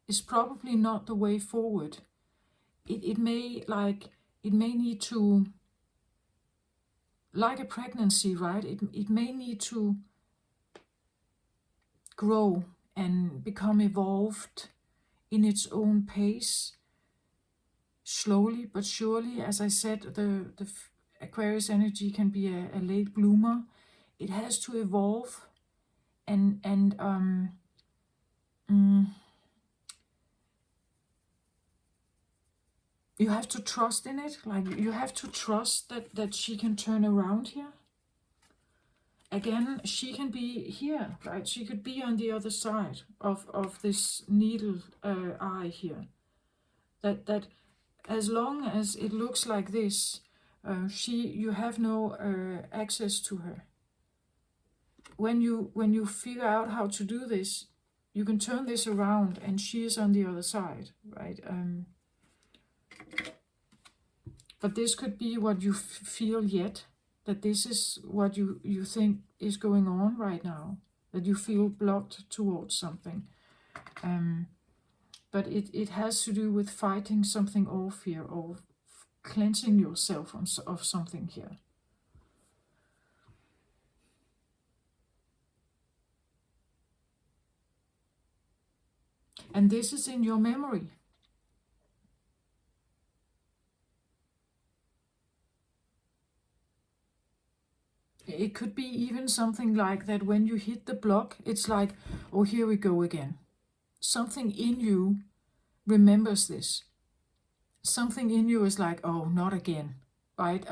is probably not the way forward. It may need to, like a pregnancy, right? It may need to grow and become evolved in its own pace, slowly but surely. As I said, the Aquarius energy can be a late bloomer. It has to evolve, and you have to trust in it. You have to trust that she can turn around here. Again, she can be here, right? She could be on the other side of this needle eye here. That as long as it looks like this, you have no access to her. When you figure out how to do this, you can turn this around and she is on the other side, right? But this could be what you feel yet, that this is what you think is going on right now, that you feel blocked towards something. But it has to do with fighting something off here, or cleansing yourself of something here. And this is in your memory. It could be even something like that when you hit the block, it's like, oh, here we go again. Something in you remembers this. Something in you is like, oh, not again, right?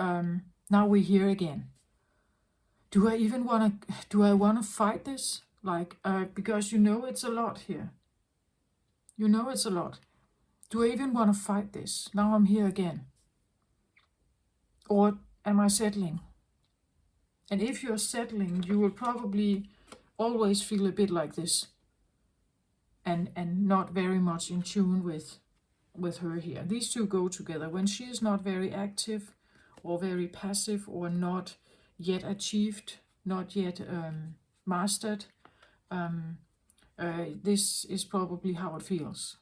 Now we're here again. Do I want to fight this? Like, because you know it's a lot here. You know it's a lot. Do I even want to fight this? Now I'm here again. Or am I settling? And if you're settling, you will probably always feel a bit like this. And not very much in tune with her here. These two go together. When she is not very active or very passive or not yet achieved, not yet mastered, this is probably how it feels.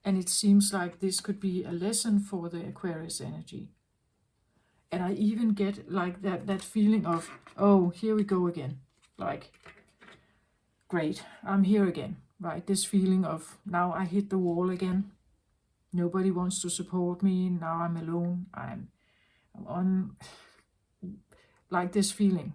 And it seems like this could be a lesson for the Aquarius energy. And I even get like that feeling of, oh, here we go again. Like, great, I'm here again, right? This feeling of, now I hit the wall again. Nobody wants to support me. Now I'm alone. I'm on, like this feeling.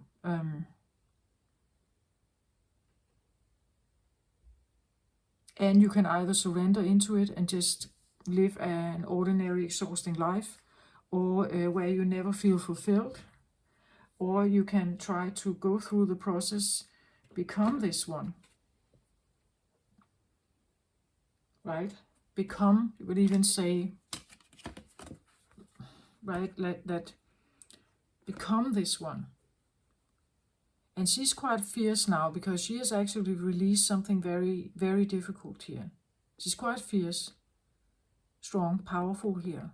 And you can either surrender into it and just live an ordinary, exhausting life, or where you never feel fulfilled, or you can try to go through the process, become this one, right? Become, you would even say, right, that become this one. And she's quite fierce now, because she has actually released something very, very difficult here. She's quite fierce, strong, powerful here,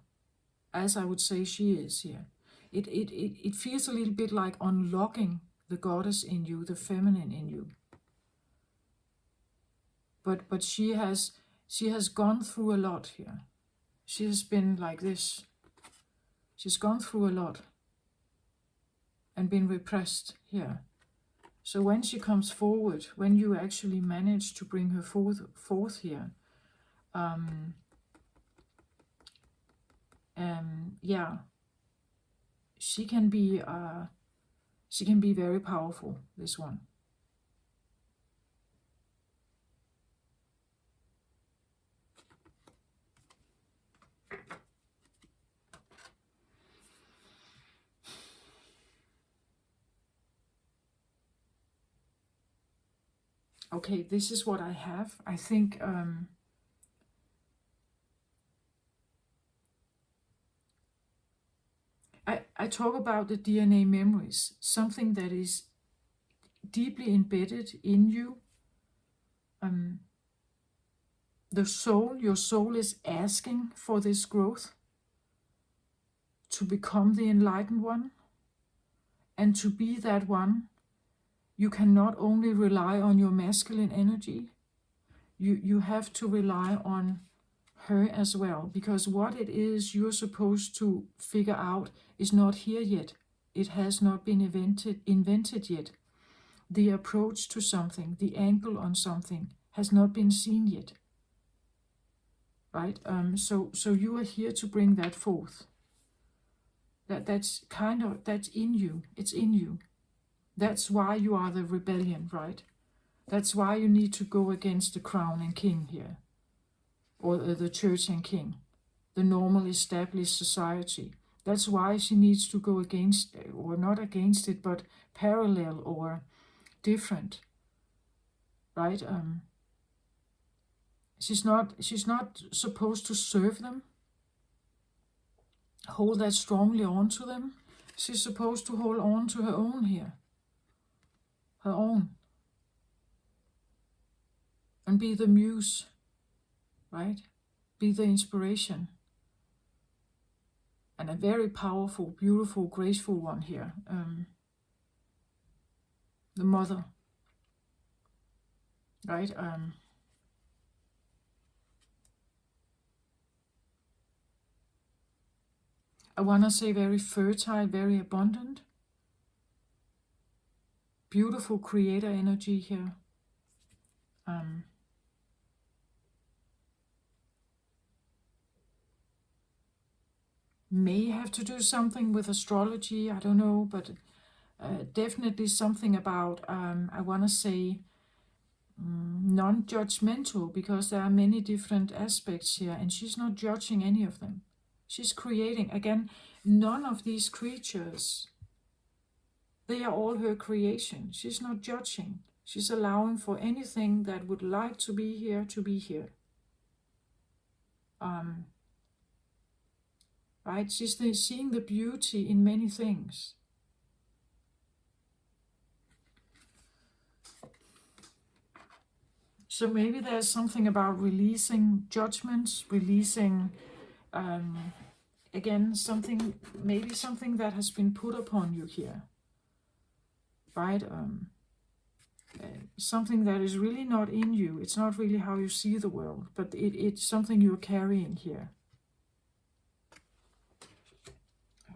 as I would say she is here. It feels a little bit like unlocking the goddess in you, the feminine in you. But she has gone through a lot here. She has been like this. She's gone through a lot and been repressed here. So when she comes forward, when you actually manage to bring her forth here, yeah, she can be very powerful, this one. Okay, this is what I have. I think I talk about the DNA memories, something that is deeply embedded in you. Your soul is asking for this growth, to become the enlightened one, and to be that one. You can not only rely on your masculine energy, you have to rely on her as well, because what it is you're supposed to figure out is not here yet. It has not been invented yet. The approach to something, the angle on something, has not been seen yet. Right? So you are here to bring that forth. That's in you. It's in you. That's why you are the rebellion, right? That's why you need to go against the crown and king here, or the church and king, the normal established society. That's why she needs to go against, or not against it, but parallel or different, right? She's not supposed to serve them, hold that strongly on to them. She's supposed to hold on to her own here. Her own. And be the muse, right? Be the inspiration. And a very powerful, beautiful, graceful one here. The mother, right? I want to say very fertile, very abundant. Beautiful creator energy here. May have to do something with astrology, I don't know, but definitely something about, I want to say, non-judgmental, because there are many different aspects here, and she's not judging any of them. She's creating. Again, none of these creatures, they are all her creation. She's not judging. She's allowing for anything that would like to be here to be here. Right? She's seeing the beauty in many things. So maybe there's something about releasing judgments, releasing, again, maybe something that has been put upon you here. Right? Something that is really not in you. It's not really how you see the world, but it's something you're carrying here.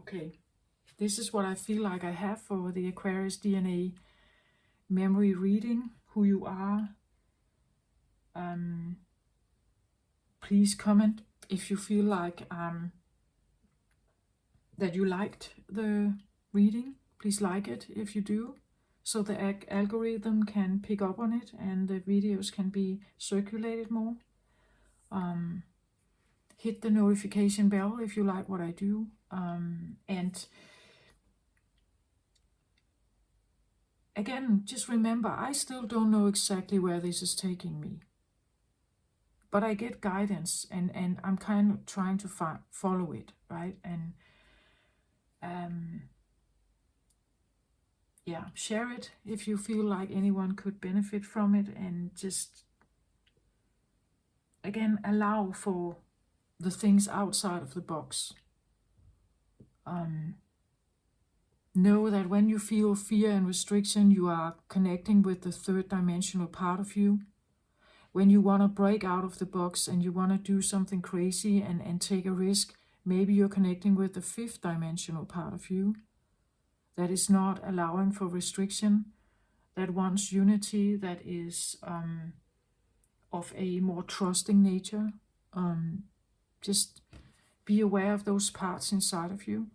Okay, this is what I feel like I have for the Aquarius DNA memory reading, who you are. Please comment if you feel like that you liked the reading. Please like it if you do, so the algorithm can pick up on it and the videos can be circulated more. Hit the notification bell if you like what I do. And again, just remember, I still don't know exactly where this is taking me. But I get guidance, and I'm kind of trying to follow it, right? And yeah, share it if you feel like anyone could benefit from it, and just, again, allow for the things outside of the box. Know that when you feel fear and restriction, you are connecting with the third dimensional part of you. When you want to break out of the box and you want to do something crazy and take a risk, maybe you're connecting with the fifth dimensional part of you that is not allowing for restriction, that wants unity, that is of a more trusting nature. Just be aware of those parts inside of you.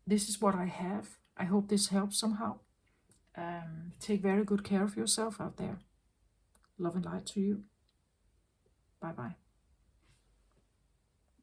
This is what I have. I hope this helps somehow. Take very good care of yourself out there. Love and light to you. Bye-bye.